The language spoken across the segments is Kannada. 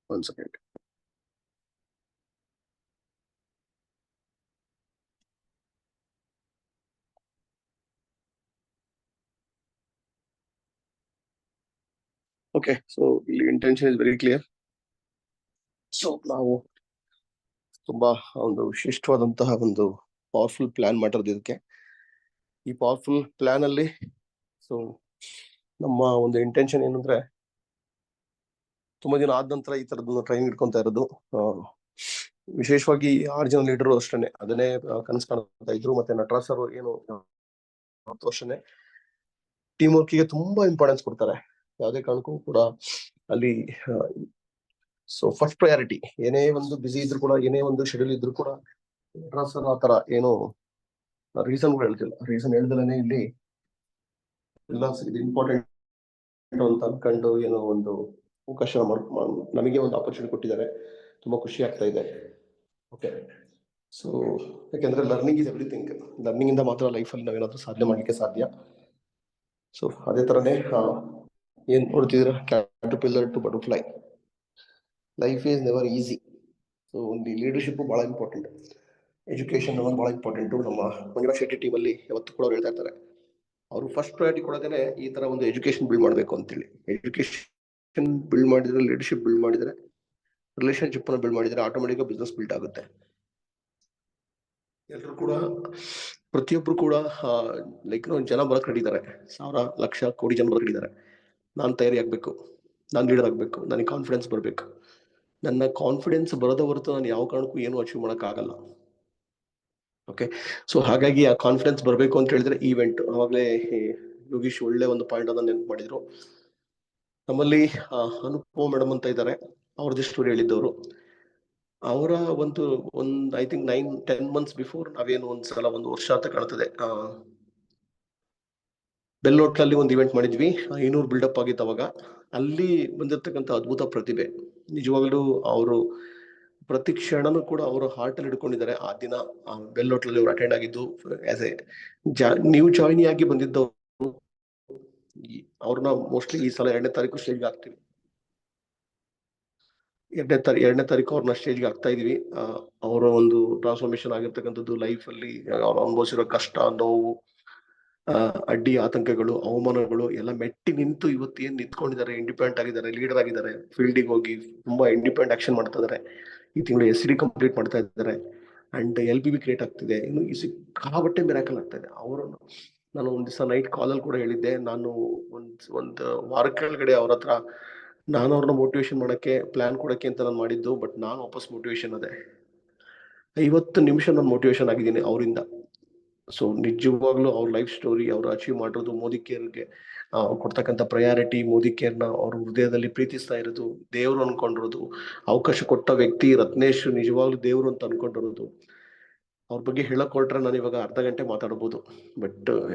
One second. Okay, so the intention is very clear. So ನಾವು ತುಂಬಾ ಒಂದು ವಿಶಿಷ್ಟವಾದಂತಹ ಒಂದು ಪವರ್ಫುಲ್ ಪ್ಲಾನ್ ಮಾಡಿರೋದು ಇದಕ್ಕೆ. ಈ ಪವರ್ಫುಲ್ ಪ್ಲಾನ್ ಅಲ್ಲಿ ಸೊ ನಮ್ಮ ಒಂದು ಇಂಟೆನ್ಷನ್ ಏನಂದ್ರೆ ತುಂಬಾ ದಿನ ಆದ ನಂತರ ಈ ತರದೊಂದು ಟ್ರೈನಿಂಗ್ ಇಟ್ಕೊಂತ ಇರೋದು. ವಿಶೇಷವಾಗಿ 6 ಜನ ಲೀಡರ್ ಅಷ್ಟೇ ಅದನ್ನೇ ಕನಸು ಕಾಣ್ತಾ ಇದ್ರು. ಮತ್ತೆ ನಟರಾಜ್ ಸರ್ ಏನು ಅಷ್ಟೇ ಟೀಮ್ ವರ್ಕಿಗೆ ತುಂಬಾ ಇಂಪಾರ್ಟೆನ್ಸ್ ಕೊಡ್ತಾರೆ. ಯಾವುದೇ ಕಾರಣಕ್ಕೂ ಕೂಡ ಅಲ್ಲಿ ಸೊ ಫಸ್ಟ್ ಪ್ರಯಾರಿಟಿ ಏನೇ ಒಂದು ಬಿಸಿ ಇದ್ರು ಕೂಡ, ಏನೇ ಒಂದು ಶೆಡ್ಯೂಲ್ ಇದ್ರು ಕೂಡ ನಟರಾಜ್ ಸರ್ ಆತರ ಏನು ರೀಸನ್ ಹೇಳ್ತಿಲ್ಲ. ರೀಸನ್ ಹೇಳ್ದಲೇ ಇಲ್ಲಿ ಎಲ್ಲ ಇದು ಇಂಪಾರ್ಟೆಂಟ್ ಅಂತ ಅನ್ಕೊಂಡು ಏನೋ ಒಂದು ಅವಕಾಶ ನಮಗೆ ಒಂದು ಆಪರ್ಚುನಿಟಿ ಕೊಟ್ಟಿದ್ದಾರೆ. ತುಂಬಾ ಖುಷಿ ಆಗ್ತಾ ಇದೆ. ಓಕೆ, ಸೊ ಯಾಕೆಂದ್ರೆ ಲರ್ನಿಂಗ್ ಇಸ್ ಎವ್ರಿಥಿಂಗ್. ಲರ್ನಿಂಗ್ ಇಂದ ಮಾತ್ರ ಲೈಫಲ್ಲಿ ನಾವೇನಾದ್ರೂ ಸಾಧನೆ ಮಾಡ್ಲಿಕ್ಕೆ ಸಾಧ್ಯ. ಸೊ ಅದೇ ತರನೇ ಏನ್ ನೋಡ್ತಿದ್ದೀರಾ, caterpillar to butterfly. Life is never easy. So ಒಂದು ಲೀಡರ್ಶಿಪ್ ಬಹಳ ಇಂಪಾರ್ಟೆಂಟ್, ಎಜುಕೇಶನ್ ಬಹಳ ಇಂಪಾರ್ಟೆಂಟು. ನಮ್ಮ ಮಂಜುನಾಥ್ ಶೆಟ್ಟಿ ಟೀಮಲ್ಲಿ ಯಾವತ್ತು ಕೂಡ ಹೇಳ್ತಾ ಇರ್ತಾರೆ, ಅವರು ಫಸ್ಟ್ ಪ್ರಯಾರಿಟಿ ಕೊಡೋದೇನೆ ಈ ತರ ಒಂದು ಎಜುಕೇಶನ್ ಬಿಲ್ಡ್ ಮಾಡಬೇಕು ಅಂತೇಳಿ. ಎಜುಕೇಶನ್ ಬಿಲ್ಡ್ ಮಾಡಿದ್ರೆ, ಲೀಡರ್ಶಿಪ್ ಬಿಲ್ಡ್ ಮಾಡಿದ್ರೆ, ರಿಲೇಶನ್ಶಿಪ್ ಅನ್ನು ಬಿಲ್ಡ್ ಮಾಡಿದ್ರೆ ಆಟೋಮೆಟಿಕ್ ಬಿಸ್ನೆಸ್ ಬಿಲ್ಡ್ ಆಗುತ್ತೆ. ಎಲ್ಲರೂ ಕೂಡ ಪ್ರತಿಯೊಬ್ರು ಕೂಡ ಲೈಕ್ ಜನ ಬರಕ್ ರೆಡಿದ್ದಾರೆ, 1000 ಲಕ್ಷ ಕೋಟಿ ಜನ ಬರಕ್ ರೆಡಿದ್ದಾರೆ. ನಾನು ತಯಾರಿ ಆಗ್ಬೇಕು, ನಾನು ಲೀಡರ್ ಆಗ್ಬೇಕು, ನನಗೆ ಕಾನ್ಫಿಡೆನ್ಸ್ ಬರ್ಬೇಕು. ನನ್ನ ಕಾನ್ಫಿಡೆನ್ಸ್ ಬರೋದ ಹೊರತು ನಾನು ಯಾವ ಕಾರಣಕ್ಕೂ ಏನು ಅಚೀವ್ ಮಾಡಕ್ ಆಗಲ್ಲ. ಓಕೆ, ಸೊ ಹಾಗಾಗಿ ಆ ಕಾನ್ಫಿಡೆನ್ಸ್ ಬರ್ಬೇಕು ಅಂತ ಹೇಳಿದ್ರೆ ಈವೆಂಟ್. ಅವಾಗಲೇ ಯೋಗೀಶ್ ಒಳ್ಳೆ ಒಂದು ಪಾಯಿಂಟ್ ಅನ್ನ ನೆನಪು ಮಾಡಿದ್ರು. ನಮ್ಮಲ್ಲಿ ಅನುಪಮ ಮೇಡಮ್ ಅಂತ ಇದ್ದಾರೆ, ಅವ್ರದ್ದು ಸ್ಟೋರಿ ಹೇಳಿದ್ದವರು. ಅವರ ಒಂದು ಐ ಥಿಂಕ್ 9-10 ಮಂತ್ಸ್ ಬಿಫೋರ್ ನಾವೇನು ಒಂದ್ಸಲ 1 ವರ್ಷ ಅಂತ ಕಾಣ್ತದೆ, ಬೆಲ್ಲೋಟ್ಲಲ್ಲಿ ಒಂದು ಇವೆಂಟ್ ಮಾಡಿದ್ವಿ. 500 ಬಿಲ್ಡಪ್ ಆಗಿತ್ತು ಅವಾಗ. ಅಲ್ಲಿ ಬಂದಿರ್ತಕ್ಕಂಥ ಅದ್ಭುತ ಪ್ರತಿಭೆ ನಿಜವಾಗ್ಲೂ ಅವರು ಪ್ರತಿ ಕ್ಷಣನೂ ಕೂಡ ಅವರು ಹಾರ್ಟ್ ಅಲ್ಲಿ ಹಿಡ್ಕೊಂಡಿದ್ದಾರೆ. ಆ ದಿನ ಬೆಲ್ಲೋಟ್ಲಲ್ಲಿ ಅವರು ಅಟೆಂಡ್ ಆಗಿದ್ದು ಆಸ್ ಎ ನೀವು ಜಾಯಿನ್ ಆಗಿ ಬಂದಿದ್ದವರು. ಅವ್ರನ್ನ ಮೋಸ್ಟ್ಲಿ ಈ ಸಲ 2ನೇ ತಾರೀಕು ಸ್ಟೇಜ್ಗೆ ಹಾಕ್ತೀವಿ. 2ನೇ ತಾರೀಕು ಅವ್ರನ್ನ ಸ್ಟೇಜ್ಗೆ ಹಾಕ್ತಾ ಇದೀವಿ. ಅವರ ಒಂದು ಟ್ರಾನ್ಸ್ಫಾರ್ಮೇಶನ್ ಆಗಿರ್ತಕ್ಕಂಥದ್ದು, ಲೈಫ್ ಅಲ್ಲಿ ಅವ್ರು ಅನುಭವಿಸಿರೋ ಕಷ್ಟ, ನೋವು, ಅಡ್ಡಿ ಆತಂಕಗಳು, ಅವಮಾನಗಳು ಎಲ್ಲ ಮೆಟ್ಟಿ ನಿಂತು ಇವತ್ತು ಏನ್ ನಿಂತ್ಕೊಂಡಿದ್ದಾರೆ, ಇಂಡಿಪೆಂಡೆಂಟ್ ಆಗಿದ್ದಾರೆ, ಲೀಡರ್ ಆಗಿದ್ದಾರೆ, ಫೀಲ್ಡಿಗೆ ಹೋಗಿ ತುಂಬಾ ಇಂಡಿಪೆಂಡೆಂಟ್ ಆಕ್ಷನ್ ಮಾಡ್ತಾ ಇದಾರೆ. ಈ ತಿಂಗಳು SCD ಕಂಪ್ಲೀಟ್ ಮಾಡ್ತಾ ಇದ್ದಾರೆ ಅಂಡ್ LPB ಕ್ರಿಯೇಟ್ ಆಗ್ತಿದೆ. ಇನ್ನು ಈ ಸಿಕ್ಕಾಬಟ್ಟೆ ಮಿರಾಕಲ್ ಆಗ್ತಾ ಇದೆ. ಅವರನ್ನು ನಾನು ಒಂದ್ ದಿವಸ ನೈಟ್ ಕಾಲಲ್ಲಿ ಕೂಡ ಹೇಳಿದ್ದೆ, ನಾನು ಒಂದು ವಾರ ಕೆಳಗಡೆ ಅವ್ರ ಹತ್ರ ನಾನು ಅವ್ರನ್ನ ಮೋಟಿವೇಶನ್ ಮಾಡಕ್ಕೆ, ಪ್ಲಾನ್ ಕೊಡಕ್ಕೆ ಅಂತ ನಾನು ಮಾಡಿದ್ದು. ಬಟ್ ನಾನು ವಾಪಸ್ ಮೋಟಿವೇಶನ್ ಅದೇ 50 ನಿಮಿಷ ನಾನು ಮೋಟಿವೇಶನ್ ಆಗಿದ್ದೀನಿ ಅವರಿಂದ. ಸೊ ನಿಜವಾಗ್ಲೂ ಅವ್ರ ಲೈಫ್ ಸ್ಟೋರಿ, ಅವ್ರು ಅಚೀವ್ ಮಾಡಿರೋದು, ಮೋದಿ ಕೇರ್ಗೆ ಕೊಡ್ತಕ್ಕಂಥ ಪ್ರಯಾರಿಟಿ, ಮೋದಿ ಕೇರ್ನ ಅವ್ರ ಹೃದಯದಲ್ಲಿ ಪ್ರೀತಿಸ್ತಾ ಇರೋದು, ದೇವ್ರು ಅನ್ಕೊಂಡಿರೋದು, ಅವಕಾಶ ಕೊಟ್ಟ ವ್ಯಕ್ತಿ ರತ್ನೇಶ್ ನಿಜವಾಗ್ಲೂ ದೇವ್ರು ಅಂತ ಅನ್ಕೊಂಡಿರೋದು. ಅವ್ರ ಬಗ್ಗೆ ಹೇಳಕ್ ಹೊರಟ್ರೆ ನಾನು ಇವಾಗ ಅರ್ಧ ಗಂಟೆ ಮಾತಾಡ್ಬೋದು. ಬಟ್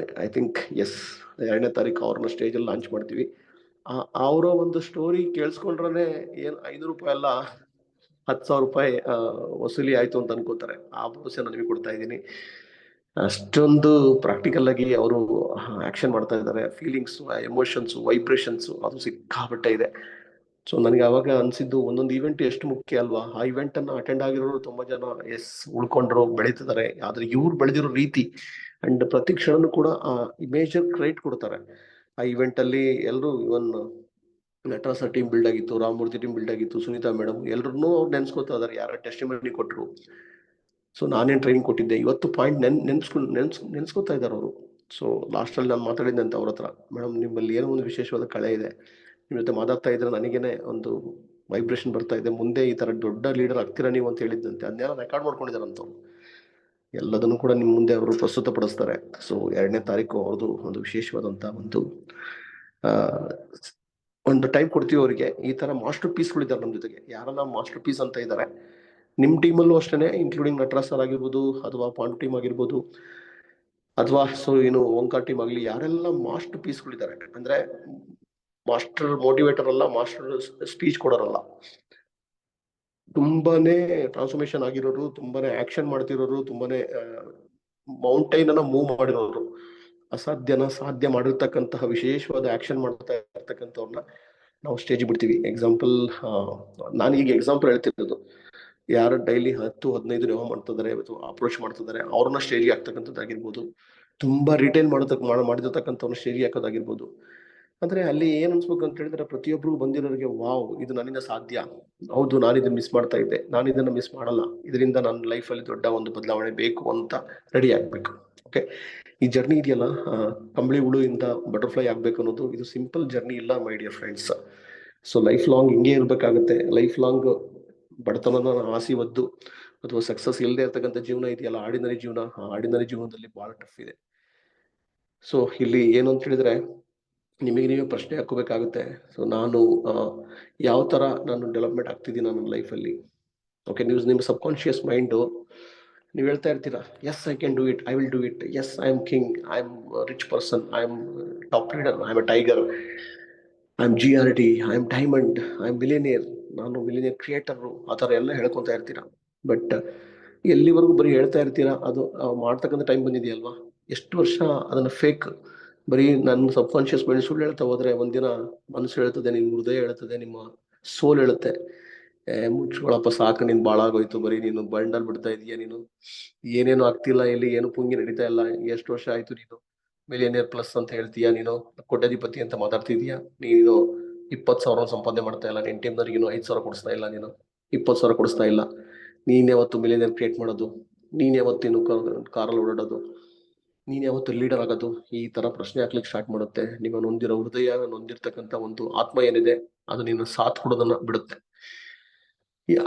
ಐ ಥಿಂಕ್ ಎಸ್, 2ನೇ ತಾರೀಕು ಅವ್ರನ್ನ ಸ್ಟೇಜಲ್ಲಿ ಲಾಂಚ್ ಮಾಡ್ತೀವಿ. ಅವರ ಒಂದು ಸ್ಟೋರಿ ಕೇಳಿಸ್ಕೊಂಡ್ರೆ ಏನ್ 500 ರೂಪಾಯಿ ಅಲ್ಲ, 10,000 ರೂಪಾಯಿ ವಸೂಲಿ ಆಯ್ತು ಅಂತ ಅನ್ಕೋತಾರೆ. ಆ ಭರವಸೆ ನನಗೆ ಕೊಡ್ತಾ ಇದ್ದೀನಿ. ಅಷ್ಟೊಂದು ಪ್ರಾಕ್ಟಿಕಲ್ ಆಗಿ ಅವರು ಆಕ್ಷನ್ ಮಾಡ್ತಾ ಇದ್ದಾರೆ. ಫೀಲಿಂಗ್ಸ್, ಎಮೋಷನ್ಸ್, ವೈಬ್ರೇಷನ್ಸ್ ಅದು ಸಿಕ್ಕಾಪಟ್ಟೆ ಇದೆ. ಸೊ ನನಗೆ ಅವಾಗ ಅನ್ಸಿದ್ದು, ಒಂದೊಂದು ಇವೆಂಟ್ ಎಷ್ಟು ಮುಖ್ಯ ಅಲ್ವಾ. ಆ ಇವೆಂಟ್ ಅನ್ನ ಅಟೆಂಡ್ ಆಗಿರೋರು ತುಂಬಾ ಜನ ಉಳ್ಕೊಂಡ್ರು, ಬೆಳೀತಿದ್ದಾರೆ. ಆದ್ರೆ ಇವ್ರು ಬೆಳೆದಿರೋ ರೀತಿ ಅಂಡ್ ಪ್ರತಿ ಕ್ಷಣನೂ ಕೂಡ ಆ ಮೇಜರ್ ಕ್ರೆಡಿಟ್ ಕೊಡ್ತಾರೆ. ಆ ಇವೆಂಟ್ ಅಲ್ಲಿ ಎಲ್ಲರೂ, ಇವನ್ ನಟರಾಜ್ ಟೀಮ್ ಬಿಲ್ಡ್ ಆಗಿತ್ತು, ರಾಮಮೂರ್ತಿ ಟೀಮ್ ಬಿಲ್ಡ್ ಆಗಿತ್ತು, ಸುನೀತಾ ಮೇಡಮ್, ಎಲ್ಲರನ್ನೂ ಅವ್ರು ನೆನ್ಸ್ಕೊತಾ ಇದಾರೆ. ಯಾರ ಟೆಸ್ಟಿಮನಿ ಕೊಟ್ರು, ಸೊ ನಾನೇನ್ ಟ್ರೈನಿಂಗ್ ಕೊಟ್ಟಿದ್ದೆ, ಇವತ್ತು ಪಾಯಿಂಟ್ ನೆನ್ಸ್ಕೊತಾ ಇದ್ದಾರೆ ಅವರು. ಸೊ ಲಾಸ್ಟ್ ಅಲ್ಲಿ ನಾನು ಮಾತಾಡಿದ್ದಂತೆ ಅವ್ರ ಹತ್ರ, ಮೇಡಮ್ ನಿಮ್ಮಲ್ಲಿ ಏನೋ ಒಂದು ವಿಶೇಷವಾದ ಕಳೆ ಇದೆ, ನಿಮ್ಮ ಜೊತೆ ಮಾತಾಡ್ತಾ ಇದ್ರೆ ನನಗೇನೆ ಒಂದು ವೈಬ್ರೇಷನ್ ಬರ್ತಾ ಇದೆ, ಮುಂದೆ ಈ ತರ ದೊಡ್ಡ ಲೀಡರ್ ಆಗ್ತೀರಾ ನೀವು ಅಂತ ಹೇಳಿದ್ದಂತೆ. ಅದನ್ನೆಲ್ಲ ರೆಕಾರ್ಡ್ ಮಾಡ್ಕೊಂಡಿದ್ದಾರಂತವ್ರು. ಎಲ್ಲದನ್ನು ಕೂಡ ನಿಮ್ಮ ಮುಂದೆ ಅವರು ಪ್ರಸ್ತುತಪಡಿಸ್ತಾರೆ. ಸೊ 2ನೇ ತಾರೀಕು ಅವ್ರದ್ದು ಒಂದು ವಿಶೇಷವಾದಂತ ಒಂದು ಟೈಮ್ ಕೊಡ್ತೀವಿ ಅವರಿಗೆ. ಈ ತರ ಮಾಸ್ಟರ್ ಪೀಸ್ಗಳಿದ್ದಾರೆ ನಮ್ಮ ಜೊತೆಗೆ. ಯಾರೆಲ್ಲ ಮಾಸ್ಟರ್ ಪೀಸ್ ಅಂತ ಇದ್ದಾರೆ ನಿಮ್ ಟೀಮಲ್ಲೂ ಅಷ್ಟೇನೆ, ಇನ್ಕ್ಲೂಡಿಂಗ್ ನಟರಾಜ್ ಸರ್ ಆಗಿರ್ಬೋದು, ಅಥವಾ ಪಾಂಡು ಟೀಮ್ ಆಗಿರ್ಬೋದು, ಅಥವಾ ಸೊ ಏನು ಓಂಕಾರ್ ಟೀಮ್ ಆಗಲಿ, ಯಾರೆಲ್ಲ ಮಾಸ್ಟರ್ ಪೀಸ್ಗಳಿದ್ದಾರೆ ಅಂದ್ರೆ ಮಾಸ್ಟರ್ ಮೋಟಿವೇಟರ್ ಅಲ್ಲ, ಮಾಸ್ಟರ್ ಸ್ಪೀಚ್ ಕೊಡೋರಲ್ಲ, ತುಂಬಾನೇ ಟ್ರಾನ್ಸ್ಫಾರ್ಮೇಶನ್ ಆಗಿರೋರು, ತುಂಬಾನೇ ಆಕ್ಷನ್ ಮಾಡ್ತಿರೋರು, ತುಂಬಾನೇ ಮೌಂಟೈನ್ ಅನ್ನ ಮೂವ್ ಮಾಡಿರೋರು, ಅಸಾಧ್ಯನ ಸಾಧ್ಯ ಮಾಡಿರ್ತಕ್ಕಂತಹ ವಿಶೇಷವಾದ ಆಕ್ಷನ್ ಮಾಡ್ತಾ ಇರ್ತಕ್ಕಂಥವ್ರನ್ನ ನಾವು ಸ್ಟೇಜ್ ಬಿಡ್ತೀವಿ. ಎಕ್ಸಾಂಪಲ್, ನಾನು ಈಗ ಎಕ್ಸಾಂಪಲ್ ಹೇಳ್ತಿರೋದು, ಯಾರು ಡೈಲಿ 10-15 ರೆವಾ ಮಾಡ್ತಿದ್ದಾರೆ ಅಥವಾ ಅಪ್ರೋಚ್ ಮಾಡ್ತಿದ್ದಾರೆ ಅವ್ರನ್ನ ಸ್ಟೇಜ್ಗೆ ಹಾಕ್ತಕ್ಕಂಥದ್ದಾಗಿರ್ಬೋದು, ತುಂಬಾ ರಿಟೈನ್ ಮಾಡಿರ್ತಕ್ಕಂಥವ್ರನ್ನ ಸ್ಟೇಜ್ಗೆ ಹಾಕೋದಾಗಿರ್ಬೋದು. ಅಂದ್ರೆ ಅಲ್ಲಿ ಏನ್ ಅನ್ಸ್ಬೇಕು ಅಂತ ಹೇಳಿದ್ರೆ, ಪ್ರತಿಯೊಬ್ರು ಬಂದಿರೋರಿಗೆ ವಾವ್, ಇದು ನನ್ನಿಂದ ಸಾಧ್ಯ, ಹೌದು ನಾನು ಇದನ್ನ ಮಿಸ್ ಮಾಡ್ತಾ ಇದ್ದೆ, ನಾನು ಇದನ್ನ ಮಿಸ್ ಮಾಡಲ್ಲ, ಇದರಿಂದ ನನ್ನ ಲೈಫಲ್ಲಿ ದೊಡ್ಡ ಒಂದು ಬದಲಾವಣೆ ಬೇಕು ಅಂತ ರೆಡಿ ಆಗ್ಬೇಕು. ಓಕೆ, ಈ ಜರ್ನಿ ಇದೆಯಲ್ಲ, ಕಂಬಳಿ ಹುಳುವಿಂದ ಬಟರ್ಫ್ಲೈ ಆಗ್ಬೇಕು ಅನ್ನೋದು ಇದು ಸಿಂಪಲ್ ಜರ್ನಿ ಇಲ್ಲ my dear friends. So life long ಹಿಂಗೆ ಇರ್ಬೇಕಾಗುತ್ತೆ. ಲೈಫ್ ಲಾಂಗ್ ಬಡತನನ ಆಸಿ ಒದ್ದು ಅಥವಾ ಸಕ್ಸಸ್ ಇಲ್ಲದೆ ಇರ್ತಕ್ಕಂಥ ಜೀವನ ಇದೆಯಲ್ಲ, ಆರ್ಡಿನರಿ ಜೀವನ, ಆ ಆರ್ಡಿನರಿ ಜೀವನದಲ್ಲಿ ಬಹಳ ಟಫ್ ಇದೆ. ಸೊ ಇಲ್ಲಿ ಏನು ಅಂತ ಹೇಳಿದ್ರೆ, ನಿಮಗೆ ನೀವೇ ಪ್ರಶ್ನೆ ಹಾಕೋಬೇಕಾಗುತ್ತೆ. ಸೊ ನಾನು ಯಾವ ತರ ನಾನು ಡೆವಲಪ್ಮೆಂಟ್ ಆಗ್ತಿದ್ದೀನಿ ನನ್ನ ಲೈಫಲ್ಲಿ. ಓಕೆ, ನೀವು ನಿಮ್ಮ ಸಬ್ ಕಾನ್ಶಿಯಸ್ ಮೈಂಡು ನೀವು ಹೇಳ್ತಾ ಇರ್ತೀರಾ, yes I can do it, I will do it, yes I am king, I am rich person, I am top leader, I am a tiger, I am GRD, I am diamond, I am millionaire, ನಾನು ಮಿಲಿಯನಿಯರ್ ಕ್ರಿಯೇಟರು, ಆ ಥರ ಎಲ್ಲ ಹೇಳ್ಕೊತ ಇರ್ತೀರಾ. ಬಟ್ ಎಲ್ಲಿವರೆಗೂ ಬರೀ ಹೇಳ್ತಾ ಇರ್ತೀರಾ, ಅದು ಮಾಡ್ತಕ್ಕಂಥ ಟೈಮ್ ಬಂದಿದೆಯಲ್ವಾ, ಎಷ್ಟು ವರ್ಷ ಅದನ್ನ ಫೇಕ್, ಬರೀ ನನ್ನ ಸಬ್ ಕಾನ್ಶಿಯಸ್ ಮೈಂಡ್ ಸುಳ್ಳು ಹೇಳ್ತಾ ಹೋದ್ರೆ, ಒಂದಿನ ಮನಸ್ಸು ಹೇಳ್ತದೆ, ನಿಮ್ಮ ಹೃದಯ ಹೇಳ್ತದೆ, ನಿಮ್ಮ ಸೋಲ್ ಹೇಳುತ್ತೆ, ಮುಚ್ಕೊಳಪ್ಪ ಸಾಕು, ನೀನ್ ಬಾಳಾಗೋಯ್ತು, ಬರೀ ನೀನು ಬಂಡಲ್ ಬಿಡ್ತಾ ಇದೀಯ, ನೀನು ಏನೇನು ಆಗ್ತಿಲ್ಲ, ಇಲ್ಲಿ ಏನು ಪುಂಗಿ ನಡೀತಾ ಇಲ್ಲ, ಎಷ್ಟು ವರ್ಷ ಆಯ್ತು ನೀನು ಮಿಲಿಯನಿಯರ್ ಪ್ಲಸ್ ಅಂತ ಹೇಳ್ತೀಯ, ನೀನು ಕೋಟ್ಯಾಧಿಪತಿ ಅಂತ ಮಾತಾಡ್ತಿದೀಯ, ನೀನು 20,000 ಸಂಪಾದನೆ ಮಾಡ್ತಾ ಇಲ್ಲ, ನಿನ್ ಟೀಮ್ನವ್ರಿಗೆ 5,000 ಕೊಡಿಸ್ತಾ ಇಲ್ಲ, ನೀನು 20,000 ಕೊಡಿಸ್ತಾ ಇಲ್ಲ, ನೀನ್ ಯಾವತ್ತು ಮಿಲಿಯನಿಯರ್ ಕ್ರಿಯೇಟ್ ಮಾಡೋದು, ನೀನ್ ಯಾವತ್ತೇನು ಕಾರಲ್ಲಿ ಓಡಾಡೋದು, ನೀನ್ ಯಾವತ್ತು ಲೀಡರ್ ಆಗೋದು, ಈ ತರ ಪ್ರಶ್ನೆ ಹಾಕ್ಲಿಕ್ಕೆ ಸ್ಟಾರ್ಟ್ ಮಾಡುತ್ತೆ. ನಿಮ್ಮ ನೊಂದಿರೋ ಹೃದಯ, ನೊಂದಿರ್ತಕ್ಕಂಥ ಒಂದು ಆತ್ಮ ಏನಿದೆ, ಅದು ನಿನ್ನ ಸಾಥ್ ಕೊಡೋದನ್ನ ಬಿಡುತ್ತೆ.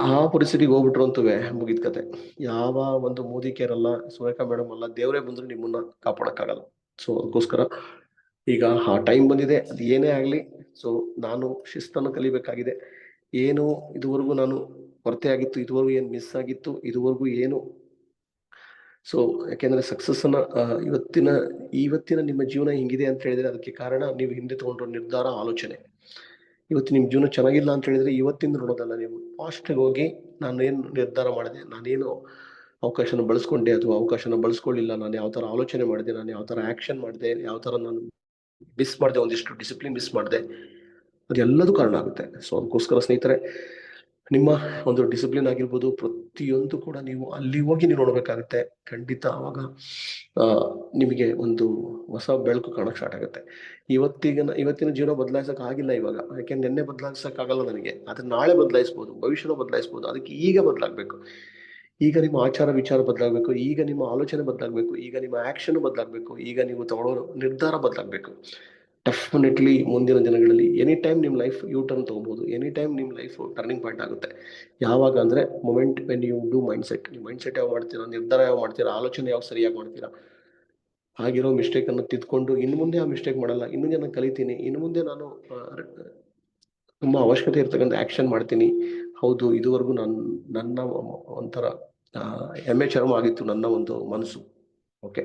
ಆ ಪರಿಸ್ಥಿತಿಗೆ ಹೋಗ್ಬಿಟ್ರು ಅಂತುವೆ ಮುಗಿದ ಕತೆ. ಯಾವ ಒಂದು ಮೋದಿ ಕೇರ್ ಅಲ್ಲ, ಸುರೇಖಾ ಮೇಡಮ್ ಅಲ್ಲ, ದೇವರೇ ಬಂದ್ರು ನಿಮ್ಮನ್ನ ಕಾಪಾಡಕ್ಕಾಗಲ್ಲ. ಸೊ ಅದಕ್ಕೋಸ್ಕರ ಈಗ ಆ ಟೈಮ್ ಬಂದಿದೆ, ಅದು ಏನೇ ಆಗ್ಲಿ. ಸೊ ನಾನು ಶಿಸ್ತನ್ನು ಕಲಿಬೇಕಾಗಿದೆ. ಏನು ಇದುವರೆಗೂ ನಾನು ಕೊರತೆ ಆಗಿತ್ತು, ಇದುವರೆಗೂ ಏನ್ ಮಿಸ್ ಆಗಿತ್ತು, ಇದುವರೆಗೂ ಏನು. ಸೊ ಯಾಕೆಂದ್ರೆ ಸಕ್ಸಸ್ ಅನ್ನ ಇವತ್ತಿನ ನಿಮ್ಮ ಜೀವನ ಹಿಂಗಿದೆ ಅಂತ ಹೇಳಿದ್ರೆ, ಅದಕ್ಕೆ ಕಾರಣ ನೀವು ಹಿಂದೆ ತಗೊಂಡ್ರ ನಿರ್ಧಾರ, ಆಲೋಚನೆ. ಇವತ್ತು ನಿಮ್ ಜೀವನ ಚೆನ್ನಾಗಿಲ್ಲ ಅಂತ ಹೇಳಿದ್ರೆ ಇವತ್ತಿಂದ ನೋಡೋದಲ್ಲ, ನೀವು ಪಾಸ್ಟ್ಗೆ ಹೋಗಿ ನಾನೇನು ನಿರ್ಧಾರ ಮಾಡಿದೆ, ನಾನೇನು ಅವಕಾಶನ ಬಳಸ್ಕೊಂಡೆ ಅಥವಾ ಅವಕಾಶನ ಬಳಸ್ಕೊಳ್ಳಿಲ್ಲ, ನಾನು ಯಾವ ತರ ಆಲೋಚನೆ ಮಾಡಿದೆ, ನಾನು ಯಾವ ತರ ಆಕ್ಷನ್ ಮಾಡಿದೆ, ಯಾವ ತರ ನಾನು ಮಿಸ್ ಮಾಡಿದೆ, ಒಂದಿಷ್ಟು ಡಿಸಿಪ್ಲಿನ್ ಮಿಸ್ ಮಾಡಿದೆ, ಅದೆಲ್ಲದೂ ಕಾರಣ ಆಗುತ್ತೆ. ಸೊ ಅದಕ್ಕೋಸ್ಕರ ಸ್ನೇಹಿತರೆ, ನಿಮ್ಮ ಒಂದು ಡಿಸಿಪ್ಲಿನ್ ಆಗಿರ್ಬೋದು, ಪ್ರತಿಯೊಂದು ಕೂಡ ನೀವು ಅಲ್ಲಿ ಹೋಗಿ ನೀವು ನೋಡ್ಬೇಕಾಗುತ್ತೆ. ಖಂಡಿತ ಅವಾಗ ನಿಮಗೆ ಒಂದು ಹೊಸ ಬೆಳಕು ಕಾಣಕ್ ಸ್ಟಾರ್ಟ್ ಆಗುತ್ತೆ. ಇವತ್ತಿನ ಜೀವನ ಬದಲಾಯಿಸಕ್ ಆಗಿಲ್ಲ ಇವಾಗ, ಯಾಕೆ ನಿನ್ನೆ ಬದಲಾಯಿಸಕ್ ಆಗಲ್ಲ ನನಗೆ, ಆದ್ರೆ ನಾಳೆ ಬದಲಾಯಿಸ್ಬೋದು, ಭವಿಷ್ಯನ ಬದಲಾಯಿಸ್ಬೋದು. ಅದಕ್ಕೆ ಈಗ ಬದಲಾಗ್ಬೇಕು. ಈಗ ನಿಮ್ಮ ಆಚಾರ ವಿಚಾರ ಬದಲಾಗಬೇಕು, ಈಗ ನಿಮ್ಮ ಆಲೋಚನೆ ಬದಲಾಗಬೇಕು, ಈಗ ನಿಮ್ಮ ಆಕ್ಷನ್ ಬದಲಾಗಬೇಕು, ಈಗ ನೀವು ತಗೊಳ್ಳೋ ನಿರ್ಧಾರ ಬದಲಾಗಬೇಕು. ಡೆಫಿನೆಟ್ಲಿ ಮುಂದಿನ ದಿನಗಳಲ್ಲಿ ಎನಿ ಟೈಮ್ ನಿಮ್ಮ ಲೈಫ್ ಯೂ ಟರ್ನ್ ತಗೋಬಹುದು, ಎನಿ ಟೈಮ್ ನಿಮ್ಮ ಲೈಫ್ ಟರ್ನಿಂಗ್ ಪಾಯಿಂಟ್ ಆಗುತ್ತೆ. ಯಾವಾಗ ಅಂದ್ರೆ moment when you do mindset. ನೀವು ಮೈಂಡ್ ಸೆಟ್ ಯಾವ ಮಾಡ್ತೀರಾ, ನಿರ್ಧಾರ ಯಾವ ಮಾಡ್ತೀರಾ, ಆಲೋಚನೆ ಯಾವ ಸರಿಯಾಗಿ ಮಾಡ್ತೀರಾ, ಆಗಿರೋ ಮಿಸ್ಟೇಕ್ ಅನ್ನು ತಿದ್ಕೊಂಡು ಇನ್ನು ಮುಂದೆ ಆ ಮಿಸ್ಟೇಕ್ ಮಾಡಲ್ಲ, ಇನ್ನು ನಾನು ಕಲಿತೀನಿ, ಇನ್ನು ಮುಂದೆ ನಾನು ತುಂಬಾ ಅವಶ್ಯಕತೆ ಇರ್ತಕ್ಕಂಥ ಆಕ್ಷನ್ ಮಾಡ್ತೀನಿ. ಹೌದು, ಇದುವರೆಗೂ ನನ್ನ ಒಂಥರ ಹೆಮ್ಮೆ ಚರ್ಮ ಆಗಿತ್ತು ನನ್ನ ಒಂದು ಮನಸ್ಸು. ಓಕೆ,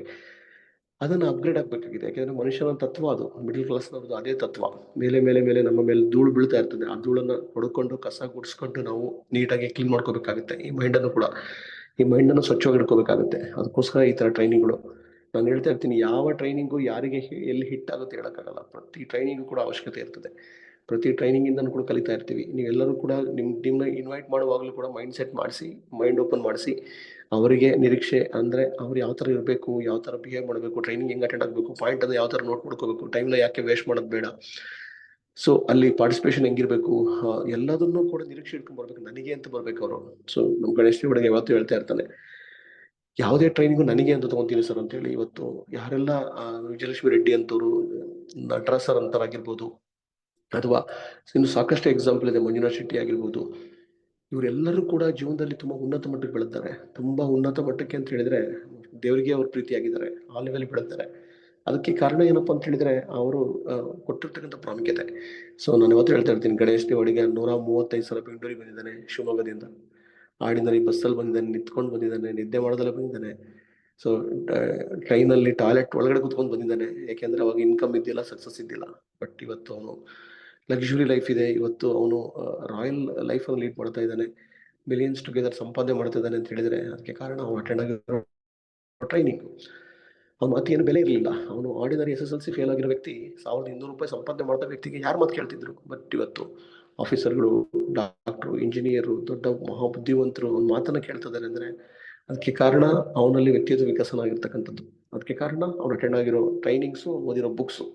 ಅದನ್ನ ಅಪ್ಗ್ರೇಡ್ ಆಗ್ಬೇಕಾಗಿದೆ. ಯಾಕೆಂದ್ರೆ ಮನುಷ್ಯನ ತತ್ವ ಅದು, ಮಿಡಿಲ್ ಕ್ಲಾಸ್ ನವ್ರದ್ದು ಅದೇ ತತ್ವ. ಮೇಲೆ ಮೇಲೆ ಮೇಲೆ ನಮ್ಮ ಮೇಲೆ ಧೂಳು ಬೀಳ್ತಾ ಇರ್ತದೆ, ಆ ಧೂಳನ್ನ ಹೊಡ್ಕೊಂಡು ಕಸ ಗುಡಿಸ್ಕೊಂಡು ನಾವು ನೀಟಾಗಿ ಕ್ಲೀನ್ ಮಾಡ್ಕೋಬೇಕಾಗುತ್ತೆ. ಈ ಮೈಂಡನ್ನು ಕೂಡ, ಈ ಮೈಂಡನ್ನು ಸ್ವಚ್ಛವಾಗಿ ಇಟ್ಕೋಬೇಕಾಗುತ್ತೆ. ಅದಕ್ಕೋಸ್ಕರ ಈ ತರ ಟ್ರೈನಿಂಗ್ಗಳು ನಾನು ಹೇಳ್ತಾ ಇರ್ತೀನಿ. ಯಾವ ಟ್ರೈನಿಂಗು ಯಾರಿಗೆ ಎಲ್ಲಿ ಹಿಟ್ ಆಗುತ್ತೆ ಹೇಳಕ್ಕಾಗಲ್ಲ. ಪ್ರತಿ ಟ್ರೈನಿಂಗು ಕೂಡ ಅವಶ್ಯಕತೆ ಇರ್ತದೆ. ಪ್ರತಿ ಟ್ರೈನಿಂಗ್ ಇಂದನೂ ಕೂಡ ಕಲಿತಾ ಇರ್ತೀವಿ. ನೀವೆಲ್ಲರೂ ಕೂಡ ನಿಮ್ಮ ಟೀಮ್ನ ಇನ್ವೈಟ್ ಮಾಡುವಾಗಲೂ ಕೂಡ ಮೈಂಡ್ ಸೆಟ್ ಮಾಡಿಸಿ, ಮೈಂಡ್ ಓಪನ್ ಮಾಡಿಸಿ, ಅವರಿಗೆ ನಿರೀಕ್ಷೆ ಅಂದ್ರೆ ಅವ್ರು ಯಾವ ತರ ಇರಬೇಕು, ಯಾವ ತರ ಬಿಹೇವ್ ಮಾಡಬೇಕು, ಟ್ರೈನಿಂಗ್ ಹೆಂಗ್ ಅಟೆಂಡ್ ಆಗಬೇಕು, ಪಾಯಿಂಟ್ ಅನ್ನು ಯಾವ ತರ ನೋಟ್ ಮಾಡ್ಕೋಬೇಕು, ಟೈಮ್ನ ಯಾಕೆ ವೇಸ್ಟ್ ಮಾಡೋದು ಬೇಡ, ಸೊ ಅಲ್ಲಿ ಪಾರ್ಟಿಸಿಪೇಷನ್ ಹೆಂಗಿರ್ಬೇಕು, ಎಲ್ಲದನ್ನೂ ಕೂಡ ನಿರೀಕ್ಷೆ ಇಟ್ಕೊಂಡ್ ಬರ್ಬೇಕು, ನನಗೆ ಅಂತ ಬರ್ಬೇಕು ಅವರು. ಸೊ ನಮ್ ಗಣೇಶ್ ಹುಡುಗ ಯಾವತ್ತೂ ಹೇಳ್ತಾ ಇರ್ತಾನೆ, ಯಾವುದೇ ಟ್ರೈನಿಂಗು ನನಗೆ ಅಂತ ತಗೊಂತೀನಿ ಸರ್ ಅಂತ ಹೇಳಿ. ಇವತ್ತು ಯಾರೆಲ್ಲ ವಿಜಯಲಕ್ಷ್ಮಿ ರೆಡ್ಡಿ ಅಂತವ್ರು, ನಟರಾಜ್ ಸರ್ ಅಂತರಾಗಿರ್ಬೋದು, ಅಥವಾ ಇನ್ನು ಸಾಕಷ್ಟು ಎಕ್ಸಾಂಪಲ್ ಇದೆ, ಮಂಜುನಾಥ್ ಶೆಟ್ಟಿ ಆಗಿರ್ಬೋದು, ಇವರೆಲ್ಲರೂ ಕೂಡ ಜೀವನದಲ್ಲಿ ತುಂಬಾ ಉನ್ನತ ಮಟ್ಟಕ್ಕೆ ಬೆಳೆದಿದ್ದಾರೆ. ತುಂಬಾ ಉನ್ನತ ಮಟ್ಟಕ್ಕೆ ಅಂತ ಹೇಳಿದ್ರೆ ದೇವರಿಗೆ ಅವ್ರ ಪ್ರೀತಿಯಾಗಿದ್ದಾರೆ, ಆ ಲೆವೆಲ್ ಬೆಳೆದಿದ್ದಾರೆ. ಅದಕ್ಕೆ ಕಾರಣ ಏನಪ್ಪಾ ಅಂತ ಹೇಳಿದ್ರೆ ಅವರು ಕೊಟ್ಟಿರ್ತಕ್ಕಂಥ ಪ್ರಾಮುಖ್ಯತೆ. ಸೊ ನಾನು ಇವತ್ತು ಹೇಳ್ತಾ ಇರ್ತೀನಿ, ಗಣೇಶ್ ದೇವಡಿಗೆ 135 ಸಲ ಬೆಂಗಳೂರಿಗೆ ಬಂದಿದ್ದಾನೆ, ಶಿವಮೊಗ್ಗದಿಂದ ಆರ್ಡಿನರಿ ಬಸ್ಸಲ್ಲಿ ಬಂದಿದ್ದಾನೆ, ನಿಂತ್ಕೊಂಡು ಬಂದಿದ್ದಾನೆ, ನಿದ್ದೆ ಮಾಡೋದಲ್ಲ ಬಂದಿದ್ದಾನೆ. ಸೊ ಟ್ರೈನಲ್ಲಿ ಟಾಯ್ಲೆಟ್ ಒಳಗಡೆ ಕುತ್ಕೊಂಡು ಬಂದಿದ್ದಾನೆ. ಯಾಕೆಂದ್ರೆ ಅವಾಗ ಇನ್ಕಮ್ ಇದ್ದಿಲ್ಲ, ಸಕ್ಸಸ್ ಇದ್ದಿಲ್ಲ. ಬಟ್ ಇವತ್ತು ಅವನು ಲಕ್ಸುರಿ ಲೈಫ್ ಇದೆ, ಇವತ್ತು ಅವನು ರಾಯಲ್ ಲೈಫ್ ಅನ್ನು ಲೀಡ್ ಮಾಡ್ತಾ ಇದ್ದಾನೆ, ಮಿಲಿಯನ್ಸ್ ಟುಗೆದರ್ ಸಂಪಾದನೆ ಮಾಡ್ತಾ ಇದ್ದಾನೆ ಅಂತ ಹೇಳಿದ್ರೆ ಅದಕ್ಕೆ ಕಾರಣ ಅವನು ಅಟೆಂಡ್ ಆಗಿರೋ ಟ್ರೈನಿಂಗ್. ಅವ್ನ ಮಾತು ಏನು ಬೆಲೆ ಇರಲಿಲ್ಲ. ಅವನು ಆರ್ಡಿನರಿ SSLC ಫೇಲ್ ಆಗಿರೋ ವ್ಯಕ್ತಿ ₹1,200 ಸಂಪಾದನೆ ಮಾಡಿದ ವ್ಯಕ್ತಿಗೆ ಯಾರು ಮಾತು ಕೇಳ್ತಿದ್ರು? ಬಟ್ ಇವತ್ತು ಆಫೀಸರ್ಗಳು, ಡಾಕ್ಟ್ರು, ಇಂಜಿನಿಯರು, ದೊಡ್ಡ ಮಹಾಬುದ್ಧಿವಂತರು ಅವ್ನ ಮಾತನ್ನ ಕೇಳ್ತಿದ್ದಾರೆ ಅಂದ್ರೆ ಅದಕ್ಕೆ ಕಾರಣ ಅವನಲ್ಲಿ ವ್ಯಕ್ತಿತ್ವ ವಿಕಸನ ಆಗಿರ್ತಕ್ಕಂಥದ್ದು. ಅದಕ್ಕೆ ಕಾರಣ ಅವ್ನು ಅಟೆಂಡ್ ಆಗಿರೋ ಟ್ರೈನಿಂಗ್ಸು, ಓದಿರೋ ಬುಕ್ಸು.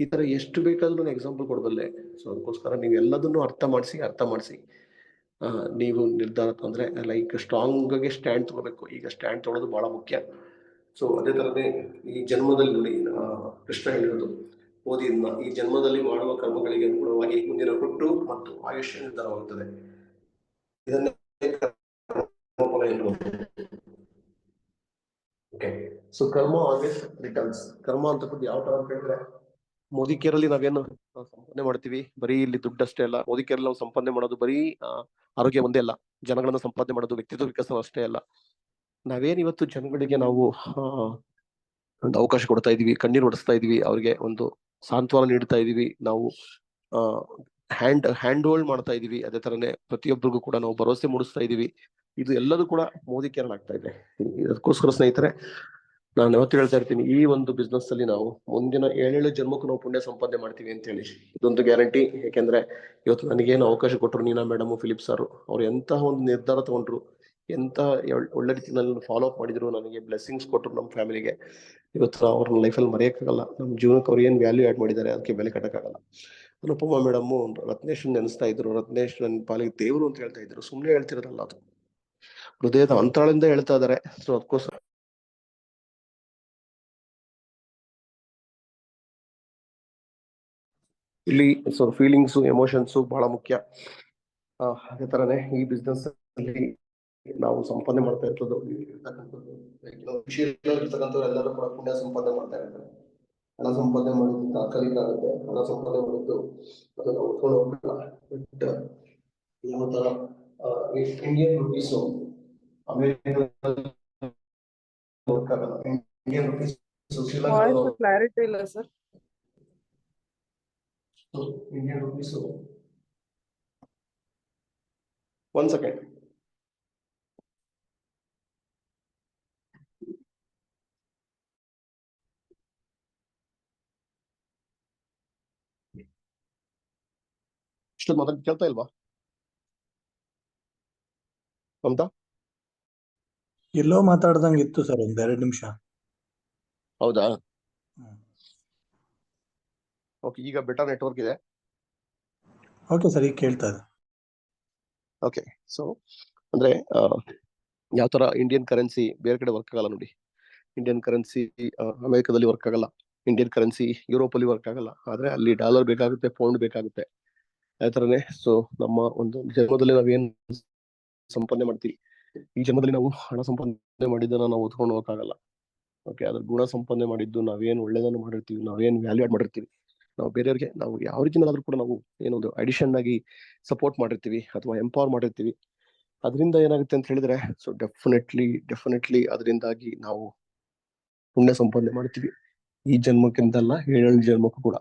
ಈ ತರ ಎಷ್ಟು ಬೇಕಾದ್ರೂ ನಾನು ಎಕ್ಸಾಂಪಲ್ ಕೊಡಬಲ್ಲೆ. ಸೊ ಅದಕ್ಕೋಸ್ಕರ ನೀವು ಎಲ್ಲದನ್ನು ಅರ್ಥ ಮಾಡಿಸಿ ನೀವು ನಿರ್ಧಾರ ಅಂದ್ರೆ ಲೈಕ್ ಸ್ಟ್ರಾಂಗ್ ಆಗಿ ಸ್ಟ್ಯಾಂಡ್ ತಗೋಬೇಕು. ಈಗ ಸ್ಟ್ಯಾಂಡ್ ತಗೊಳ್ಳೋದು ಬಹಳ ಮುಖ್ಯ. ಸೊ ಅದೇ ತರನೇ ಈ ಜನ್ಮದಲ್ಲಿ ನೋಡಿ ಕೃಷ್ಣ ಹೇಳಿರೋದು, ಓದಿನ ಈ ಜನ್ಮದಲ್ಲಿ ಮಾಡುವ ಕರ್ಮಗಳಿಗೆ ಅನುಗುಣವಾಗಿ ಮುಂದಿನ ಹುಟ್ಟು ಮತ್ತು ಆಯುಷ್ಯ ನಿರ್ಧಾರವಾಗುತ್ತದೆ. ಇದನ್ನೇ ಕರ್ಮಫಲ ಎನ್ನುವುದು. ಓಕೆ, ಸೊ ಕರ್ಮ ಆಲ್ವೇಸ್ ರಿಟರ್ನ್ಸ್. ಕರ್ಮ ಅಂತಕ್ಕದ್ದು ಯಾವ ತರ ಅಂತ ಹೇಳಿದ್ರೆ, ಮೋದಿಕೇರಲ್ಲಿ ನಾವೇನು ಸಂಪಾದನೆ ಮಾಡ್ತೀವಿ, ಬರೀ ಇಲ್ಲಿ ದುಡ್ಡಷ್ಟೇ ಅಲ್ಲ. ಮೋದಿಕೇರಲ್ಲಿ ನಾವು ಸಂಪಾದನೆ ಮಾಡೋದು ಬರೀ ಆರೋಗ್ಯ ಒಂದೇ ಅಲ್ಲ, ಜನಗಳನ್ನ ಸಂಪಾದನೆ ಮಾಡೋದು ವ್ಯಕ್ತಿತ್ವ ವಿಕಸನ ಅಷ್ಟೇ ಅಲ್ಲ. ನಾವೇನ್ ಇವತ್ತು ಜನಗಳಿಗೆ ನಾವು ಒಂದು ಅವಕಾಶ ಕೊಡ್ತಾ ಇದೀವಿ, ಕಣ್ಣೀರು ಹೊಡಿಸ್ತಾ ಇದೀವಿ, ಅವ್ರಿಗೆ ಒಂದು ಸಾಂತ್ವನ ನೀಡ್ತಾ ಇದೀವಿ, ನಾವು ಹ್ಯಾಂಡ್ ಹೋಲ್ಡ್ ಮಾಡ್ತಾ ಇದೀವಿ. ಅದೇ ತರನೇ ಪ್ರತಿಯೊಬ್ಬರಿಗೂ ಕೂಡ ನಾವು ಭರವಸೆ ಮೂಡಿಸ್ತಾ ಇದೀವಿ. ಇದು ಎಲ್ಲದೂ ಕೂಡ ಮೋದಿ ಕೇರಳ ಆಗ್ತಾ ಇದೆ. ಅದಕ್ಕೋಸ್ಕರ ಸ್ನೇಹಿತರೆ, ನಾನು ಯಾವತ್ತು ಹೇಳ್ತಾ ಇರ್ತೀನಿ, ಈ ಒಂದು ಬಿಸ್ನೆಸ್ ಅಲ್ಲಿ ನಾವು ಮುಂದಿನ 7 ಜನ್ಮಕ್ಕೂ ನಾವು ಪುಣ್ಯ ಸಂಪಾದನೆ ಮಾಡ್ತೀವಿ ಅಂತ ಹೇಳಿ. ಇದೊಂದು ಗ್ಯಾರಂಟಿ. ಯಾಕೆಂದ್ರೆ ಇವತ್ತು ನನಗೇನು ಅವಕಾಶ ಕೊಟ್ಟರು ನೀನಾ ಮೇಡಮ್, ಫಿಲಿಪ್ ಸರ್, ಅವ್ರು ಎಂತಹ ಒಂದು ನಿರ್ಧಾರ ತಗೊಂಡ್ರು, ಎಂತ ಒಳ್ಳೆ ರೀತಿಯಲ್ಲಿ ಫಾಲೋ ಅಪ್ ಮಾಡಿದ್ರು, ನನಗೆ ಬ್ಲೆಸ್ಸಿಂಗ್ಸ್ ಕೊಟ್ಟರು ನಮ್ಮ ಫ್ಯಾಮಿಲಿಗೆ. ಇವತ್ತು ಅವ್ರ ಲೈಫಲ್ಲಿ ಮರೆಯಕ್ಕಾಗಲ್ಲ. ನಮ್ಮ ಜೀವನಕ್ಕೆ ಅವ್ರು ಏನ್ ವ್ಯಾಲ್ಯೂ ಆಡ್ ಮಾಡಿದ್ದಾರೆ ಅದಕ್ಕೆ ಬೆಲೆ ಕಟ್ಟಕ್ಕಾಗಲ್ಲ. ಅನುಪಮ ಮೇಡಮ್ ರತ್ನೇಶ್ ನೆನೆಸ್ತಾ ಇದ್ರು. ರತ್ನೇಶ್ ನನ್ನ ಪಾಲಿಗೆ ದೇವರು ಅಂತ ಹೇಳ್ತಾ ಇದ್ರು. ಸುಮ್ನೆ ಹೇಳ್ತಿರೋದಲ್ಲ, ಅದು ಹೃದಯದ ಅಂತರಾಳದಿಂದ ಹೇಳ್ತಾ ಇದಾರೆ. ಸೊ ಅದಕ್ಕೋಸ್ಕರ ಇಲ್ಲಿ ಸೊ ಫೀಲಿಂಗ್ಸ್, ಎಮೋಷನ್ಸ್ ಬಹಳ ಮುಖ್ಯ. ಅದೇ ತರನೇ ಈ ಬಿಸ್ನೆಸ್ ಅಲ್ಲಿ ನಾವು ಸಂಪಾದನೆ ಮಾಡ್ತಾ ಇರ್ತಕ್ಕಂಥವ್ರು ಎಲ್ಲರೂ ಕೂಡ ಪುಣ್ಯ ಸಂಪಾದನೆ ಮಾಡ್ತಾ ಇರ್ತಾರೆ. ಹಣ ಸಂಪಾದನೆ ಮಾಡಿದ್ದು ತಾತ್ಕಾಲಿಕ ಆಗುತ್ತೆ. ಹಣ ಸಂಪಾದನೆ ಮಾಡಿದ್ದು ಅದನ್ನು ಉಟ್ಕೊಂಡು ಹೋಗಲ್ಲ. ಬಟ್ ಯಾವ ತರ ಇಂಡಿಯನ್ ರುಪೀಸ್ ಅಮೆರಿಕದಲ್ಲಿ ವರ್ಕ್ ಆಗಲ್ಲ. ಇಂಡಿಯನ್ ರುಪೀಸ್ ವಾಯ್ಸ್ ಕ್ಲಾರಿಟಿ ಇಲ್ಲ sir. Indian rupees one second. ಇಷ್ಟೊಂದು ಮಾತಾಡಿ ಕೇಳ್ತಾ ಇಲ್ವಾ ಮಮತಾ? ಎಲ್ಲೋ ಮಾತಾಡ್ದಂಗೆ ಇತ್ತು ಸರ್, ಒಂದ್ 2 ನಿಮಿಷ. ಹೌದಾ? ಓಕೆ, ಈಗ ಬೆಟರ್ ನೆಟ್ವರ್ಕ್ ಇದೆ. ಓಕೆ ಸರ್, ಈಗ ಕೇಳ್ತಾ ಇದೆ. ಓಕೆ, ಸೊ ಅಂದ್ರೆ ಯಾವ ತರ ಇಂಡಿಯನ್ ಕರೆನ್ಸಿ ಬೇರೆ ಕಡೆ ವರ್ಕ್ ಆಗಲ್ಲ ನೋಡಿ. ಇಂಡಿಯನ್ ಕರೆನ್ಸಿ ಅಮೆರಿಕದಲ್ಲಿ ವರ್ಕ್ ಆಗಲ್ಲ, ಇಂಡಿಯನ್ ಕರೆನ್ಸಿ ಯುರೋಪ್ ಅಲ್ಲಿ ವರ್ಕ್ ಆಗಲ್ಲ. ಆದ್ರೆ ಅಲ್ಲಿ ಡಾಲರ್ ಬೇಕಾಗುತ್ತೆ, ಪೌಂಡ್ ಬೇಕಾಗುತ್ತೆ. ಅದೇ ತರನೇ ಸೊ ನಮ್ಮ ಒಂದು ಜನ್ಮದಲ್ಲಿ ನಾವೇನ್ ಸಂಪಾದನೆ ಮಾಡ್ತೀವಿ, ಈ ಜನ್ಮದಲ್ಲಿ ನಾವು ಹಣ ಸಂಪಾದನೆ ಮಾಡಿದ್ದನ್ನ ನಾವು ಹೊತ್ಕೊಂಡು ಹೋಗಕ್ಕಾಗಲ್ಲ. ಓಕೆ, ಅದ್ರ ಗುಣ ಸಂಪಾದನೆ ಮಾಡಿದ್ದು ನಾವೇನ್ ಒಳ್ಳೇದನ್ನು ಮಾಡಿರ್ತೀವಿ, ನಾವೇನ್ ವ್ಯಾಲ್ಯೂ ಆಡ್ ಮಾಡಿರ್ತೀವಿ, ನಾವು ಬೇರೆಯವ್ರಿಗೆ ನಾವು ಯಾವ ರೀತಿನಾದ್ರೂ ಕೂಡ ನಾವು ಏನೊಂದು ಅಡಿಷನ್ ಆಗಿ ಸಪೋರ್ಟ್ ಮಾಡಿರ್ತೀವಿ ಅಥವಾ ಎಂಪವರ್ ಮಾಡಿರ್ತೀವಿ. ಅದರಿಂದ ಏನಾಗುತ್ತೆ ಅಂತ ಹೇಳಿದ್ರೆ, ಸೊ ಡೆಫಿನೆಟ್ಲಿ ಅದರಿಂದಾಗಿ ನಾವು ಪುಣ್ಯ ಸಂಪಾದನೆ ಮಾಡ್ತೀವಿ. ಈ ಜನ್ಮಕ್ಕಿಂತಲ್ಲ, 7 ಜನ್ಮಕ್ಕೂ ಕೂಡ.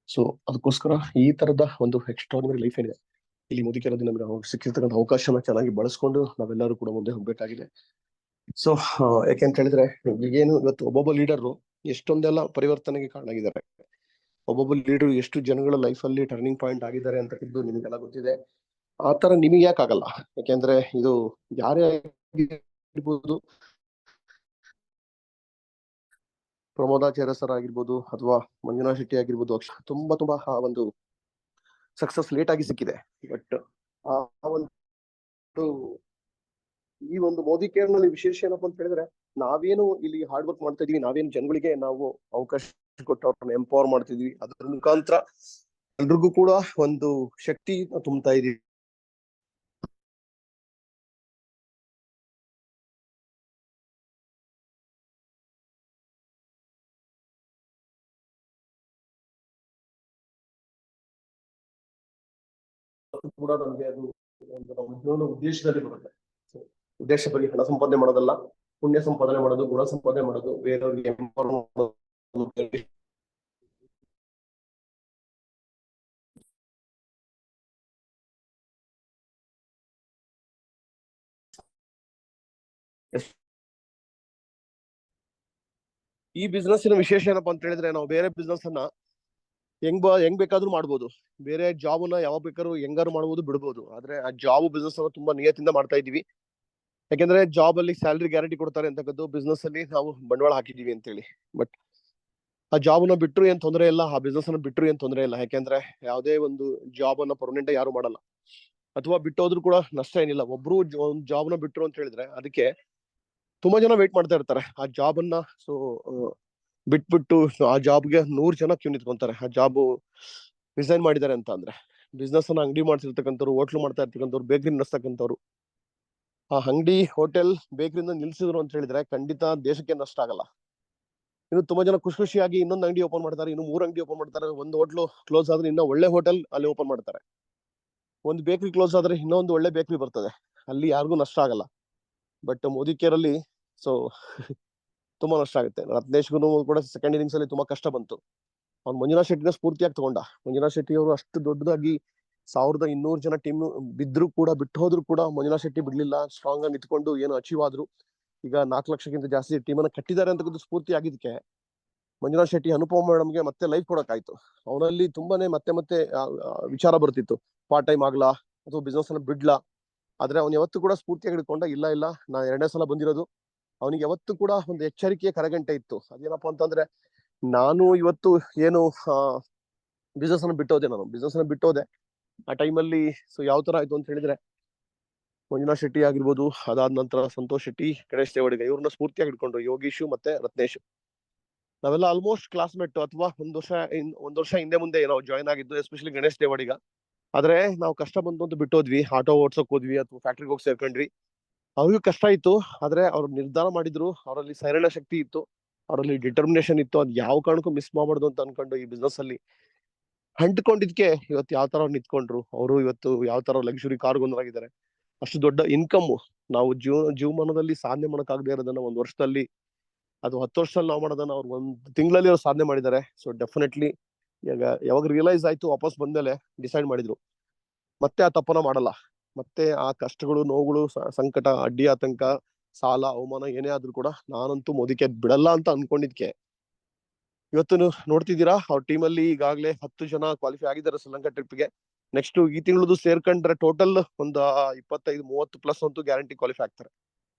ಸೊ ಅದಕ್ಕೋಸ್ಕರ ಈ ತರದ ಒಂದು ಎಕ್ಸ್ಟ್ರಾರ್ಡಿನರಿ ಲೈಫ್ ಏನಿದೆ ಇಲ್ಲಿ ಮುದುಕಿರೋದು, ನಮಗೆ ಸಿಕ್ಕಿರ್ತಕ್ಕಂಥ ಅವಕಾಶನ ಚೆನ್ನಾಗಿ ಬಳಸ್ಕೊಂಡು ನಾವೆಲ್ಲರೂ ಕೂಡ ಮುಂದೆ ಹೋಗ್ಬೇಕಾಗಿದೆ. ಸೊ ಯಾಕೆಂತ ಹೇಳಿದ್ರೆ, ಈಗೇನು ಇವತ್ತು ಒಬ್ಬೊಬ್ಬ ಲೀಡರ್ ಎಷ್ಟೊಂದೆಲ್ಲ ಪರಿವರ್ತನೆಗೆ ಕಾರಣ ಆಗಿದ್ದಾರೆ. ಒಬ್ಬೊಬ್ಬ ಲೀಡರ್ ಎಷ್ಟು ಜನಗಳ ಲೈಫ್ ಅಲ್ಲಿ ಟರ್ನಿಂಗ್ ಪಾಯಿಂಟ್ ಆಗಿದ್ದಾರೆ ಅಂತ ನಿಮಗೆಲ್ಲ ಗೊತ್ತಿದೆ. ಆತರ ನಿಮಗೆ ಯಾಕೆ ಆಗಲ್ಲ? ಯಾಕೆಂದ್ರೆ ಇದು ಯಾರೇ ಆಗಿರ್ಬೋದು, ಪ್ರಮೋದಾಚಾರ್ಯ ಸರ್ ಆಗಿರ್ಬೋದು ಅಥವಾ ಮಂಜುನಾಥ್ ಶೆಟ್ಟಿ ಆಗಿರ್ಬೋದು, ತುಂಬಾ ಒಂದು ಸಕ್ಸಸ್ ಲೇಟ್ ಆಗಿ ಸಿಕ್ಕಿದೆ. ಬಟ್ ಆ ಒಂದು ಈ ಒಂದು ಮೋದಿ ಕೇರ್ ನಲ್ಲಿ ವಿಶೇಷ ಏನಪ್ಪಾ ಅಂತ ಹೇಳಿದ್ರೆ, ನಾವೇನು ಇಲ್ಲಿ ಹಾರ್ಡ್ ವರ್ಕ್ ಮಾಡ್ತಾ ಇದೀವಿ, ನಾವೇನು ಜನಗಳಿಗೆ ನಾವು ಅವಕಾಶ ಕೊಟ್ಟು ಅವ್ರನ್ನ ಎಂಪವರ್ ಮಾಡ್ತಿದ್ವಿ, ಅದರ ಮುಖಾಂತರ ಎಲ್ರಿಗೂ ಕೂಡ ಒಂದು ಶಕ್ತಿ ತುಂಬ್ತಾ ಇದೀವಿ. ಕೂಡ ನಮಗೆ ಅದು ನಮ್ಮ ಉದ್ದೇಶದಲ್ಲಿ ಬರುತ್ತೆ. ಉದ್ದೇಶ ಬರೀ ಹಣ ಸಂಪಾದನೆ ಮಾಡೋದಲ್ಲ, ಪುಣ್ಯ ಸಂಪಾದನೆ ಮಾಡೋದು, ಗುಣ ಸಂಪಾದನೆ ಮಾಡೋದು, ಬೇರೆಯವ್ರಿಗೆ ಎಂಪವರ್ ಮಾಡೋದು. ಈ ಬಿಸ್ನೆಸ್ಸಿನ ವಿಶೇಷ ಏನಪ್ಪಾ ಅಂತ ಹೇಳಿದ್ರೆ, ನಾವು ಬೇರೆ ಬಿಸ್ನೆಸ್ ಅನ್ನ ಹೆಂಗ್ ಬೇಕಾದ್ರೂ ಮಾಡ್ಬೋದು. ಬೇರೆ ಜಾಬ್ ಅನ್ನ ಯಾವಾಗ ಬೇಕಾದ್ರೂ ಹೆಂಗಾರು ಮಾಡ್ಬೋದು, ಬಿಡ್ಬೋದು. ಆದ್ರೆ ಆ ಜಾಬ್ ಬಿಸ್ನೆಸ್ ಅನ್ನ ತುಂಬಾ ನಿಯತ್ತಿಂದ ಮಾಡ್ತಾ ಇದೀವಿ. ಯಾಕೆಂದ್ರೆ ಜಾಬ್ ಅಲ್ಲಿ ಸ್ಯಾಲರಿ ಗ್ಯಾರಂಟಿ ಕೊಡ್ತಾರೆ ಅಂತಕ್ಕದ್ದು ಬಿಸ್ನೆಸ್ ಅಲ್ಲಿ ನಾವು ಬಂಡವಾಳ ಹಾಕಿದೀವಿ ಅಂತೇಳಿ. ಬಟ್ ಆ ಜಾಬ್ ನ ಬಿಟ್ರು ಏನ್ ತೊಂದರೆ ಇಲ್ಲ, ಆ ಬಿಸ್ನೆಸ್ ಅನ್ನ ಬಿಟ್ರು ಏನ್ ತೊಂದರೆ ಇಲ್ಲ. ಯಾಕೆಂದ್ರೆ ಯಾವುದೇ ಒಂದು ಜಾಬ್ ಅನ್ನ ಪರ್ಮನೆಂಟ್ ಯಾರು ಮಾಡಲ್ಲ, ಅಥವಾ ಬಿಟ್ಟೋದ್ರು ಕೂಡ ನಷ್ಟ ಏನಿಲ್ಲ. ಒಬ್ರು ಒಂದು ಜಾಬ್ ನ ಬಿಟ್ರು ಅಂತ ಹೇಳಿದ್ರೆ ಅದಕ್ಕೆ ತುಂಬಾ ಜನ ವೇಟ್ ಮಾಡ್ತಾ ಇರ್ತಾರೆ ಆ ಜಾಬ್ ಅನ್ನ. ಸೊ ಬಿಟ್ಬಿಟ್ಟು ಆ ಜಾಬ್ಗೆ 100 ಜನ ಕ್ಯೂ ನಿಂತ್ಕೊಂತಾರೆ ಆ ಜಾಬ್ ರಿಸೈನ್ ಮಾಡಿದ್ದಾರೆ ಅಂತ ಅಂದ್ರೆ. ಬಿಸ್ನೆಸ್ ಅನ್ನ ಅಂಗಡಿ ಮಾಡ್ತಿರ್ತಕ್ಕಂಥವ್ರು, ಹೋಟ್ಲು ಮಾಡ್ತಾ ಇರ್ತಕ್ಕಂಥವ್ರು, ಬೇಕರಿ ನಡೆಸ್ತಕ್ಕಂಥವ್ರು ಆ ಅಂಗಡಿ, ಹೋಟೆಲ್, ಬೇಕರಿಯಿಂದ ನಿಲ್ಸಿದ್ರು ಅಂತ ಹೇಳಿದ್ರೆ ಖಂಡಿತ ದೇಶಕ್ಕೆ ನಷ್ಟ ಆಗಲ್ಲ. ಇನ್ನು ತುಂಬಾ ಜನ ಖುಷಿಯಾಗಿ ಇನ್ನೊಂದು ಅಂಗಡಿ ಓಪನ್ ಮಾಡ್ತಾರೆ, ಇನ್ನು 3 ಅಂಗಡಿ ಓಪನ್ ಮಾಡ್ತಾರೆ. ಒಂದು ಹೋಟ್ಲು ಕ್ಲೋಸ್ ಆದ್ರೆ ಇನ್ನೂ ಒಳ್ಳೆ ಹೋಟೆಲ್ ಅಲ್ಲಿ ಓಪನ್ ಮಾಡ್ತಾರೆ. ಒಂದು ಬೇಕರಿ ಕ್ಲೋಸ್ ಆದ್ರೆ ಇನ್ನೊಂದು ಒಳ್ಳೆ ಬೇಕರಿ ಬರ್ತದೆ, ಅಲ್ಲಿ ಯಾರಿಗೂ ನಷ್ಟ ಆಗಲ್ಲ. ಬಟ್ ಮೋದಿ ಕೇರ್ ಅಲ್ಲಿ ಸೊ ತುಂಬಾ ನಷ್ಟ ಆಗುತ್ತೆ. ರತ್ನೇಶ್ಗೂ ಕೂಡ ಸೆಕೆಂಡ್ ಇನ್ನಿಂಗ್ಸ್ ಅಲ್ಲಿ ತುಂಬಾ ಕಷ್ಟ ಬಂತು. ಅವ್ನು ಮಂಜುನಾಥ್ ಶೆಟ್ಟಿನ ಸ್ಫೂರ್ತಿಯಾಗಿ ತಗೊಂಡ. ಮಂಜುನಾಥ್ ಶೆಟ್ಟಿ ಅವರು ಅಷ್ಟು ದೊಡ್ಡದಾಗಿ 1200 ಜನ ಟೀಮ್ ಬಿದ್ರು ಕೂಡ, ಬಿಟ್ಟು ಹೋದ್ರು ಕೂಡ ಮಂಜುನಾಥ್ ಶೆಟ್ಟಿ ಬಿಡ್ಲಿಲ್ಲ. ಸ್ಟ್ರಾಂಗ್ ಆಗಿ ನಿಂತ್ಕೊಂಡು ಏನು ಅಚೀವ್ ಆದ್ರು. ಈಗ 4 ಲಕ್ಷಕ್ಕಿಂತ ಜಾಸ್ತಿ ಟೀಮ್ ಅನ್ನ ಕಟ್ಟಿದ್ದಾರೆ ಅಂತ ಸ್ಫೂರ್ತಿ ಆಗಿದ್ದಕ್ಕೆ ಮಂಜುನಾಥ್ ಶೆಟ್ಟಿ, ಅನುಪಮ ಮೇಡಮ್ಗೆ ಮತ್ತೆ ಲೈಫ್ ಕೊಡಕ್ಕಾಯ್ತು. ಅವನಲ್ಲಿ ತುಂಬಾನೇ ಮತ್ತೆ ವಿಚಾರ ಬರ್ತಿತ್ತು, ಪಾರ್ಟ್ ಟೈಮ್ ಆಗ್ಲಾ ಅಥವಾ ಬಿಸ್ನೆಸ್ ಅನ್ನ ಬಿಡ್ಲಾ. ಆದ್ರೆ ಅವ್ನು ಯಾವತ್ತೂ ಕೂಡ ಸ್ಫೂರ್ತಿಯಾಗಿ ಹಿಡ್ಕೊಂಡ. ಇಲ್ಲ ನಾ 2ನೇ ಸಲ ಬಂದಿರೋದು. ಅವನಿಗೆ ಯಾವತ್ತೂ ಕೂಡ ಒಂದು ಎಚ್ಚರಿಕೆಯ ಕರಗಂಟೆ ಇತ್ತು. ಅದೇನಪ್ಪಾ ಅಂತಂದ್ರೆ, ನಾನು ಇವತ್ತು ಏನು ಬಿಸ್ನೆಸ್ ಅನ್ನ ಬಿಟ್ಟೋದೆ. ಆ ಟೈಮಲ್ಲಿ ಸೊ ಯಾವ ತರ ಆಯ್ತು ಅಂತ ಹೇಳಿದ್ರೆ, ಮಂಜುನಾಥ್ ಶೆಟ್ಟಿ ಆಗಿರ್ಬೋದು, ಅದಾದ ನಂತರ ಸಂತೋಷ್ ಶೆಟ್ಟಿ, ಗಣೇಶ್ ದೇವಡಿಗ, ಇವ್ರನ್ನ ಸ್ಫೂರ್ತಿಯಾಗಿ ಹಿಡ್ಕೊಂಡ್ರು. ಯೋಗೀಶು ಮತ್ತೆ ರತ್ನೇಶ್, ನಾವೆಲ್ಲ ಆಲ್ಮೋಸ್ಟ್ ಕ್ಲಾಸ್ಮೇಟ್, ಅಥವಾ ಒಂದ್ ವರ್ಷ ಹಿಂದೆ ಮುಂದೆ ನಾವು ಜಾಯ್ನ್ ಆಗಿದ್ದು. ಎಸ್ಪೆಷಲಿ ಗಣೇಶ್ ದೇವಡಿಗ. ಆದ್ರೆ ನಾವು ಕಷ್ಟ ಬಂತು ಅಂತ ಬಿಟ್ಟೋದ್ವಿ. ಆಟೋ ಓಡ್ಸೋಕ್ ಹೋದ್ವಿ ಅಥವಾ ಫ್ಯಾಕ್ಟ್ರಿಗೆ ಹೋಗಿ ಸೇರ್ಕೊಂಡ್ವಿ. ಅವ್ರಿಗೂ ಕಷ್ಟ ಇತ್ತು, ಆದ್ರೆ ಅವ್ರು ನಿರ್ಧಾರ ಮಾಡಿದ್ರು. ಅವರಲ್ಲಿ ಸೈರಣ ಶಕ್ತಿ ಇತ್ತು, ಅವರಲ್ಲಿ ಡಿಟರ್ಮಿನೇಷನ್ ಇತ್ತು. ಅದ್ ಯಾವ ಕಾರಣಕ್ಕೂ ಮಿಸ್ ಮಾಡಬಾರ್ದು ಅಂತ ಅನ್ಕೊಂಡು ಈ ಬಿಸ್ನೆಸ್ ಅಲ್ಲಿ ಅಂಟ್ಕೊಂಡಿದ್ಕೆ ಇವತ್ತು ಯಾವ ತರ ನಿಂತ್ಕೊಂಡ್ರು. ಅವರು ಇವತ್ತು ಯಾವ ತರ ಲಕ್ಸುರಿ ಕಾರ್ಗೊಂಡಾಗಿದ್ದಾರೆ. ಅಷ್ಟು ದೊಡ್ಡ ಇನ್ಕಮ್ ನಾವು ಜೀವಮಾನದಲ್ಲಿ ಸಾಧನೆ ಮಾಡಕ್ಕಾಗದೇ ಇರೋದನ್ನ 1 ವರ್ಷದಲ್ಲಿ, ಅದು 10 ವರ್ಷದಲ್ಲಿ ನಾವು ಮಾಡೋದನ್ನ ಅವ್ರು 1 ತಿಂಗಳಲ್ಲಿ ಅವ್ರು ಸಾಧನೆ ಮಾಡಿದ್ದಾರೆ. ಸೊ ಡೆಫಿನೆಟ್ಲಿ ಯಾವಾಗ ರಿಯಲೈಸ್ ಆಯ್ತು, ವಾಪಸ್ ಬಂದ್ಮೇಲೆ ಡಿಸೈಡ್ ಮಾಡಿದ್ರು ಮತ್ತೆ ಆ ತಪ್ಪನ ಮಾಡಲ್ಲ. ಮತ್ತೆ ಆ ಕಷ್ಟಗಳು, ನೋವುಗಳು, ಸಂಕಟ, ಅಡ್ಡಿ ಆತಂಕ, ಸಾಲ, ಅವಮಾನ ಏನೇ ಆದ್ರೂ ಕೂಡ ನಾನಂತೂ ಮೋದಿಗೆ ಬಿಡಲ್ಲ ಅಂತ ಅನ್ಕೊಂಡಿದ್ಕೆ ಇವತ್ತು ನೋಡ್ತಿದ್ದೀರಾ. ಅವ್ರ ಟೀಮ್ ಅಲ್ಲಿ ಈಗಾಗಲೇ 10 ಜನ ಕ್ವಾಲಿಫೈ ಆಗಿದ್ದಾರೆ ಶ್ರೀಲಂಕಾ ಟ್ರಿಪ್ಗೆ. ನೆಕ್ಸ್ಟ್ ಈ ತಿಂಗಳದು ಸೇರ್ಕೊಂಡ್ರೆ ಟೋಟಲ್ ಒಂದು 25-30 ಪ್ಲಸ್ ಅಂತೂ ಗ್ಯಾರಂಟಿ ಕ್ವಾಲಿಫೈ ಆಗ್ತಾರೆ.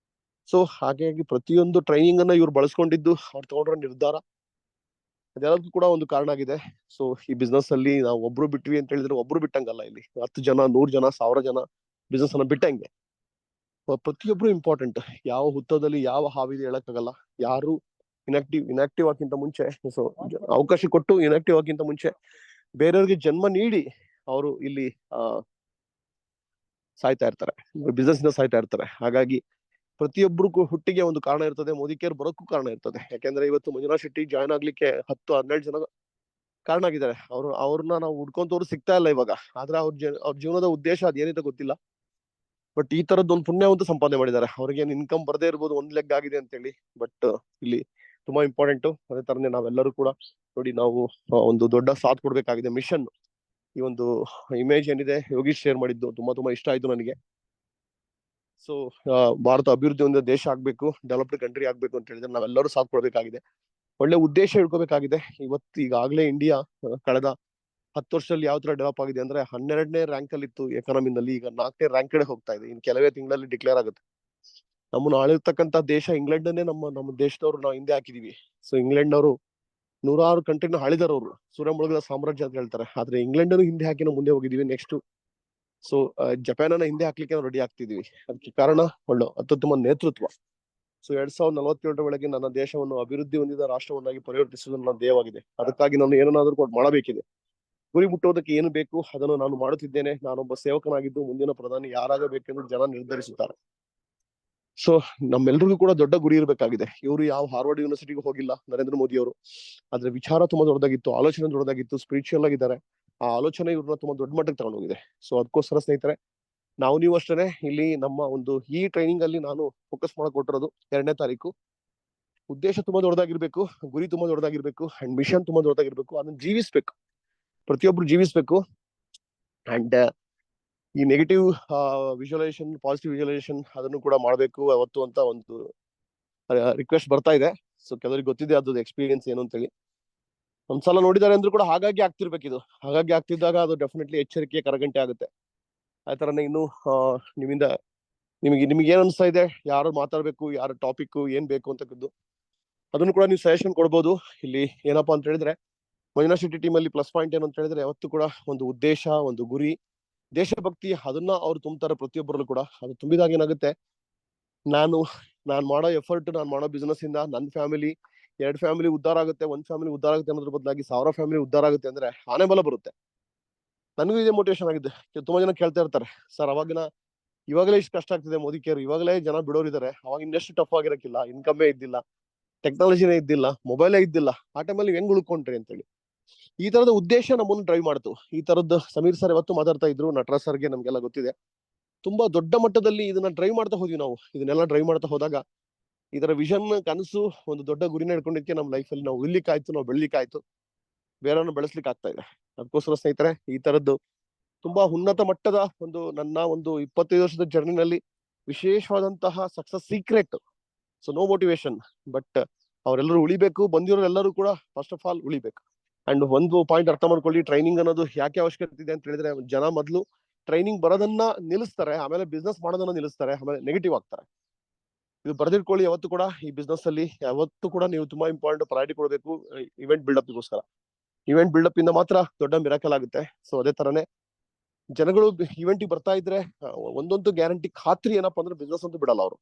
ಸೊ ಹಾಗಾಗಿ ಪ್ರತಿಯೊಂದು ಟ್ರೈನಿಂಗ್ ಅನ್ನ ಇವ್ರು ಬಳಸ್ಕೊಂಡಿದ್ದು, ಅವ್ರು ತಗೊಂಡ್ರ ನಿರ್ಧಾರ, ಅದೆಲ್ಲದಕ್ಕೂ ಕೂಡ ಒಂದು ಕಾರಣ ಆಗಿದೆ. ಸೊ ಈ ಬಿಸ್ನೆಸ್ ಅಲ್ಲಿ ನಾವು ಒಬ್ರು ಬಿಟ್ವಿ ಅಂತ ಹೇಳಿದ್ರೆ ಒಬ್ರು ಬಿಟ್ಟಂಗಲ್ಲ. ಇಲ್ಲಿ 10 ಜನ, 100 ಜನ, 1000 ಜನ ಬಿಸ್ನೆಸ್ ಅನ್ನ ಬಿಟ್ಟಂಗೆ. ಪ್ರತಿಯೊಬ್ರು ಇಂಪಾರ್ಟೆಂಟ್. ಯಾವ ಹುತ್ತದಲ್ಲಿ ಯಾವ ಹಾವಿದೆ ಹೇಳಕ್ಕಾಗಲ್ಲ. ಯಾರು ಇನ್ಆಕ್ಟಿವ್ ಆಗಿಂತ ಮುಂಚೆ, ಸೊ ಅವಕಾಶ ಕೊಟ್ಟು ಇನ್ಆಕ್ಟಿವ್ ಆಗಿಂತ ಮುಂಚೆ ಬೇರೆಯವ್ರಿಗೆ ಜನ್ಮ ನೀಡಿ ಅವರು ಇಲ್ಲಿ ಸಾಯ್ತಾ ಇರ್ತಾರೆ, ಬಿಸ್ನೆಸ್ ಇಂದ ಸಾಯ್ತಾ ಇರ್ತಾರೆ. ಹಾಗಾಗಿ ಪ್ರತಿಯೊಬ್ಬರಿಗೂ ಹುಟ್ಟಿಗೆ ಒಂದು ಕಾರಣ ಇರ್ತದೆ. ಮೋದಿ ಕೇರ್ ಬರೋಕ್ಕೂ ಕಾರಣ ಇರ್ತದೆ. ಯಾಕೆಂದ್ರೆ ಇವತ್ತು ಮಂಜುನಾಥ್ ಶೆಟ್ಟಿ ಜಾಯ್ನ್ ಆಗ್ಲಿಕ್ಕೆ 10-12 ಜನ ಕಾರಣ ಆಗಿದ್ದಾರೆ. ಅವ್ರನ್ನ ನಾವು ಹುಡ್ಕೊಂತವ್ರು ಸಿಗ್ತಾ ಇಲ್ಲ ಇವಾಗ. ಆದ್ರೆ ಅವ್ರ ಜೀವನದ ಉದ್ದೇಶ ಅದೇನಿದೆ ಗೊತ್ತಿಲ್ಲ. ಬಟ್ ಈ ತರದ್ದು ಒಂದು ಪುಣ್ಯವಂತೂ ಸಂಪಾದನೆ ಮಾಡಿದ್ದಾರೆ. ಅವ್ರಿಗೆ ಇನ್ಕಮ್ ಬರದೇ ಇರ್ಬೋದು, ಒಂದ್ ಲೆಗ್ ಆಗಿದೆ ಅಂತ ಹೇಳಿ. ಬಟ್ ಇಲ್ಲಿ ತುಂಬಾ ಇಂಪಾರ್ಟೆಂಟ್. ಅದೇ ತರನೇ ನಾವೆಲ್ಲರೂ ಕೂಡ ನೋಡಿ, ನಾವು ಒಂದು ದೊಡ್ಡ ಸಾಥ್ ಕೊಡ್ಬೇಕಾಗಿದೆ. ಮಿಷನ್, ಈ ಒಂದು ಇಮೇಜ್ ಏನಿದೆ ಯೋಗೀಶ್ ಶೇರ್ ಮಾಡಿದ್ದು ತುಂಬಾ ಇಷ್ಟ ಆಯ್ತು ನನಗೆ. ಸೊ ಭಾರತ ಅಭಿವೃದ್ಧಿ ಹೊಂದಿದ ದೇಶ ಆಗ್ಬೇಕು, ಡೆವಲಪ್ಡ್ ಕಂಟ್ರಿ ಆಗ್ಬೇಕು ಅಂತ ಹೇಳಿದ್ರೆ ನಾವೆಲ್ಲರೂ ಸಾಥ್ ಕೊಡ್ಬೇಕಾಗಿದೆ. ಒಳ್ಳೆ ಉದ್ದೇಶ ಇಟ್ಕೋಬೇಕಾಗಿದೆ. ಇವತ್ತು ಈಗಾಗಲೇ ಇಂಡಿಯಾ ಕಳೆದ 10 ವರ್ಷದಲ್ಲಿ ಯಾವ ತರ ಡೆವಲಪ್ ಆಗಿದೆ ಅಂದ್ರೆ, 12ನೇ ರ್ಯಾಂಕ್ ಅಲ್ಲಿ ಇತ್ತು ಎಕಾನಮಿನಲ್ಲಿ, ಈಗ 4ನೇ ರ್ಯಾಂಕ್ ಕಡೆ ಹೋಗ್ತಾ ಇದೆ. ಇನ್ ಕೆಲವೇ ತಿಂಗಳಲ್ಲಿ ಡಿಕ್ಲೇರ್ ಆಗುತ್ತೆ. ನಮ್ಮನ್ನು ಆಳಿರ್ತಕ್ಕಂಥ ದೇಶ ಇಂಗ್ಲೆಂಡ್ ಅನ್ನೇ ನಮ್ಮ ದೇಶದವ್ರು ನಾವು ಹಿಂದೆ ಹಾಕಿದೀವಿ. ಸೊ ಇಂಗ್ಲೆಂಡ್ ಅವರು 100 ಕಂಟ್ರಿನ ಆಳಿದಾರವ್ರು, ಸೂರ್ಯ ಮುಳುಗದ ಸಾಮ್ರಾಜ್ಯ ಅಂತ ಹೇಳ್ತಾರೆ. ಆದ್ರೆ ಇಂಗ್ಲೆಂಡ್ ಅನ್ನು ಹಿಂದೆ ಹಾಕಿ ನಾವು ಮುಂದೆ ಹೋಗಿದೀವಿ. ನೆಕ್ಸ್ಟ್ ಸೊ ಜಪಾನ್ ಅನ್ನ ಹಿಂದೆ ಹಾಕ್ಲಿಕ್ಕೆ ನಾವು ರೆಡಿ ಆಗ್ತಿದೀವಿ. ಅದಕ್ಕೆ ಕಾರಣ ಒಳ್ಳೆ ಅತ್ಯುತ್ತಮ ನೇತೃತ್ವ. ಸೊ 2047 ಒಳಗೆ ನನ್ನ ದೇಶವನ್ನು ಅಭಿವೃದ್ಧಿ ಹೊಂದಿದ ರಾಷ್ಟ್ರವನ್ನಾಗಿ ಪರಿವರ್ತಿಸುವುದು ನನ್ನ ಧ್ಯೇಯವಾಗಿದೆ. ಅದಕ್ಕಾಗಿ ನಾನು ಏನನ್ನಾದ್ರೂ ಮಾಡಬೇಕಿದೆ. ಗುರಿ ಮುಟ್ಟುವುದಕ್ಕೆ ಏನು ಬೇಕು ಅದನ್ನು ನಾನು ಮಾಡುತ್ತಿದ್ದೇನೆ. ನಾನೊಬ್ಬ ಸೇವಕನಾಗಿದ್ದು ಮುಂದಿನ ಪ್ರಧಾನಿ ಯಾರಾಗಬೇಕೆಂದು ಜನ ನಿರ್ಧರಿಸುತ್ತಾರೆ. ಸೊ ನಮ್ಮೆಲ್ರಿಗೂ ಕೂಡ ದೊಡ್ಡ ಗುರಿ ಇರಬೇಕಾಗಿದೆ. ಇವರು ಯಾವ ಹಾರ್ವರ್ಡ್ ಯೂನಿವರ್ಸಿಟಿಗೂ ಹೋಗಿಲ್ಲ ನರೇಂದ್ರ ಮೋದಿ ಅವರು. ಆದ್ರೆ ವಿಚಾರ ತುಂಬಾ ದೊಡ್ಡದಾಗಿತ್ತು, ಆಲೋಚನೆ ದೊಡ್ಡದಾಗಿತ್ತು, ಸ್ಪಿರಿಚುವಲ್ ಆಗಿದ್ದಾರೆ. ಆ ಆಲೋಚನೆ ಇವ್ರನ್ನ ತುಂಬಾ ದೊಡ್ಡ ಮಟ್ಟಕ್ಕೆ ತಗೊಂಡೋಗಿದೆ. ಸೊ ಅದಕ್ಕೋಸ್ಕರ ಸ್ನೇಹಿತರೆ, ನೀವು ಅಷ್ಟೇ ಇಲ್ಲಿ ನಮ್ಮ ಒಂದು ಈ ಟ್ರೈನಿಂಗ್ ಅಲ್ಲಿ ನಾನು ಫೋಕಸ್ ಮಾಡಕ್ ಕೊಟ್ಟಿರೋದು 2ನೇ ತಾರೀಕು. ಉದ್ದೇಶ ತುಂಬಾ ದೊಡ್ಡದಾಗಿರ್ಬೇಕು, ಗುರಿ ತುಂಬಾ ದೊಡ್ಡದಾಗಿರ್ಬೇಕು, ಅಂಡ್ ಮಿಷನ್ ತುಂಬಾ ದೊಡ್ಡದಾಗಿರ್ಬೇಕು. ಅದನ್ನ ಜೀವಿಸ್ಬೇಕು, ಪ್ರತಿಯೊಬ್ರು ಜೀವಿಸ್ಬೇಕು. ಅಂಡ್ ಈ ನೆಗೆಟಿವ್ ವಿಜುವಲೈಸೇಷನ್, ಪಾಸಿಟಿವ್ ವಿಜುವಲೈಸೇಷನ್ ಅದನ್ನು ಕೂಡ ಮಾಡ್ಬೇಕು ಅವತ್ತು ಅಂತ ಒಂದು ರಿಕ್ವೆಸ್ಟ್ ಬರ್ತಾ ಇದೆ. ಸೊ ಕೆಲವರಿಗೆ ಗೊತ್ತಿದೆ ಅದು ಎಕ್ಸ್ಪೀರಿಯನ್ಸ್ ಏನು ಅಂತೇಳಿ. ಒಂದ್ಸಲ ನೋಡಿದ್ದಾರೆ ಅಂದ್ರೂ ಕೂಡ ಹಾಗಾಗಿ ಆಗ್ತಿರ್ಬೇಕು ಇದು. ಹಾಗಾಗಿ ಆಗ್ತಿದ್ದಾಗ ಅದು ಡೆಫಿನೆಟ್ಲಿ ಎಚ್ಚರಿಕೆಯ ಕರಗಂಟೆ ಆಗುತ್ತೆ. ಆ ತರನೇ ಇನ್ನು ನಿಮ್ಮಿಂದ ನಿಮ್ಗೆ ಏನ್ ಅನ್ಸ್ತಾ ಇದೆ, ಯಾರು ಮಾತಾಡ್ಬೇಕು, ಯಾರ ಟಾಪಿಕ್ ಏನ್ ಬೇಕು ಅಂತಕ್ಕದ್ದು ಅದನ್ನು ಕೂಡ ನೀವು ಸಜೆಷನ್ ಕೊಡ್ಬೋದು. ಇಲ್ಲಿ ಏನಪ್ಪಾ ಅಂತ ಹೇಳಿದ್ರೆ ಮಂಜುನಾಥ್ ಶೆಟ್ಟಿ ಟೀಮ್ ಅಲ್ಲಿ ಪ್ಲಸ್ ಪಾಯಿಂಟ್ ಏನು ಅಂತ ಹೇಳಿದ್ರೆ ಯಾವತ್ತೂ ಕೂಡ ಒಂದು ಉದ್ದೇಶ, ಒಂದು ಗುರಿ, ದೇಶಭಕ್ತಿ ಅದನ್ನ ಅವ್ರು ತುಂಬ್ತಾರೆ ಪ್ರತಿಯೊಬ್ಬರಲ್ಲೂ ಕೂಡ. ಅದು ತುಂಬಿದಾಗ ಏನಾಗುತ್ತೆ, ನಾನು ಮಾಡೋ ಎಫರ್ಟ್, ನಾನು ಮಾಡೋ ಬಿಸ್ನೆಸ್ ಇಂದ ನನ್ನ ಫ್ಯಾಮಿಲಿ, 2 ಫ್ಯಾಮಿಲಿ ಉದ್ಧಾರ ಆಗುತ್ತೆ, 1 ಫ್ಯಾಮಿಲಿ ಉದ್ಧಾರ ಆಗುತ್ತೆ ಅನ್ನೋದ್ರ ಬದಲಾಗಿ 1000 ಫ್ಯಾಮಿಲಿ ಉದ್ಧಾರ ಆಗುತ್ತೆ ಅಂದ್ರೆ ಆನೆ ಬಲ ಬರುತ್ತೆ. ನನಗೂ ಇದೇ ಮೋಟಿವೇಶನ್ ಆಗಿದೆ. ತುಂಬಾ ಜನ ಕೇಳ್ತಾ ಇರ್ತಾರೆ, ಸರ್ ಇವಾಗಲೇ ಇಷ್ಟು ಕಷ್ಟ ಆಗ್ತಿದೆ ಮೋದಿ ಕೇರ್, ಇವಾಗಲೇ ಜನ ಬಿಡೋರಿದ್ದಾರೆ, ಅವಾಗ ಇನ್ನಷ್ಟು ಟಫ್ ಆಗಿರಕ್ಕಿಲ್ಲ, ಇನ್ಕಮೇ ಇದ್ದಿಲ್ಲ, ಟೆಕ್ನಾಲಜಿನೇ ಇದ್ದಿಲ್ಲ, ಮೊಬೈಲೇ ಇದ್ದಿಲ್ಲ, ಆ ಟೈಮಲ್ಲಿ ಹೆಂಗ್ ಉಳ್ಕೊಂಡ್ರಿ ಅಂತೇಳಿ. ಈ ತರದ ಉದ್ದೇಶ ನಮ್ಮನ್ನು ಡ್ರೈವ್ ಮಾಡ್ತು. ಈ ತರದ್ದು ಸಮೀರ್ ಸರ್ ಇವತ್ತು ಮಾತಾಡ್ತಾ ಇದ್ರು, ನಟರಾಜ್ ಸರ್ಗೆ ನಮ್ಗೆಲ್ಲ ಗೊತ್ತಿದೆ. ತುಂಬಾ ದೊಡ್ಡ ಮಟ್ಟದಲ್ಲಿ ಇದನ್ನ ಡ್ರೈವ್ ಮಾಡ್ತಾ ಹೋದ್ವಿ ನಾವು. ಇದನ್ನೆಲ್ಲ ಡ್ರೈವ್ ಮಾಡ್ತಾ ಹೋದಾಗ ಇದರ ವಿಷನ್, ಕನಸು, ಒಂದು ದೊಡ್ಡ ಗುರಿನ ಹಿಡ್ಕೊಂಡಿದ್ದಕ್ಕೆ ನಮ್ಮ ಲೈಫಲ್ಲಿ ನಾವು ಉಳಿಲಿಕ್ಕಾಯ್ತು, ನಾವು ಬೆಳಿಲಿಕ್ಕಾಯ್ತು, ಬೇರೆಯವ್ರನ್ನ ಬೆಳೆಸ್ಲಿಕ್ಕೆ ಆಗ್ತಾ ಇದೆ. ಅದಕ್ಕೋಸ್ಕರ ಸ್ನೇಹಿತರೆ, ಈ ತರದ್ದು ತುಂಬಾ ಉನ್ನತ ಮಟ್ಟದ ನನ್ನ 25 ವರ್ಷದ ಜರ್ನಿನಲ್ಲಿ ವಿಶೇಷವಾದಂತಹ success secret. So no motivation, but ಅವರೆಲ್ಲರೂ ಉಳಿಬೇಕು, ಬಂದಿರೋರೆಲ್ಲರೂ ಕೂಡ ಫಸ್ಟ್ ಆಫ್ ಆಲ್ ಉಳಿಬೇಕು. ಅಂಡ್ ಒಂದು ಪಾಯಿಂಟ್ ಅರ್ಥ ಮಾಡ್ಕೊಳ್ಳಿ, ಟ್ರೈನಿಂಗ್ ಅನ್ನೋದು ಯಾಕೆ ಅವಶ್ಯಕತೆ ಇದೆ ಅಂತ ಹೇಳಿದ್ರೆ, ಜನ ಮೊದಲು ಟ್ರೈನಿಂಗ್ ಬರೋದನ್ನ ನಿಲ್ಲಿಸ್ತಾರೆ, ಆಮೇಲೆ ಬಿಸ್ನೆಸ್ ಮಾಡೋದನ್ನ ನಿಲ್ಲಿಸ್ತಾರೆ, ಆಮೇಲೆ ನೆಗೆಟಿವ್ ಆಗ್ತಾರೆ. ಇದು ಬರ್ದಿಟ್ಕೊಳ್ಳಿ. ಯಾವತ್ತು ಕೂಡ ಈ ಬಿಸ್ನೆಸ್ ಅಲ್ಲಿ ಯಾವತ್ತು ಕೂಡ ನೀವು ತುಂಬಾ ಇಂಪಾರ್ಟೆಂಟ್ ಪ್ರಯಾರಿಟಿ ಕೊಡಬೇಕು ಇವೆಂಟ್ ಬಿಲ್ಡಪ್ಗೋಸ್ಕರ. ಇವೆಂಟ್ ಬಿಲ್ಡಪ್ ಇಂದ ಮಾತ್ರ ದೊಡ್ಡ ಮಿರಾಕಲ್ ಆಗುತ್ತೆ. ಸೊ ಅದೇ ತರನೇ ಜನಗಳು ಇವೆಂಟ್ ಬರ್ತಾ ಇದ್ರೆ ಒಂದೊಂದು ಗ್ಯಾರಂಟಿ, ಖಾತ್ರಿ ಏನಪ್ಪಾ ಅಂದ್ರೆ ಬಿಸ್ನೆಸ್ ಅಂತೂ ಬಿಡಲ್ಲ ಅವರು.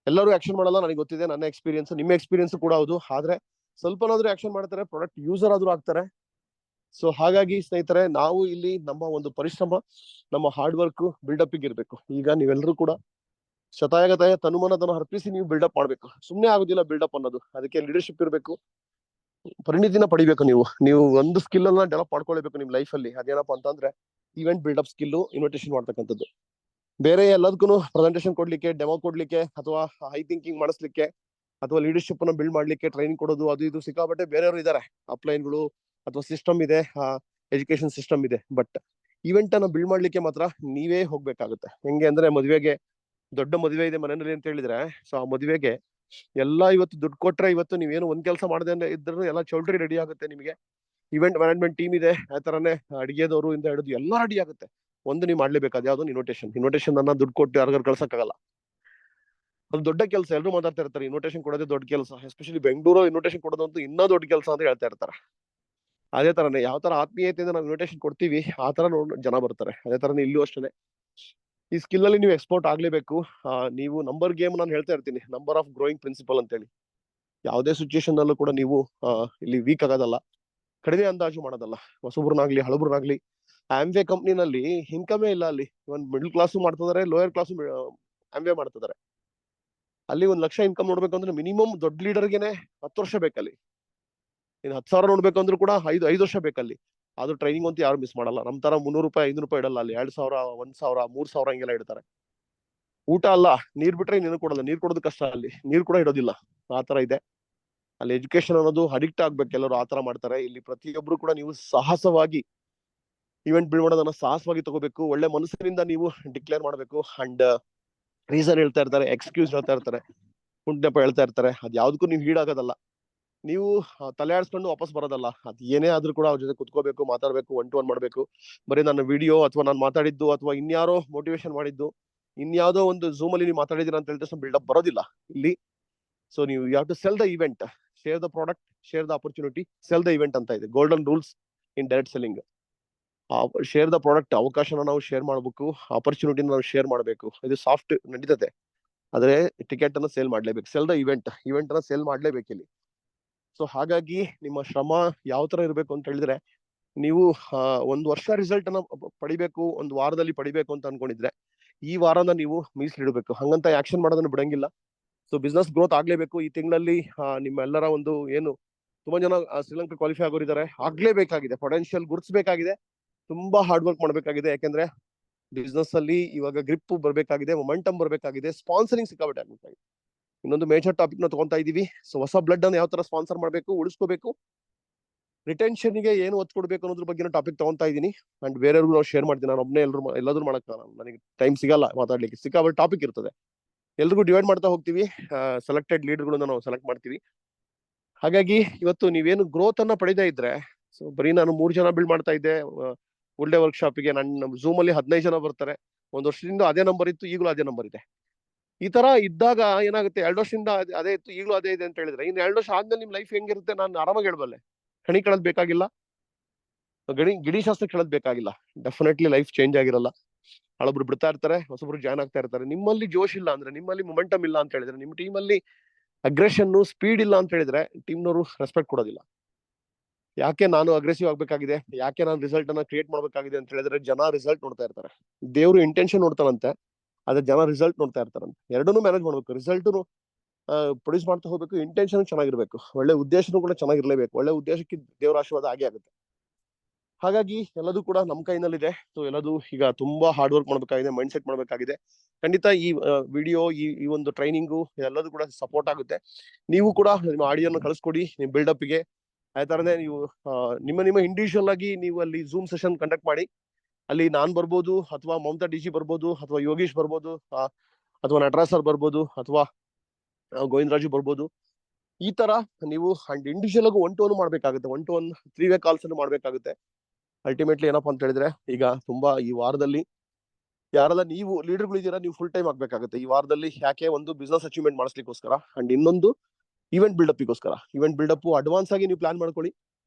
ಎಲ್ಲರೂ ಆಕ್ಷನ್ ಮಾಡಲ್ಲ, ನನಗೆ ಗೊತ್ತಿದೆ, ನನ್ನ ಎಕ್ಸ್ಪೀರಿಯನ್ಸ್, ನಿಮ್ಮ ಎಕ್ಸ್ಪೀರಿಯನ್ಸ್ ಕೂಡ ಹೌದು. ಆದ್ರೆ ಸ್ವಲ್ಪನಾದ್ರೂ ಆಕ್ಷನ್ ಮಾಡ್ತಾರೆ, ಪ್ರಾಡಕ್ಟ್ ಯೂಸರ್ ಆದ್ರೂ ಆಗ್ತಾರೆ. ಸೊ ಹಾಗಾಗಿ ಸ್ನೇಹಿತರೆ, ನಾವು ಇಲ್ಲಿ ನಮ್ಮ ಒಂದು ಪರಿಶ್ರಮ, ನಮ್ಮ ಹಾರ್ಡ್ ವರ್ಕ್ ಬಿಲ್ಡಪ್ ಇರ್ಬೇಕು. ಈಗ ನೀವೆಲ್ಲರೂ ಕೂಡ ಶತಾಯಗತಾಯ ತನುಮನದನ್ನು ಅರ್ಪಿಸಿ ನೀವು ಬಿಲ್ಡಪ್ ಮಾಡ್ಬೇಕು. ಸುಮ್ನೆ ಆಗುದಿಲ್ಲ ಬಿಲ್ಡಪ್ ಅನ್ನೋದು. ಅದಕ್ಕೆ ಲೀಡರ್ಶಿಪ್ ಇರಬೇಕು, ಪರಿಣಿತಿನ ಪಡಿಬೇಕು. ನೀವು ಒಂದು ಸ್ಕಿಲ್ ಅನ್ನ ಡೆವಲಪ್ ಮಾಡ್ಕೊಳ್ಬೇಕು ನಿಮ್ ಲೈಫ್ ಅಲ್ಲಿ. ಅದೇನಪ್ಪಾ ಅಂತಂದ್ರೆ ಇವೆಂಟ್ ಬಿಲ್ಡಪ್ ಸ್ಕಿಲ್, ಇನ್ವಿಟೇಷನ್ ಮಾಡ್ತಕ್ಕಂಥದ್ದು. ಬೇರೆ ಎಲ್ಲದಕ್ಕೂ ಪ್ರೆಸೆಂಟೇಷನ್ ಕೊಡ್ಲಿಕ್ಕೆ, ಡೆಮೋ ಕೊಡ್ಲಿಕ್ಕೆ, ಅಥವಾ ಹೈ ಥಿಂಕಿಂಗ್ ಮಾಡಿಸ್ಲಿಕ್ಕೆ, ಅಥವಾ ಲೀಡರ್ಶಿಪ್ ಅನ್ನ ಬಿಲ್ಡ್ ಮಾಡ್ಲಿಕ್ಕೆ ಟ್ರೈನಿಂಗ್ ಕೊಡೋದು, ಅದು ಇದು ಸಿಕ್ಕಾಪಟ್ಟೆ ಬೇರೆಯವರು ಇದಾರೆ. ಅಪ್ಲೈನ್ಗಳು ಅಥವಾ ಸಿಸ್ಟಮ್ ಇದೆ, ಎಜುಕೇಶನ್ ಸಿಸ್ಟಮ್ ಇದೆ. ಬಟ್ ಇವೆಂಟ್ ಅನ್ನ ಬಿಲ್ಡ್ ಮಾಡ್ಲಿಕ್ಕೆ ಮಾತ್ರ ನೀವೇ ಹೋಗ್ಬೇಕಾಗುತ್ತೆ. ಹೆಂಗೆ ಅಂದ್ರೆ, ದೊಡ್ಡ ಮದುವೆ ಇದೆ ಮನೆಯಲ್ಲಿ ಅಂತ ಹೇಳಿದ್ರೆ, ಸೊ ಆ ಮದುವೆಗೆ ಎಲ್ಲಾ ಇವತ್ತು ದುಡ್ಡು ಕೊಟ್ರೆ, ಇವತ್ತು ನೀವೇನು ಒಂದ್ ಕೆಲಸ ಮಾಡದೆ ಇದ್ರೂ ಎಲ್ಲ ಚೌಲ್ಟ್ರಿ ರೆಡಿ ಆಗುತ್ತೆ ನಿಮಗೆ. ಇವೆಂಟ್ ಮ್ಯಾನೇಜ್ಮೆಂಟ್ ಟೀಮ್ ಇದೆ, ಆ ತರನೇ ಅಡಿಗೆದವರು ಇಂದ ಹಿಡಿದು ಎಲ್ಲ ರೆಡಿ ಆಗುತ್ತೆ. ನೀವು ಮಾಡ್ಲೇಬೇಕಾದ ಯಾವ್ದು ಇನ್ವಿಟೇಷನ್ ಅನ್ನ ದುಡ್ಡು ಕೊಟ್ಟು ಯಾರಿಗಾರು ಕಳ್ಸಕ್ಕಾಗಲ್ಲ. ಅದು ದೊಡ್ಡ ಕೆಲಸ. ಎಲ್ಲರೂ ಮಾತಾಡ್ತಾ ಇರ್ತಾರೆ, ಇನ್ವಿಟೇಷನ್ ಕೊಡೋದೇ ದೊಡ್ಡ ಕೆಲಸ. ಎಸ್ಪೆಷಲಿ ಬೆಂಗಳೂರು ಇನ್ವಿಟೇಷನ್ ಕೊಡೋದಂತೂ ಇನ್ನೂ ದೊಡ್ಡ ಕೆಲಸ ಅಂತ ಹೇಳ್ತಾ ಇರ್ತಾರೆ. ಅದೇ ತರನೇ ಯಾವ ತರ ಆತ್ಮೀಯತೆಯಿಂದ ನಾವು ಇನ್ವಿಟೇಷನ್ ಕೊಡ್ತೀವಿ, ಆ ತರ ಜನ ಬರ್ತಾರೆ. ಅದೇ ತರನೇ ಇಲ್ಲೂ ಅಷ್ಟೇ. ಈ ಸ್ಕಿಲ್ ಅಲ್ಲಿ ನೀವು ಎಕ್ಸ್ಪೋರ್ಟ್ ಆಗ್ಲೇಬೇಕು. ನೀವು ನಂಬರ್ ಗೇಮ್ ನಾನು ಹೇಳ್ತಾ ಇರ್ತೀನಿ, ನಂಬರ್ ಆಫ್ ಗ್ರೋಯಿಂಗ್ ಪ್ರಿನ್ಸಿಪಲ್ ಅಂತ ಹೇಳಿ. ಯಾವುದೇ ಸಿಚುಯೇಷನ್ ಅಲ್ಲೂ ಕೂಡ ನೀವು ಇಲ್ಲಿ ವೀಕ್ ಆಗೋದಲ್ಲ, ಕಡಿಮೆ ಅಂದಾಜು ಮಾಡೋದಲ್ಲ. ಹೊಸಬ್ರನ್ನಾಗ್ಲಿ ಹಳಬ್ರನ್ನಾಗ್ಲಿ, ಆಮ್ವೆ ಕಂಪ್ನಿನಲ್ಲಿ ಇನ್ಕಮೇ ಇಲ್ಲ. ಅಲ್ಲಿ ಒಂದು ಮಿಡಲ್ ಕ್ಲಾಸು ಮಾಡ್ತಿದ್ದಾರೆ, ಲೋಯರ್ ಕ್ಲಾಸು ಆಮ್ವೆ ಮಾಡ್ತಿದ್ದಾರೆ. ಅಲ್ಲಿ 1 ಲಕ್ಷ ಇನ್ಕಮ್ ನೋಡ್ಬೇಕು ಅಂದ್ರೆ ಮಿನಿಮಮ್ ದೊಡ್ಡ ಲೀಡರ್ಗೆನೆ 10 ವರ್ಷ ಬೇಕಲ್ಲಿ. ಇನ್ನು 10,000 ನೋಡ್ಬೇಕು ಅಂದ್ರೂ ಕೂಡ 5 ವರ್ಷ ಬೇಕಲ್ಲಿ. ಆದ್ರೂ ಟ್ರೈನಿಂಗ್ ಅಂತೂ ಯಾರು ಮಿಸ್ ಮಾಡಲ್ಲ. ನಮ್ ತರ 300 ರೂಪಾಯಿ 500 ರೂಪಾಯಿ ಇಡಲ್ಲ ಅಲ್ಲಿ. 2,000, 1,000, 3,000 ಹಿಂಗೆಲ್ಲ ಇಡ್ತಾರೆ. ಊಟ ಅಲ್ಲ, ನೀರ್ ಬಿಟ್ರೆ ನೀನು ಕೊಡಲ್ಲ. ನೀರ್ ಕೊಡೋದು ಕಷ್ಟ ಅಲ್ಲಿ, ನೀರ್ ಕೂಡ ಇಡೋದಿಲ್ಲ. ಆ ತರ ಇದೆ ಅಲ್ಲಿ. ಎಜುಕೇಶನ್ ಅನ್ನೋದು ಅಡಿಕ್ಟ್ ಆಗ್ಬೇಕು, ಎಲ್ಲರೂ ಆ ತರ ಮಾಡ್ತಾರೆ. ಇಲ್ಲಿ ಪ್ರತಿಯೊಬ್ರು ಕೂಡ ನೀವು ಸಾಹಸವಾಗಿ ಇವೆಂಟ್ ಬಿಲ್ಡ್ ಮಾಡೋದನ್ನ ಸಾಹಸವಾಗಿ ತಗೋಬೇಕು. ಒಳ್ಳೆ ಮನಸ್ಸಿನಿಂದ ನೀವು ಡಿಕ್ಲೇರ್ ಮಾಡ್ಬೇಕು. ಅಂಡ್ ರೀಸನ್ ಹೇಳ್ತಾ ಇರ್ತಾರೆ, ಎಕ್ಸ್ಕ್ಯೂಸ್ ಹೇಳ್ತಾ ಇರ್ತಾರೆ, ಕುಂಟೆಪ್ಪ ಹೇಳ್ತಾ ಇರ್ತಾರೆ. ಅದ್ ಯಾವ್ದಕ್ಕೂ ನೀವು ಈಡಾಗೋದಲ್ಲ. ನೀವು ತಲೆ ಆಡ್ಸ್ಕೊಂಡು ವಾಪಸ್ ಬರೋದಲ್ಲ. ಅದ್ ಏನೇ ಆದ್ರೂ ಕೂಡ ಅವ್ರ ಜೊತೆ ಕುತ್ಕೋಬೇಕು, ಮಾತಾಡ್ಬೇಕು, 1-to-1 ಮಾಡ್ಬೇಕು. ಬರೀ ನನ್ನ ವಿಡಿಯೋ ಅಥವಾ ನಾನು ಮಾತಾಡಿದ್ದು ಅಥವಾ ಇನ್ಯಾರೋ ಮೋಟಿವೇಶನ್ ಮಾಡಿದ್ದು, ಇನ್ಯಾವುದೋ ಒಂದು ಝೂಮ್ ಅಲ್ಲಿ ನೀವು ಮಾತಾಡಿದೀರ ಅಂತ ಹೇಳಿದ್ರೆ ಬಿಲ್ಡಪ್ ಬರೋದಿಲ್ಲ ಇಲ್ಲಿ. ಸೊ ನೀವು you have to sell the event, share the product, share the opportunity, sell the event ಅಂತ ಇದೆ. Golden rules in direct selling. Share the product, ಅವಕಾಶನ ನಾವು ಶೇರ್ ಮಾಡ್ಬೇಕು, ಆಪರ್ಚುನಿಟಿನ ನಾವು ಶೇರ್ ಮಾಡ್ಬೇಕು. ಇದು ಸಾಫ್ಟ್ ನಡೀತದೆ, ಆದ್ರೆ ಟಿಕೆಟ್ ಅನ್ನ ಸೇಲ್ ಮಾಡ್ಲೇಬೇಕು. ಸೆಲ್ ದ ಇವೆಂಟ್ ಅನ್ನ ಸೇಲ್ ಮಾಡ್ಲೇಬೇಕು ಇಲ್ಲಿ. ಸೊ ಹಾಗಾಗಿ ನಿಮ್ಮ ಶ್ರಮ ಯಾವ ತರ ಇರ್ಬೇಕು ಅಂತ ಹೇಳಿದ್ರೆ, ನೀವು 1 ವರ್ಷ ರಿಸಲ್ಟ್ ಅನ್ನ ಪಡಿಬೇಕು, 1 ವಾರದಲ್ಲಿ ಪಡಿಬೇಕು ಅಂತ ಅನ್ಕೊಂಡಿದ್ರೆ, ಈ ವಾರನ ನೀವು ಮೀಸಲಿಡಬೇಕು. ಹಂಗಂತ ಆಕ್ಷನ್ ಮಾಡೋದನ್ನ ಬಿಡಂಗಿಲ್ಲ. ಸೊ ಬಿಸ್ನೆಸ್ ಗ್ರೋತ್ ಆಗ್ಲೇಬೇಕು. ಈ ತಿಂಗಳಲ್ಲಿ ನಿಮ್ಮೆಲ್ಲರ ಏನು ತುಂಬಾ ಜನ ಶ್ರೀಲಂಕಾ ಕ್ವಾಲಿಫೈ ಆಗೋರಿದ್ದಾರೆ, ಆಗ್ಲೇಬೇಕಾಗಿದೆ. ಪೊಟೆನ್ಶಿಯಲ್ ಗುರುತಿಸಬೇಕಾಗಿದೆ, ತುಂಬಾ ಹಾರ್ಡ್ ವರ್ಕ್ ಮಾಡ್ಬೇಕಾಗಿದೆ. ಯಾಕೆಂದ್ರೆ ಬಿಸ್ನೆಸ್ ಅಲ್ಲಿ ಇವಾಗ ಗ್ರಿಪ್ ಬರ್ಬೇಕಾಗಿದೆ, ಮೊಮೆಂಟಮ್ ಬರ್ಬೇಕಾಗಿದೆ, ಸ್ಪಾನ್ಸರಿಂಗ್ ಸಿಕ್ಕಾಬಿಟ್ಟೆ ಆಗ್ಬೇಕಾಗಿದೆ. ಇನ್ನೊಂದು ಮೇಜರ್ ಟಾಪಿಕ್ ನ ತಗೊಂತಾ ಇದೀವಿ. ಸೊ ಹೊಸ ಬ್ಲಡ್ ಅನ್ನು ಯಾವ ತರ ಸ್ಪಾನ್ಸರ್ ಮಾಡ್ಬೇಕು, ಉಳಿಸ್ಕೋಬೇಕು, ರಿಟೆನ್ಷನ್ ಗೆ ಏನು ಒತ್ತು ಕೊಡ್ಬೇಕು ಅನ್ನೋದ್ರ ಬಗ್ಗೆ ಟಾಪಿಕ್ ತಗೊಂತಾ ಇದೀನಿ. ಅಂಡ್ ಬೇರೆಯವ್ರಿಗೂ ನಾವು ಶೇರ್ ಮಾಡ್ತೀನಿ. ನಾನು ಒಬ್ಬನೇ ಎಲ್ಲಾದ್ರೂ ಮಾಡಕ್ ನನಗೆ ಟೈಮ್ ಸಿಗಲ್ಲ ಮಾತಾಡ್ಲಿಕ್ಕೆ. ಸಿಕ್ಕಾಬಿಟ್ಟೆ ಟಾಪಿಕ್ ಇರ್ತದೆ. ಎಲ್ರಿಗೂ ಡಿವೈಡ್ ಮಾಡ್ತಾ ಹೋಗ್ತೀವಿ. ಸೆಲೆಕ್ಟೆಡ್ ಲೀಡರ್ಗಳನ್ನ ನಾವು ಸೆಲೆಕ್ಟ್ ಮಾಡ್ತೀವಿ. ಹಾಗಾಗಿ ಇವತ್ತು ನೀವೇನು ಗ್ರೋತ್ ಅನ್ನ ಪಡೆದೇ ಇದ್ರೆ, ಸೊ ಬರೀ ನಾನು 3 ಜನ ಬಿಲ್ಡ್ ಮಾಡ್ತಾ ಇದ್ದೆ ಫುಲ್ ಡೇ ವರ್ಕ್ಶಾಪ್ಗೆ, ನನ್ನ ಝೂಮ್ ಅಲ್ಲಿ 15 ಜನ ಬರ್ತಾರೆ. 1 ವರ್ಷದಿಂದ ಅದೇ ನಂಬರ್ ಇತ್ತು, ಈಗಲೂ ಅದೇ ನಂಬರ್ ಇದೆ. ಈ ತರ ಇದ್ದಾಗ ಏನಾಗುತ್ತೆ, 2 ವರ್ಷದಿಂದ ಅದೇ ಇತ್ತು, ಈಗಲೂ ಅದೇ ಇದೆ ಅಂತ ಹೇಳಿದ್ರೆ, ಇನ್ನು 2 ವರ್ಷ ಆದ್ಮೇಲೆ ನಿಮ್ ಲೈಫ್ ಹೆಂಗಿರುತ್ತೆ ನಾನು ಆರಾಮಾಗಿ ಹೇಳ್ಬಲ್ಲೆ. ಕಣಿ ಕಳದ್ ಬೇಕಾಗಿಲ್ಲ, ಗಿಡಿ ಶಾಸ್ತ್ರ ಕೇಳದ್ ಬೇಕಾಗಿಲ್ಲ. ಡೆಫಿನೆಟ್ಲಿ ಲೈಫ್ ಚೇಂಜ್ ಆಗಿರಲ್ಲ. ಹಳಬ್ರು ಬಿಡ್ತಾ ಇರ್ತಾರೆ, ಹೊಸಬ್ರು ಜಾಯ್ನ್ ಆಗ್ತಾ ಇರ್ತಾರೆ. ನಿಮ್ಮಲ್ಲಿ ಜೋಶ್ ಇಲ್ಲ ಅಂದ್ರೆ, ನಿಮ್ಮಲ್ಲಿ ಮೊಮೆಂಟಮ್ ಇಲ್ಲ ಅಂತ ಹೇಳಿದ್ರೆ, ನಿಮ್ಮ ಟೀಮಲ್ಲಿ ಅಗ್ರೆಷನ್ ಸ್ಪೀಡ್ ಇಲ್ಲ ಅಂತ ಹೇಳಿದ್ರೆ, ಟೀಮ್ನವರು ರೆಸ್ಪೆಕ್ಟ್ ಕೊಡೋದಿಲ್ಲ. ಯಾಕೆ ನಾನು ಅಗ್ರೆಸಿವ್ ಆಗ್ಬೇಕಾಗಿದೆ, ಯಾಕೆ ನಾನು ರಿಸಲ್ಟ್ ಅನ್ನ ಕ್ರಿಯೇಟ್ ಮಾಡ್ಬೇಕಾಗಿದೆ ಅಂತ ಹೇಳಿದ್ರೆ, ಜನ ರಿಸಲ್ಟ್ ನೋಡ್ತಾ ಇರ್ತಾರೆ. ದೇವ್ರು ಇಂಟೆನ್ಷನ್ ನೋಡ್ತಾರಂತೆ, ಅದೇ ಜನ ರಿಸಲ್ಟ್ ನೋಡ್ತಾ ಇರ್ತಾರಂತೆ. ಎರಡನ್ನೂ ಮ್ಯಾನೇಜ್ ಮಾಡ್ಬೇಕು. ರಿಸಲ್ಟ್ ಪ್ರೊಡ್ಯೂಸ್ ಮಾಡ್ತಾ ಹೋಗ್ಬೇಕು, ಇಂಟೆನ್ಷನ್ ಚೆನ್ನಾಗಿರ್ಬೇಕು, ಒಳ್ಳೆ ಉದ್ದೇಶನೂ ಕೂಡ ಚೆನ್ನಾಗಿರ್ಲೇಬೇಕು. ಒಳ್ಳೆ ಉದ್ದೇಶಕ್ಕೆ ದೇವ್ರ ಆಶೀರ್ವಾದ ಆಗೇ ಆಗುತ್ತೆ. ಹಾಗಾಗಿ ಎಲ್ಲದೂ ಕೂಡ ನಮ್ಮ ಕೈನಲ್ಲಿದೆ. ಸೊ ಎಲ್ಲದೂ ಈಗ ತುಂಬಾ ಹಾರ್ಡ್ ವರ್ಕ್ ಮಾಡ್ಬೇಕಾಗಿದೆ, ಮೈಂಡ್ ಸೆಟ್ ಮಾಡ್ಬೇಕಾಗಿದೆ. ಖಂಡಿತ ಈ ವಿಡಿಯೋ, ಈ ಒಂದು ಟ್ರೈನಿಂಗು ಎಲ್ಲದೂ ಕೂಡ ಸಪೋರ್ಟ್ ಆಗುತ್ತೆ. ನೀವು ಕೂಡ ನಿಮ್ಮ ಆಡಿಯೋನ ಕಳಿಸ್ಕೊಡಿ ನಿಮ್ಮ ಬಿಲ್ಡಪ್ಗೆ. ಅದೇ ತರನೇ ನೀವು ನಿಮ್ಮ ಇಂಡಿವಿಜುವಲ್ ಆಗಿ ನೀವು ಅಲ್ಲಿ ಝೂಮ್ ಸೆಷನ್ ಕಂಡಕ್ಟ್ ಮಾಡಿ. ಅಲ್ಲಿ ನಾನ್ ಬರ್ಬೋದು, ಅಥವಾ ಮಮತಾ ಡಿಜಿ ಬರ್ಬೋದು, ಅಥವಾ ಯೋಗೀಶ್ ಬರ್ಬೋದು, ಅಥವಾ ನಟರಾಜ್ ಸರ್ ಬರ್ಬೋದು, ಅಥವಾ ಗೋವಿಂದರಾಜು ಬರ್ಬೋದು. ಈ ತರ ನೀವು ಇಂಡಿವಿಜುವಲ್ ಆಗಿ 1-to-1 ಮಾಡ್ಬೇಕಾಗುತ್ತೆ. 1-to-1 3-way ಕಾಲ್ಸ್ ಅನ್ನು ಮಾಡ್ಬೇಕಾಗುತ್ತೆ. ಅಲ್ಟಿಮೇಟ್ಲಿ ಏನಪ್ಪಾ ಅಂತ ಹೇಳಿದ್ರೆ, ಈಗ ತುಂಬಾ ಈ ವಾರದಲ್ಲಿ ಯಾರೆಲ್ಲ ನೀವು ಲೀಡರ್ಗಳಿದ್ದೀರಾ, ನೀವು ಫುಲ್ ಟೈಮ್ ಆಗ್ಬೇಕಾಗುತ್ತೆ ಈ ವಾರದಲ್ಲಿ. ಯಾಕೆ, ಒಂದು ಬಿಸ್ನೆಸ್ ಅಚೀವ್ಮೆಂಟ್ ಮಾಡಿಸ್ಲಿಕ್ಕೋಸ್ಕರ, ಅಂಡ್ ಇನ್ನೊಂದು ಇವೆಂಟ್ ಬಿಲ್ಡಪ್ಗೋಸ್ಕರ. ಇವೆಂಟ್ ಬಿಲ್ಡಪ್ ಅಡ್ವಾನ್ಸ್ ಆಗಿ ನೀವು ಪ್ಲಾನ್ ಮಾಡ್ಕೊಳ್ಳಿ.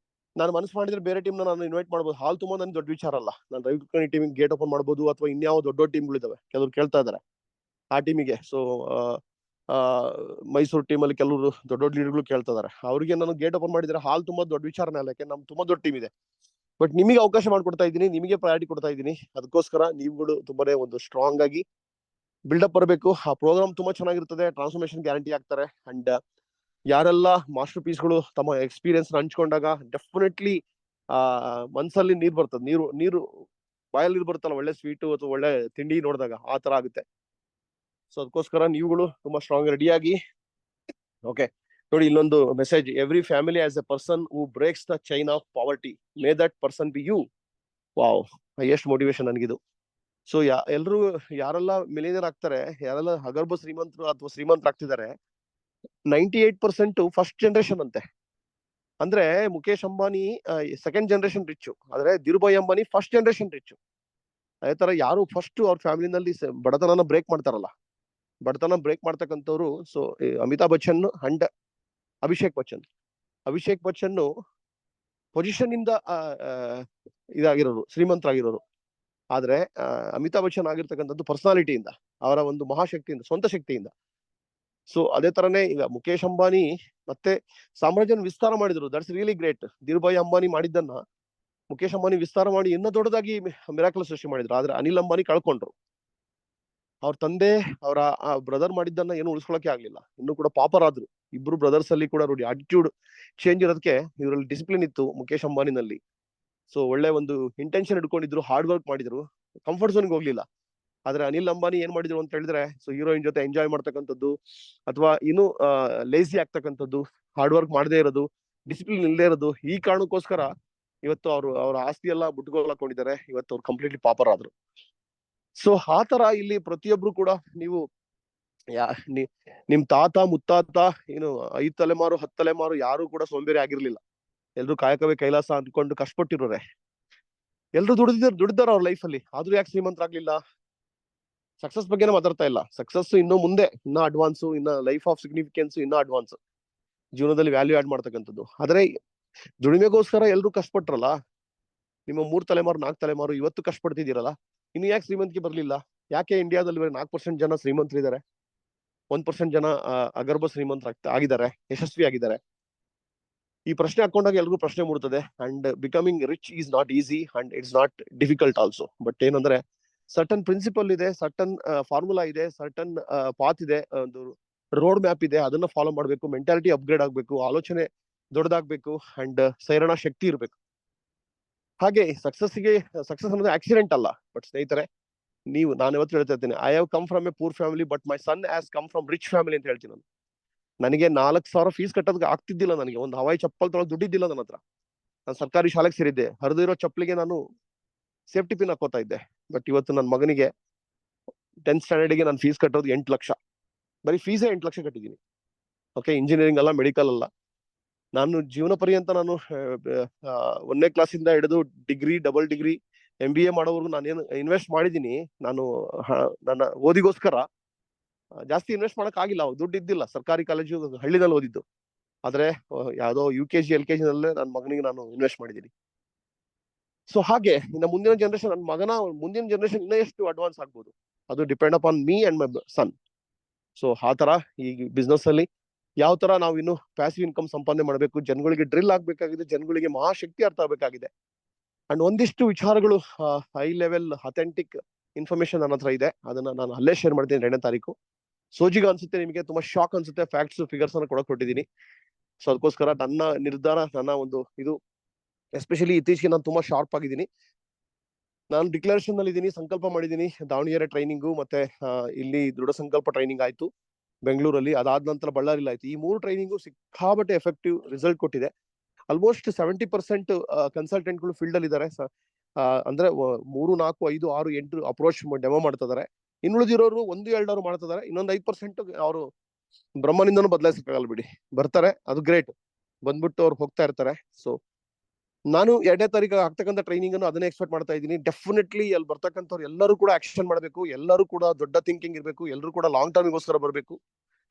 ನಾನು ಮನಸ್ಸು ಮಾಡಿದ್ರೆ ಬೇರೆ ಟೀಮ್ನ ನಾನು ಇನ್ವೈಟ್ ಮಾಡ್ಬೋದು. ಹಾಲ್ ತುಂಬಾ ನನ್ಗೆ ದೊಡ್ಡ ವಿಚಾರ ಅಲ್ಲ. ನಾನು ರವಿಕುಲಕರ್ಣಿ ಟೀಮಿಗೆ ಗೇಟ್ ಓಪನ್ ಮಾಡ್ಬೋದು, ಅಥವಾ ಇನ್ಯಾವ ದೊಡ್ಡ ಟೀಮ್ಗಳಿದಾವೆ, ಕೆಲವ್ರು ಕೇಳ್ತಾ ಇದಾರೆ ಆ ಟೀಮಿಗೆ. ಸೊ ಮೈಸೂರು ಟೀಮಲ್ಲಿ ಕೆಲವರು ದೊಡ್ಡ ಲೀಡರ್ಗಳು ಕೇಳ್ತಾ ಇದಾರೆ. ಅವ್ರಿಗೆ ನಾನು ಗೇಟ್ ಓಪನ್ ಮಾಡಿದ್ರೆ ಹಾಲ್ ತುಂಬಾ ದೊಡ್ಡ ವಿಚಾರನೇ ಅಲ್ಲ, ಯಾಕೆ ನಮ್ ತುಂಬಾ ದೊಡ್ಡ ಟೀಮ್ ಇದೆ. ಬಟ್ ನಿಮಗೆ ಅವಕಾಶ ಮಾಡ್ಕೊಡ್ತಾ ಇದ್ದೀನಿ, ನಿಮಗೆ ಪ್ರಯಾರಿಟಿ ಕೊಡ್ತಾ ಇದ್ದೀನಿ. ಅದಕ್ಕೋಸ್ಕರ ನೀವುಗಳು ತುಂಬಾನೇ ಒಂದು ಸ್ಟ್ರಾಂಗ್ ಆಗಿ ಬಿಲ್ಡಪ್ ಬರಬೇಕು. ಆ ಪ್ರೋಗ್ರಾಮ್ ತುಂಬಾ ಚೆನ್ನಾಗಿರ್ತದೆ, ಟ್ರಾನ್ಸ್ಫಾರ್ಮೇಶನ್ ಗ್ಯಾರಂಟಿ ಆಗ್ತಾರೆ. ಅಂಡ್ ಯಾರೆಲ್ಲ ಮಾಸ್ಟರ್ ಪೀಸ್ಗಳು ತಮ್ಮ ಎಕ್ಸ್ಪೀರಿಯನ್ಸ್ ಹಂಚ್ಕೊಂಡಾಗ ಡೆಫಿನೆಟ್ಲಿ ಮನ್ಸಲ್ಲಿ ನೀರು ಬರ್ತದೆ. ನೀರು ಬಾಯಲ್ಲಿ ನೀರು ಬರುತ್ತಲ್ಲ, ಒಳ್ಳೆ ಸ್ವೀಟು ಅಥವಾ ಒಳ್ಳೆ ತಿಂಡಿ ನೋಡಿದಾಗ ಆ ತರ ಆಗುತ್ತೆ. ಸೊ ಅದಕ್ಕೋಸ್ಕರ ನೀವುಗಳು ತುಂಬಾ ಸ್ಟ್ರಾಂಗ್ ರೆಡಿಯಾಗಿ. ಓಕೆ, ನೋಡಿ ಇಲ್ಲೊಂದು message: every family has a person who breaks the chain of poverty, may that person be you. Wow, ಎಷ್ಟು ಮೋಟಿವೇಶನ್ ನನಗಿದು. ಸೊ ಎಲ್ರು ಯಾರೆಲ್ಲ ಮಿಲಿಯನರ್ ಆಗ್ತಾರೆ, ಯಾರೆಲ್ಲ ಹಗರ್ಭ ಶ್ರೀಮಂತರು ಅಥವಾ ಶ್ರೀಮಂತರಾಗ್ತಿದ್ದಾರೆ, 98% ಫಸ್ಟ್ ಜನರೇಷನ್ ಅಂತೆ. ಅಂದ್ರೆ Mukesh Ambani second generation rich, ಆದ್ರೆ Dhirubhai Ambani first generation rich. ಅದೇ ತರ ಯಾರು ಫಸ್ಟ್ ಅವ್ರ ಫ್ಯಾಮಿಲಿನಲ್ಲಿ ಬಡತನನ ಬ್ರೇಕ್ ಮಾಡ್ತಾರಲ್ಲ, ಬಡತನ ಬ್ರೇಕ್ ಮಾಡ್ತಕ್ಕಂಥವ್ರು. So Amitabh Bachchan and Abhishek Bachchan position ಇಂದ ಇದಾಗಿರೋರು, ಶ್ರೀಮಂತರಾಗಿರೋರು. ಆದ್ರೆ ಅಮಿತಾಬ್ ಬಚ್ಚನ್ ಆಗಿರ್ತಕ್ಕಂಥದ್ದು ಪರ್ಸನಾಲಿಟಿಯಿಂದ, ಅವರ ಒಂದು ಮಹಾಶಕ್ತಿಯಿಂದ, ಸ್ವಂತ ಶಕ್ತಿಯಿಂದ. ಸೊ ಅದೇ ತರನೇ ಈಗ ಮುಖೇಶ್ ಅಂಬಾನಿ ಮತ್ತೆ ಸಾಮ್ರಾಜ್ಯನ ವಿಸ್ತಾರ ಮಾಡಿದ್ರು. That's really great. Dhirubhai Ambani ಮಾಡಿದ್ದನ್ನ ಮುಖೇಶ್ ಅಂಬಾನಿ ವಿಸ್ತಾರ ಮಾಡಿ ಇನ್ನೂ ದೊಡ್ಡದಾಗಿ ಮಿರಾಕಲ್ ಸೃಷ್ಟಿ ಮಾಡಿದ್ರು. ಆದ್ರೆ ಅನಿಲ್ ಅಂಬಾನಿ ಕಳ್ಕೊಂಡ್ರು. ಅವ್ರ ತಂದೆ, ಅವರ ಬ್ರದರ್ ಮಾಡಿದ್ದನ್ನ ಏನು ಉಳಿಸ್ಕೊಳಕ್ಕೆ ಆಗ್ಲಿಲ್ಲ. ಇನ್ನು ಕೂಡ ಪಾಪರಾದ್ರು. ಇಬ್ರು ಬ್ರದರ್ಸ್ ಅಲ್ಲಿ ಕೂಡ ನೋಡಿ ಆಟಿಟ್ಯೂಡ್ ಚೇಂಜ್ ಇರೋದಕ್ಕೆ ಇವರಲ್ಲಿ ಡಿಸಿಪ್ಲಿನ್ ಇತ್ತು ಮುಖೇಶ್ ಅಂಬಾನಿನಲ್ಲಿ. ಸೊ ಒಳ್ಳೆ ಒಂದು ಇಂಟೆನ್ಷನ್ ಇಟ್ಕೊಂಡಿದ್ರು, ಹಾರ್ಡ್ ವರ್ಕ್ ಮಾಡಿದ್ರು, ಕಂಫರ್ಟ್ ಝೋನ್ಗೆ ಹೋಗ್ಲಿಲ್ಲ. ಆದ್ರೆ ಅನಿಲ್ ಅಂಬಾನಿ ಏನ್ ಮಾಡಿದ್ರು ಅಂತ ಹೇಳಿದ್ರೆ, ಸೊ ಹೀರೋಯಿನ್ ಜೊತೆ ಎಂಜಾಯ್ ಮಾಡ್ತಕ್ಕಂಥದ್ದು, ಅಥವಾ ಇನ್ನು ಲೇಸಿ ಆಗ್ತಕ್ಕಂಥದ್ದು, ಹಾರ್ಡ್ ವರ್ಕ್ ಮಾಡದೇ ಇರೋದು, ಡಿಸಿಪ್ಲಿನ್ ಇಲ್ಲದೆ ಇರೋದು. ಈ ಕಾರಣಕ್ಕೋಸ್ಕರ ಇವತ್ತು ಅವ್ರ ಆಸ್ತಿ ಎಲ್ಲ ಬಿಟ್ಕೊಳಕೊಂಡಿದ್ದಾರೆ. ಇವತ್ತು ಅವ್ರು ಕಂಪ್ಲೀಟ್ಲಿ ಪಾಪರಾದ್ರು. ಸೊ ಆ ತರ ಇಲ್ಲಿ ಪ್ರತಿಯೊಬ್ರು ಕೂಡ ನೀವು ನಿಮ್ ತಾತ ಮುತ್ತಾತ ಏನು 5 ತಲೆಮಾರು 10 ತಲೆಮಾರು ಯಾರು ಕೂಡ ಸೋಂಬೇರಿ ಆಗಿರ್ಲಿಲ್ಲ. ಎಲ್ರು ಕಾಯಕವೇ ಕೈಲಾಸ ಅಂದ್ಕೊಂಡು ಕಷ್ಟಪಟ್ಟಿರೋರೆ. ಎಲ್ರು ದುಡಿದಾರ ಅವ್ರ ಲೈಫ್ ಅಲ್ಲಿ. ಆದ್ರೂ ಯಾಕೆ ಶ್ರೀಮಂತರಾಗ್ಲಿಲ್ಲ? ಸಕ್ಸಸ್ ಬಗ್ಗೆನೇ ಮಾತಾಡ್ತಾ ಇಲ್ಲ. ಸಕ್ಸಸ್ ಇನ್ನು ಮುಂದೆ, ಇನ್ನ ಅಡ್ವಾನ್ಸ್, ಇನ್ನ ಲೈಫ್ ಆಫ್ ಸಿಗ್ನಿಫಿಕೆನ್ಸ್ ಇನ್ನ ಅಡ್ವಾನ್ಸ್, ಜೀವನದಲ್ಲಿ ವ್ಯಾಲ್ಯೂ ಆಡ್ ಮಾಡ್ತಕ್ಕಂಥದ್ದು. ಆದ್ರೆ ದುಡಿಮೆಗೋಸ್ಕರ ಎಲ್ರು ಕಷ್ಟಪಟ್ರಲ್ಲ, ನಿಮ್ಮ 3 ತಲೆಮಾರು 4 ತಲೆಮಾರು ಇವತ್ತು ಕಷ್ಟಪಡ್ತಿದ್ದೀರಲ್ಲ, ಇನ್ನು ಯಾಕೆ ಶ್ರೀಮಂತಿಗೆ ಬರ್ಲಿಲ್ಲ? ಯಾಕೆ ಇಂಡಿಯಾದಲ್ಲಿ 4% ಜನ ಶ್ರೀಮಂತರಿದ್ದಾರೆ, 1% ಜನ ಅಗರ್ಭ ಆಗಿದ್ದಾರೆ, ಯಶಸ್ವಿ ಆಗಿದ್ದಾರೆ? ಈ ಪ್ರಶ್ನೆ ಹಾಕೊಂಡಾಗ ಎಲ್ರಿಗೂ ಪ್ರಶ್ನೆ ಮೂಡ್ತದೆ. And becoming rich is not easy and it's not difficult also. But ಏನಂದ್ರೆ, ಸರ್ಟನ್ ಪ್ರಿನ್ಸಿಪಲ್ ಇದೆ, ಸರ್ಟನ್ ಫಾರ್ಮುಲಾ ಇದೆ, ಸರ್ಟನ್ ಪಾತ್ ಇದೆ, ಒಂದು ರೋಡ್ ಮ್ಯಾಪ್ ಇದೆ. ಅದನ್ನ ಫಾಲೋ ಮಾಡ್ಬೇಕು. ಮೆಂಟಾಲಿಟಿ ಅಪ್ಗ್ರೇಡ್ ಆಗ್ಬೇಕು, ಆಲೋಚನೆ ದೊಡ್ಡದಾಗ್ಬೇಕು, ಅಂಡ್ ಸೈರಣ ಶಕ್ತಿ ಇರ್ಬೇಕು. ಹಾಗೆ ಸಕ್ಸಸ್ ಅನ್ನೋದು ಆಕ್ಸಿಡೆಂಟ್ ಅಲ್ಲ. ಬಟ್ ಸ್ನೇಹಿತರೆ, ನಾನು ಯಾವತ್ತು ಹೇಳ್ತಾ ಇದ್ದೇನೆ, I have come from a poor family but my son has come from rich family ಅಂತ ಹೇಳ್ತೀನಿ ನಾನು. ನನಗೆ 4,000 ಫೀಸ್ ಕಟ್ಟೋದಕ್ಕೆ ಆಗ್ತಿದ್ದಿಲ್ಲ. ನನಗೆ ಒಂದು ಹವಾಯಿ ಚಪ್ಪಲ್ ತೊಳಗೆ ದುಡ್ಡಿದ್ದಿಲ್ಲ ನನ್ನ ಹತ್ರ. ನಾನು ಸರ್ಕಾರಿ ಶಾಲೆಗೆ ಸೇರಿದ್ದೆ. ಹರಿದಿರೋ ಚಪ್ಪಲಿಗೆ ನಾನು ಸೇಫ್ಟಿ ಪಿನ್ ಹಾಕೋತಾ ಇದ್ದೆ. ಬಟ್ ಇವತ್ತು ನನ್ನ ಮಗನಿಗೆ 10th ಸ್ಟ್ಯಾಂಡರ್ಡ್ಗೆ ನಾನು ಫೀಸ್ ಕಟ್ಟೋದು 8 ಲಕ್ಷ. ಬರೀ ಫೀಸೇ 8 ಲಕ್ಷ ಕಟ್ಟಿದ್ದೀನಿ. ಓಕೆ, ಇಂಜಿನಿಯರಿಂಗ್ ಅಲ್ಲ, ಮೆಡಿಕಲ್ ಅಲ್ಲ. ನಾನು ಜೀವನ ಪರ್ಯಂತ ನಾನು 1ನೇ ಕ್ಲಾಸಿಂದ ಹಿಡಿದು ಡಿಗ್ರಿ, ಡಬಲ್ ಡಿಗ್ರಿ, MBA ಮಾಡೋವರೆಗೂ ನಾನೇನು ಇನ್ವೆಸ್ಟ್ ಮಾಡಿದ್ದೀನಿ. ನಾನು ನನ್ನ ಓದಿಗೋಸ್ಕರ ಜಾಸ್ತಿ ಇನ್ವೆಸ್ಟ್ ಮಾಡಕ್ ಆಗಿಲ್ಲ. ದುಡ್ಡು ಇದ್ದಿಲ್ಲ. ಸರ್ಕಾರಿ ಕಾಲೇಜು ಹಳ್ಳಿನಲ್ಲಿ ಓದಿದ್ದು. ಆದ್ರೆ ಯಾವ್ದೋ UKG LKG ನಲ್ಲೇ ನನ್ನ ಮಗನಿಗೆ ನಾನು ಇನ್ವೆಸ್ಟ್ ಮಾಡಿದ್ದೀನಿ. ಸೊ ಹಾಗೆ ಇನ್ನು ಮುಂದಿನ ಜನರೇಷನ್, ನನ್ನ ಮಗನ ಮುಂದಿನ ಜನರೇಷನ್ ಇನ್ನೂ ಎಷ್ಟು ಅಡ್ವಾನ್ಸ್ ಆಗ್ಬೋದು, ಅದು depend upon me and my son. So ಆ ತರ ಈ ಬಿಸ್ನೆಸ್ ಅಲ್ಲಿ ಯಾವ ತರ ನಾವು ಇನ್ನು ಪ್ಯಾಸಿವ್ ಇನ್ಕಮ್ ಸಂಪಾದನೆ ಮಾಡಬೇಕು, ಜನಗಳಿಗೆ ಡ್ರಿಲ್ ಆಗ್ಬೇಕಾಗಿದೆ, ಜನಗಳಿಗೆ ಮಹಾಶಕ್ತಿ ಅರ್ಥ ಆಗ್ಬೇಕಾಗಿದೆ. ಅಂಡ್ ಒಂದಿಷ್ಟು ವಿಚಾರಗಳು ಹೈ ಲೆವೆಲ್ ಅಥೆಂಟಿಕ್ ಇನ್ಫಾರ್ಮೇಶನ್ ನನ್ನ ಹತ್ರ ಇದೆ. ಅದನ್ನ ನಾನು ಅಲ್ಲೇ ಶೇರ್ ಮಾಡ್ತೀನಿ 2ನೇ ತಾರೀಕು. ಸೋಜಿಗ ಅನ್ಸುತ್ತೆ ನಿಮಗೆ, ತುಂಬಾ ಶಾಕ್ ಅನ್ಸುತ್ತೆ. ಫ್ಯಾಕ್ಟ್ಸ್ ಫಿಗರ್ಸ್ ಅನ್ನ ಕೊಟ್ಟಿದ್ದೀನಿ. ಸೊ ಅದಕ್ಕೋಸ್ಕರ ನನ್ನ ನಿರ್ಧಾರ, ನನ್ನ ಒಂದು ಇದು ಎಸ್ಪೆಷಲಿ ಇತ್ತೀಚೆಗೆ ನಾನು ತುಂಬಾ ಶಾರ್ಪ್ ಆಗಿದ್ದೀನಿ. ನಾನು ಡಿಕ್ಲರೇಷನ್ ನಲ್ಲಿ ಇದ್ದೀನಿ, ಸಂಕಲ್ಪ ಮಾಡಿದ್ದೀನಿ. ದಾವಣಗೆರೆ ಟ್ರೈನಿಂಗು ಮತ್ತೆ ಇಲ್ಲಿ ದೃಢ ಸಂಕಲ್ಪ ಟ್ರೈನಿಂಗ್ ಆಯ್ತು ಬೆಂಗಳೂರಲ್ಲಿ. ಅದಾದ ನಂತರ ಬಳ್ಳಾರಿಲಿ ಆಯ್ತು. ಈ 3 ಟ್ರೈನಿಂಗು ಸಿಕ್ಕಾಬಟ್ಟೆ ಎಫೆಕ್ಟಿವ್ ರಿಸಲ್ಟ್ ಕೊಟ್ಟಿದೆ. ಆಲ್ಮೋಸ್ಟ್ 70% ಕನ್ಸಲ್ಟೆಂಟ್ಗಳು ಫೀಲ್ಡ್ ಅಲ್ಲಿ ಇದ್ದಾರೆ. ಅಂದ್ರೆ 3, 4, 5, 6, 8 ಅಪ್ರೋಚ್ ಡೆಮೋ ಮಾಡ್ತಾ ಇದಾರೆ. ಇನ್ನುಳಿದಿರೋರು 1, 2 ಮಾಡ್ತಿದ್ದಾರೆ. ಇನ್ನೊಂದು 5% ಅವರು ಬ್ರಹ್ಮನಿಂದನೂ ಬದಲಾಯಿಸಕ್ಕಾಗಲ್ಲ ಬಿಡಿ, ಬರ್ತಾರೆ. ಅದು ಗ್ರೇಟ್. ಬಂದ್ಬಿಟ್ಟು ಅವ್ರು ಹೋಗ್ತಾ ಇರ್ತಾರೆ. ಸೊ ನಾನು 2ನೇ ತಾರೀಕು ಆಗ್ತಕ್ಕಂಥ ಟ್ರೈನಿಂಗ್ ಅನ್ನು ಅದನ್ನೇ ಎಕ್ಸ್ಪೆಕ್ಟ್ ಮಾಡ್ತಾ ಇದ್ದೀನಿ. ಡೆಫಿನೆಟ್ಲಿ ಅಲ್ಲಿ ಬರ್ತಕ್ಕಂಥವ್ರು ಎಲ್ಲರೂ ಕೂಡ ಆಕ್ಷನ್ ಮಾಡಬೇಕು. ಎಲ್ಲರೂ ಕೂಡ ದೊಡ್ಡ ಥಿಂಕಿಂಗ್ ಇರಬೇಕು. ಎಲ್ಲರೂ ಕೂಡ ಲಾಂಗ್ ಟರ್ಮಿಗೋಸ್ಕರ ಬರಬೇಕು,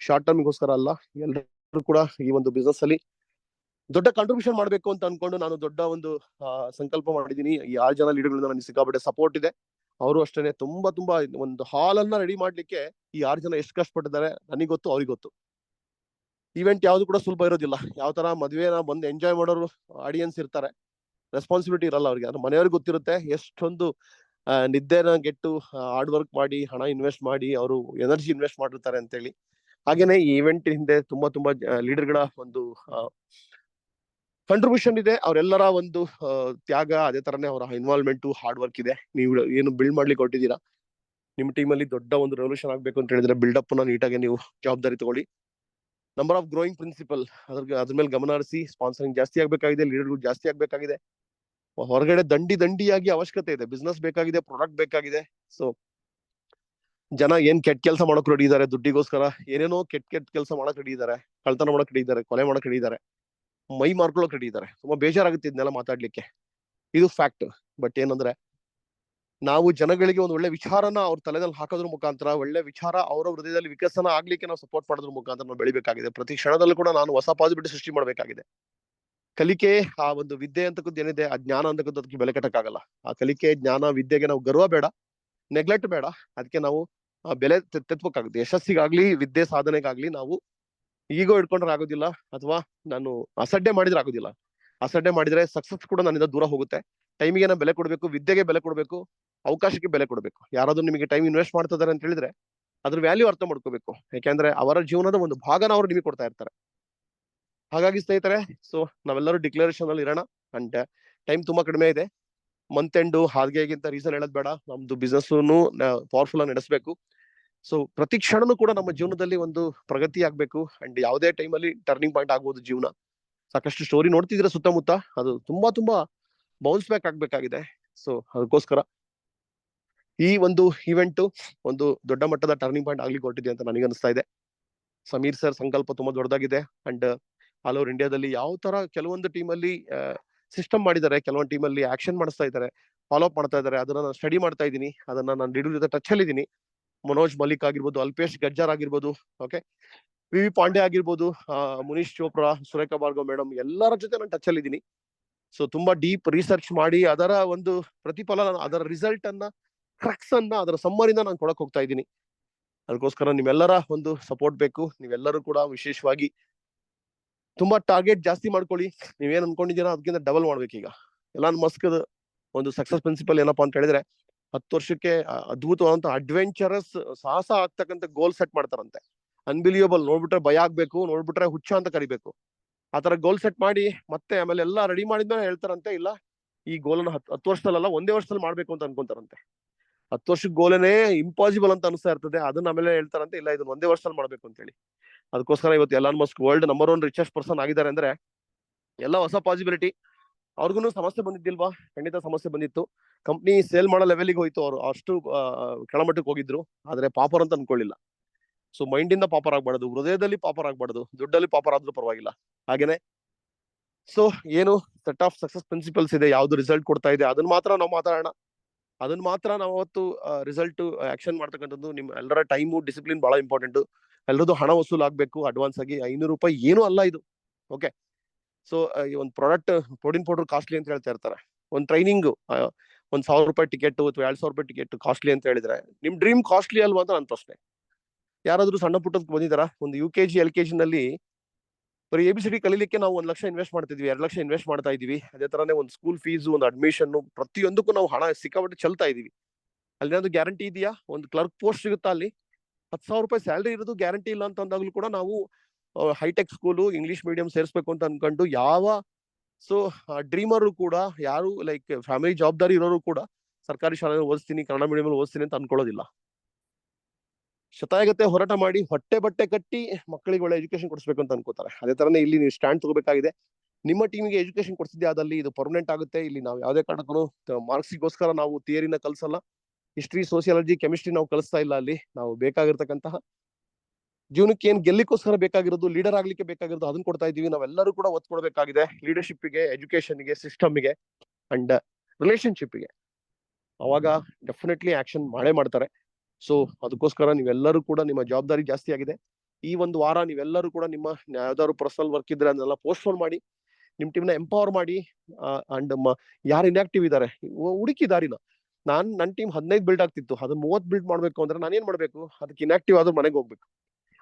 ಶಾರ್ಟ್ ಟರ್ಮಿಗೋಸ್ಕರ ಅಲ್ಲ. ಎಲ್ಲರೂ ಕೂಡ ಈ ಒಂದು ಬಿಸ್ನೆಸ್ ಅಲ್ಲಿ ದೊಡ್ಡ ಕಾಂಟ್ರಿಬ್ಯೂಷನ್ ಮಾಡಬೇಕು ಅಂತ ಅನ್ಕೊಂಡು ನಾನು ದೊಡ್ಡ ಒಂದು ಸಂಕಲ್ಪ ಮಾಡಿದ್ದೀನಿ. ಈ 6 ಜನ ಲೀಡರ್ಗಳಿಂದ ನನಗೆ ಸಿಕ್ಕಾಪಟ್ಟೆ ಸಪೋರ್ಟ್ ಇದೆ. ಅವರು ಅಷ್ಟೇನೆ ತುಂಬಾ ಒಂದು ಹಾಲ್ ಅನ್ನ ರೆಡಿ ಮಾಡ್ಲಿಕ್ಕೆ ಈ 6 ಜನ ಎಷ್ಟು ಕಷ್ಟಪಟ್ಟಿದ್ದಾರೆ ನನಗೆ ಗೊತ್ತು, ಅವ್ರಿಗೆ ಗೊತ್ತು. ಇವೆಂಟ್ ಯಾವ್ದು ಕೂಡ ಸುಲಭ ಇರೋದಿಲ್ಲ. ಯಾವ ತರ ಮದುವೆನ ಬಂದು ಎಂಜಾಯ್ ಮಾಡೋರು ಆಡಿಯನ್ಸ್ ಇರ್ತಾರೆ, ರೆಸ್ಪಾನ್ಸಿಬಿಲಿಟಿ ಇರಲ್ಲ ಅವ್ರಿಗೆ. ಅದ್ರ ಮನೆಯವ್ರಿಗೆ ಗೊತ್ತಿರುತ್ತೆ ಎಷ್ಟೊಂದು ನಿದ್ದೆನ ಗೆಟ್ಟು ಹಾರ್ಡ್ ವರ್ಕ್ ಮಾಡಿ, ಹಣ ಇನ್ವೆಸ್ಟ್ ಮಾಡಿ, ಅವರು ಎನರ್ಜಿ ಇನ್ವೆಸ್ಟ್ ಮಾಡಿರ್ತಾರೆ ಅಂತೇಳಿ. ಹಾಗೇನೆ ಈ ಇವೆಂಟ್ ಹಿಂದೆ ತುಂಬಾ ಲೀಡರ್ಗಳ ಒಂದು ಕಂಟ್ರಿಬ್ಯೂಷನ್ ಇದೆ. ಅವರೆಲ್ಲರ ಒಂದು ತ್ಯಾಗ, ಅದೇ ತರನೇ ಅವರ ಇನ್ವಾಲ್ವ್ಮೆಂಟ್, ಹಾರ್ಡ್ ವರ್ಕ್ ಇದೆ. ನೀವು ಏನು ಬಿಲ್ಡ್ ಮಾಡ್ಲಿಕ್ಕೆ ಹೊರಟಿದ್ದೀರಾ, ನಿಮ್ಮ ಟೀಮಲ್ಲಿ ದೊಡ್ಡ ಒಂದು ರೆವಲ್ಯೂಷನ್ ಆಗ್ಬೇಕು ಅಂತ ಹೇಳಿದ್ರೆ ಬಿಲ್ಡಪ್ ನ ನೀಟಾಗಿ ನೀವು ಜವಾಬ್ದಾರಿ ತಗೊಳ್ಳಿ. ನಂಬರ್ ಆಫ್ ಗ್ರೋಯಿಂಗ್ ಪ್ರಿನ್ಸಿಪಲ್, ಅದ್ರ ಮೇಲೆ ಗಮನ ಹರಿಸಿ. ಸ್ಪಾನ್ಸರಿಂಗ್ ಜಾಸ್ತಿ ಆಗ್ಬೇಕಾಗಿದೆ, ಲೀಡರ್ಗಳು ಜಾಸ್ತಿ ಆಗ್ಬೇಕಾಗಿದೆ. ಹೊರಗಡೆ ದಂಡಿಯಾಗಿ ಅವಶ್ಯಕತೆ ಇದೆ. ಬಿಸ್ನೆಸ್ ಬೇಕಾಗಿದೆ, ಪ್ರಾಡಕ್ಟ್ ಬೇಕಾಗಿದೆ. ಸೊ ಜನ ಏನ್ ಕೆಟ್ಟ ಕೆಲಸ ಮಾಡಕ್ ರೆಡಿ ಇದಾರೆ, ದುಡ್ಡಿಗೋಸ್ಕರ ಏನೇನೋ ಕೆಟ್ಟ ಕೆಲಸ ಮಾಡಕ್ ರೆಡಿ ಇದಾರೆ, ಕಳ್ತನ ಮಾಡಕ್ ರೆಡಿ ಇದಾರೆ, ಕೊಲೆ ಮಾಡಕ್ ರೆಡಿ ಇದಾರೆ, ಮೈ ಮಾರ್ಕೊಳಕ್ ರೆಡಿ ಇದಾರೆ. ತುಂಬಾ ಬೇಜಾರಾಗುತ್ತೆ ಇದನ್ನೆಲ್ಲ ಮಾತಾಡ್ಲಿಕ್ಕೆ. ಇದು ಫ್ಯಾಕ್ಟ್. ಬಟ್ ಏನಂದ್ರೆ, ನಾವು ಜನಗಳಿಗೆ ಒಂದು ಒಳ್ಳೆ ವಿಚಾರನ ಅವ್ರ ತಲೆದಲ್ಲಿ ಹಾಕೋದ್ರ ಮುಖಾಂತರ, ಒಳ್ಳೆ ವಿಚಾರ ಅವರ ಹೃದಯದಲ್ಲಿ ವಿಕಸನ ಆಗ್ಲಿಕ್ಕೆ ನಾವು ಸಪೋರ್ಟ್ ಮಾಡೋದ್ರ ಮುಖಾಂತರ ನಾವು ಬೆಳಿಬೇಕಾಗಿದೆ. ಪ್ರತಿ ಕ್ಷಣದಲ್ಲೂ ಕೂಡ ನಾನು ಹೊಸ ಪಾಸಿಬಿಲಿಟಿ ಸೃಷ್ಟಿ ಮಾಡ್ಬೇಕಾಗಿದೆ. ಕಲಿಕೆ, ಆ ಒಂದು ವಿದ್ಯೆ ಅಂತಕ್ಕದ್ದು ಏನಿದೆ, ಆ ಜ್ಞಾನ ಅಂತಕ್ಕದ್ದು ಅದಕ್ಕೆ ಬೆಲೆ ಕಟ್ಟಕ್ಕಾಗಲ್ಲ. ಆ ಕಲಿಕೆ, ಜ್ಞಾನ, ವಿದ್ಯೆಗೆ ನಾವು ಗರ್ವ ಬೇಡ, ನೆಗ್ಲೆಕ್ಟ್ ಬೇಡ. ಅದಕ್ಕೆ ನಾವು ಬೆಲೆ ತೆತ್ಬೇಕಾಗುತ್ತೆ. ಯಶಸ್ಸಿಗಾಗ್ಲಿ, ವಿದ್ಯೆ ಸಾಧನೆಗಾಗ್ಲಿ ನಾವು ಈಗೋ ಇಟ್ಕೊಂಡ್ರೆ ಆಗೋದಿಲ್ಲ, ಅಥವಾ ನಾನು ಅಸಡ್ಡೆ ಮಾಡಿದ್ರೆ ಆಗೋದಿಲ್ಲ. ಅಸಡ್ಡೆ ಮಾಡಿದ್ರೆ ಸಕ್ಸಸ್ ಕೂಡ ನನ್ನಿಂದ ದೂರ ಹೋಗುತ್ತೆ. ಟೈಮಿಗೆ ನಾವು ಬೆಲೆ ಕೊಡ್ಬೇಕು, ವಿದ್ಯೆಗೆ ಬೆಲೆ ಕೊಡ್ಬೇಕು, ಅವಕಾಶಕ್ಕೆ ಬೆಲೆ ಕೊಡ್ಬೇಕು. ಯಾರಾದ್ರೂ ನಿಮಗೆ ಟೈಮ್ ಇನ್ವೆಸ್ಟ್ ಮಾಡ್ತಾ ಇದಾರೆ ಅಂತ ಹೇಳಿದ್ರೆ ಅದ್ರ ವ್ಯಾಲ್ಯೂ ಅರ್ಥ ಮಾಡ್ಕೋಬೇಕು. ಯಾಕೆಂದ್ರೆ ಅವರ ಜೀವನದ ಒಂದು ಭಾಗನ ಅವರು ನಿಮಗೆ ಕೊಡ್ತಾ ಇರ್ತಾರೆ. ಹಾಗಾಗಿ ಸ್ನೇಹಿತರೆ, ಸೊ ನಾವೆಲ್ಲರೂ ಡಿಕ್ಲರೇಷನ್ ಅಲ್ಲಿ ಇರೋಣ. ಅಂಡ್ ಟೈಮ್ ತುಂಬಾ ಕಡಿಮೆ ಇದೆ. ಮಂತ್ ಎಂಡು ಹಾಗೆಗಿಂತ ರೀಸನ್ ಹೇಳೋದ್ ಬೇಡ. ನಮ್ದು ಬಿಸ್ನೆಸ್ ಪವರ್ಫುಲ್ ಆಗಿ ನಡೆಸಬೇಕು. ಸೊ ಪ್ರತಿ ಕ್ಷಣನೂ ಕೂಡ ನಮ್ಮ ಜೀವನದಲ್ಲಿ ಒಂದು ಪ್ರಗತಿ ಆಗ್ಬೇಕು. ಅಂಡ್ ಯಾವುದೇ ಟೈಮಲ್ಲಿ ಟರ್ನಿಂಗ್ ಪಾಯಿಂಟ್ ಆಗ್ಬೋದು ಜೀವನ. ಸಾಕಷ್ಟು ಸ್ಟೋರಿ ನೋಡ್ತಿದ್ರೆ ಸುತ್ತಮುತ್ತ, ಅದು ತುಂಬಾ ಬೌನ್ಸ್ ಬ್ಯಾಕ್ ಆಗ್ಬೇಕಾಗಿದೆ. ಸೊ ಅದಕ್ಕೋಸ್ಕರ ಈ ಒಂದು ಇವೆಂಟ್ ಒಂದು ದೊಡ್ಡ ಮಟ್ಟದ ಟರ್ನಿಂಗ್ ಪಾಯಿಂಟ್ ಆಗ್ಲಿಕ್ಕೆ ಹೊರಟಿದೆ ಅಂತ ನನಗೆ ಅನಿಸ್ತಾ ಇದೆ. ಸಮೀರ್ ಸರ್ ಸಂಕಲ್ಪ ತುಂಬಾ ದೊಡ್ಡದಾಗಿದೆ. ಅಂಡ್ ಆಲ್ ಓವರ್ ಇಂಡಿಯಾದಲ್ಲಿ ಯಾವ ತರ ಕೆಲವೊಂದು ಟೀಮಲ್ಲಿ ಸಿಸ್ಟಮ್ ಮಾಡಿದ್ದಾರೆ, ಕೆಲವೊಂದು ಟೀಮಲ್ಲಿ ಆಕ್ಷನ್ ಮಾಡಿಸ್ತಾ ಇದ್ದಾರೆ, ಫಾಲೋ ಅಪ್ ಮಾಡ್ತಾ ಇದ್ದಾರೆ. ಅದನ್ನ ನಾನು ಸ್ಟಡಿ ಮಾಡ್ತಾ ಇದ್ದೀನಿ. ಅದನ್ನ ನಾನು ಲೀಡರ್ ಜೊತೆ ಟಚ್ ಅಲ್ಲಿ ಇದ್ದೀನಿ. ಮನೋಜ್ ಮಲ್ಲಿಕ್ ಆಗಿರ್ಬೋದು, ಅಲ್ಪೇಶ್ ಗಜ್ಜಾರ್ ಆಗಿರ್ಬೋದು, ಓಕೆ, ವಿ ಪಾಂಡೆ ಆಗಿರ್ಬೋದು, ಮುನೀಶ್ ಚೋಪ್ರಾ, ಸುರೇಖಾ ಭಾರ್ಗವ್ ಮೇಡಮ್, ಎಲ್ಲರ ಜೊತೆ ನಾನು ಟಚ್ ಅಲ್ಲಿ ಇದ್ದೀನಿ. ಸೊ ತುಂಬಾ ಡೀಪ್ ರಿಸರ್ಚ್ ಮಾಡಿ ಅದರ ಒಂದು ಪ್ರತಿಫಲ, ಅದರ ರಿಸಲ್ಟ್ ಅನ್ನ, ಕ್ರಕ್ಸ್ ಅನ್ನ, ಅದರ ಸಮ್ಮರಿನ ನಾನು ಕೊಡಕ್ ಹೋಗ್ತಾ ಇದ್ದೀನಿ. ಅದಕ್ಕೋಸ್ಕರ ನಿಮ್ಮೆಲ್ಲರ ಒಂದು ಸಪೋರ್ಟ್ ಬೇಕು. ನೀವೆಲ್ಲರೂ ಕೂಡ ವಿಶೇಷವಾಗಿ ತುಂಬಾ ಟಾರ್ಗೆಟ್ ಜಾಸ್ತಿ ಮಾಡ್ಕೊಳ್ಳಿ. ನೀವೇನ್ ಅನ್ಕೊಂಡಿದ್ದೀರಾ ಅದಕ್ಕಿಂತ ಡಬಲ್ ಮಾಡ್ಬೇಕು. ಈಗ ಎಲಾನ್ ಮಸ್ಕ್ ಒಂದು ಸಕ್ಸಸ್ ಪ್ರಿನ್ಸಿಪಲ್ ಏನಪ್ಪಾ ಅಂತ ಹೇಳಿದ್ರೆ, 10 ವರ್ಷಕ್ಕೆ ಅದ್ಭುತವಾದಂತ ಅಡ್ವೆಂಚರಸ್ ಸಾಹಸ ಆಗ್ತಕ್ಕಂಥ ಗೋಲ್ ಸೆಟ್ ಮಾಡ್ತಾರಂತೆ. ಅನ್ಬಿಲಿಯಬಲ್, ನೋಡ್ಬಿಟ್ರೆ ಭಯ ಆಗ್ಬೇಕು, ನೋಡ್ಬಿಟ್ರೆ ಹುಚ್ಚ ಅಂತ ಕರಿಬೇಕು. ಆತರ ಗೋಲ್ ಸೆಟ್ ಮಾಡಿ ಮತ್ತೆ ಆಮೇಲೆ ಎಲ್ಲ ರೆಡಿ ಮಾಡಿದ್ಮೇಲೆ ಹೇಳ್ತಾರಂತೆ, ಇಲ್ಲ ಈ ಗೋಲನ್ನ 10 ವರ್ಷದಲ್ಲ 1 ವರ್ಷದಲ್ಲಿ ಮಾಡ್ಬೇಕು ಅಂತ ಅನ್ಕೊಂತಾರಂತೆ. 10 ವರ್ಷದ ಗೋಲೇನೆ ಇಂಪಾಸಿಬಲ್ ಅಂತ ಅನಿಸ್ತಾ ಇರ್ತದೆ. ಅದನ್ನ ಆಮೇಲೆ ಹೇಳ್ತಾರಂತೆ, ಇಲ್ಲ ಇದನ್ನ 1 ವರ್ಷದಲ್ಲಿ ಮಾಡ್ಬೇಕು ಅಂತ ಹೇಳಿ. ಅದಕ್ಕೋಸ್ಕರ ಇವತ್ತು Elon Musk world number 1 richest person ಆಗಿದ್ದಾರೆ ಅಂದ್ರೆ ಎಲ್ಲ ಹೊಸ ಪಾಸಿಬಿಲಿಟಿ. ಅವ್ರಿಗೂ ಸಮಸ್ಯೆ ಬಂದಿದ್ದಿಲ್ವಾ? ಖಂಡಿತ ಸಮಸ್ಯೆ ಬಂದಿತ್ತು. ಕಂಪ್ನಿ ಸೇಲ್ ಮಾಡೋ ಲೆವೆಲ್ಗೆ ಹೋಯ್ತು. ಅವರು ಅಷ್ಟು ಕೆಳಮಟ್ಟಕ್ಕೆ ಹೋಗಿದ್ರು. ಆದ್ರೆ ಪಾಪರ್ ಅಂತ ಅನ್ಕೊಳ್ಳಿಲ್ಲ. ಸೊ ಮೈಂಡ್ ಇಂದ ಪಾಪರ್ ಆಗ್ಬಾರ್ದು, ಹೃದಯದಲ್ಲಿ ಪಾಪರ್ ಆಗ್ಬಾರ್ದು, ದುಡ್ಡಲ್ಲಿ ಪಾಪರ್ ಆದ್ರೂ ಪರವಾಗಿಲ್ಲ. ಹಾಗೇನೆ ಸೊ ಏನು ಸೆಟ್ ಆಫ್ ಸಕ್ಸಸ್ ಪ್ರಿನ್ಸಿಪಲ್ಸ್ ಇದೆ, ಯಾವ್ದು ರಿಸಲ್ಟ್ ಕೊಡ್ತಾ ಇದೆ ಅದನ್ನ ಮಾತ್ರ ನಾವು ಮಾತಾಡೋಣ. ಅದನ್ನ ಮಾತ್ರ ನಾವು ಅವತ್ತು ರಿಸಲ್ಟ್ ಆಕ್ಷನ್ ಮಾಡ್ತಕ್ಕಂಥದ್ದು. ನಿಮ್ ಎಲ್ಲರ ಟೈಮು ಡಿಸಿಪ್ಲಿನ್ ಬಹಳ ಇಂಪಾರ್ಟೆಂಟ್. ಎಲ್ಲರದ್ದು ಹಣ ವಸೂಲ್ ಆಗ್ಬೇಕು ಅಡ್ವಾನ್ಸ್ ಆಗಿ. 500 ರೂಪಾಯಿ ಏನೂ ಅಲ್ಲ ಇದು. ಓಕೆ, ಸೊ ಈ ಒಂದು ಪ್ರಾಡಕ್ಟ್ ಪ್ರೋಟೀನ್ ಪೌಡರ್ ಕಾಸ್ಟ್ಲಿ ಅಂತ ಹೇಳ್ತಾ ಇರ್ತಾರೆ. ಒಂದು ಟ್ರೈನಿಂಗ್ 1,000 ರೂಪಾಯಿ ಟಿಕೆಟ್ ಅಥವಾ 2,000 ರೂಪಾಯಿ ಟಿಕೆಟ್ ಕಾಸ್ಟ್ಲಿ ಅಂತ ಹೇಳಿದ್ರೆ ನಿಮ್ ಡ್ರೀಮ್ ಕಾಸ್ಟ್ಲಿ ಅಲ್ವಾ ಅಂತ ನನ್ನ ಪ್ರಶ್ನೆ. ಯಾರಾದ್ರೂ ಸಣ್ಣ ಪುಟ್ಟದಕ್ಕೆ ಬಂದಿದ್ದಾರಾ? ಒಂದು UKG LKG ನಲ್ಲಿ ಬರೀ ABCD ಕಲೀಲಿಕ್ಕೆ ನಾವು 1 ಲಕ್ಷ ಇನ್ವೆಸ್ಟ್ ಮಾಡ್ತಿದ್ವಿ, 2 ಲಕ್ಷ ಇನ್ವೆಸ್ಟ್ ಮಾಡ್ತಾ ಇದೀವಿ. ಅದೇ ತರನೇ ಒಂದು ಸ್ಕೂಲ್ ಫೀಸ್, ಒಂದು ಅಡ್ಮಿಷನ್, ಪ್ರತಿಯೊಂದಕ್ಕೂ ನಾವು ಹಣ ಸಿಕ್ಕಾಪಟ್ಟೆ ಚೆಲ್ತಾ ಇದೀವಿ. ಅಲ್ಲಿ ಏನಾದ್ರು ಗ್ಯಾರಂಟಿ ಇದೆಯಾ? ಒಂದು ಕ್ಲರ್ಕ್ ಪೋಸ್ಟ್ ಸಿಗುತ್ತಾ ಅಲ್ಲಿ? 10,000 ರೂಪಾಯಿ ಸ್ಯಾಲರಿ ಇರೋದು ಗ್ಯಾರಂಟಿ ಇಲ್ಲ ಅಂತ ಅಂದಾಗ್ಲೂ ಕೂಡ ನಾವು ಹೈಟೆಕ್ ಸ್ಕೂಲು ಇಂಗ್ಲಿಷ್ ಮೀಡಿಯಂ ಸೇರಿಸ್ಬೇಕು ಅಂತ ಅನ್ಕೊಂಡು ಯಾವ ಸೊ ಡ್ರೀಮರು ಕೂಡ, ಯಾರು ಲೈಕ್ ಫ್ಯಾಮಿಲಿ ಜವಾಬ್ದಾರಿ ಇರೋರು ಕೂಡ ಸರ್ಕಾರಿ ಶಾಲೆ ಓದಿಸ್ತೀನಿ, ಕನ್ನಡ ಮೀಡಿಯಂ ಓದಿಸ್ತೀನಿ ಅಂತ ಅನ್ಕೊಳ್ಳೋದಿಲ್ಲ. ಶತಾಯಗತೆ ಹೋರಾಟ ಮಾಡಿ ಹೊಟ್ಟೆ ಬಟ್ಟೆ ಕಟ್ಟಿ ಮಕ್ಕಳಿಗೆ ಒಳ್ಳೆ ಎಜುಕೇಶನ್ ಕೊಡಿಸ್ಬೇಕು ಅಂತ ಅನ್ಕೋತಾರೆ. ಅದೇ ತರನೇ ಇಲ್ಲಿ ನೀವು ಸ್ಟ್ಯಾಂಡ್ ತಗೋಬೇಕಾಗಿದೆ. ನಿಮ್ಮ ಟೀಮಿಗೆ ಎಜುಕೇಶನ್ ಕೊಡ್ಸಿದ್ದೆ ಆದಲ್ಲಿ ಇದು ಪರ್ಮನೆಂಟ್ ಆಗುತ್ತೆ. ಇಲ್ಲಿ ನಾವು ಯಾವುದೇ ಕಾರಣಕ್ಕೂ ಮಾರ್ಕ್ಸಿಗೋಸ್ಕರ ನಾವು ಥಿಯರಿನ ಕಲ್ಸಲ್ಲ. ಹಿಸ್ಟ್ರಿ, ಸೋಸಿಯಾಲಜಿ, ಕೆಮಿಸ್ಟ್ರಿ ನಾವು ಕಲಿಸ್ತಾ ಇಲ್ಲ. ಅಲ್ಲಿ ನಾವು ಬೇಕಾಗಿರ್ತಕ್ಕಂತಹ ಜೀವನಕ್ಕೆ ಏನ್ ಗೆಲ್ಲಿಕ್ಕೋಸ್ಕರ ಬೇಕಾಗಿರೋದು, ಲೀಡರ್ ಆಗ್ಲಿಕ್ಕೆ ಬೇಕಾಗಿರೋದು ಅದನ್ನ ಕೊಡ್ತಾ ಇದೀವಿ. ನಾವೆಲ್ಲರೂ ಕೂಡ ಒತ್ತು ಕೊಡ್ಬೇಕಾಗಿದೆ ಲೀಡರ್ಶಿಪ್ಗೆ, ಎಜುಕೇಶನ್ಗೆ, ಸಿಸ್ಟಮ್ಗೆ ಅಂಡ್ ರಿಲೇಶನ್ಶಿಪ್ಗೆ. ಅವಾಗ ಡೆಫಿನೆಟ್ಲಿ ಆಕ್ಷನ್ ಮಾಡೇ ಮಾಡ್ತಾರೆ. ಸೊ ಅದಕ್ಕೋಸ್ಕರ ನೀವೆಲ್ಲರೂ ಕೂಡ ನಿಮ್ಮ ಜವಾಬ್ದಾರಿ ಜಾಸ್ತಿ ಆಗಿದೆ. ಈ ಒಂದು ವಾರ ನೀವೆಲ್ಲರೂ ಕೂಡ ನಿಮ್ಮ ಯಾವ್ದಾದ್ರು ಪರ್ಸನಲ್ ವರ್ಕ್ ಇದ್ರೆ ಅದನ್ನೆಲ್ಲ ಪೋಸ್ಟ್ಪೋನ್ ಮಾಡಿ, ನಿಮ್ ಟೀಮ್ನ ಎಂಪವರ್ ಮಾಡಿ. ಅಂಡ್ ಯಾರು ಇನ್ಆಕ್ಟಿವ್ ಇದಾರೆ ಹುಡುಕಿ ದಾರಿನ. ನನ್ನ ಟೀಮ್ 15 ಬಿಲ್ಡ್ ಆಗ್ತಿತ್ತು, ಅದನ್ನ 30 ಬಿಲ್ಡ್ ಮಾಡ್ಬೇಕು ಅಂದ್ರೆ ನಾನು ಏನ್ ಮಾಡ್ಬೇಕು? ಅದಕ್ಕೆ ಇನ್ಆಕ್ಟಿವ್ ಆದ್ರೂ ಮನೆಗೆ ಹೋಗ್ಬೇಕು,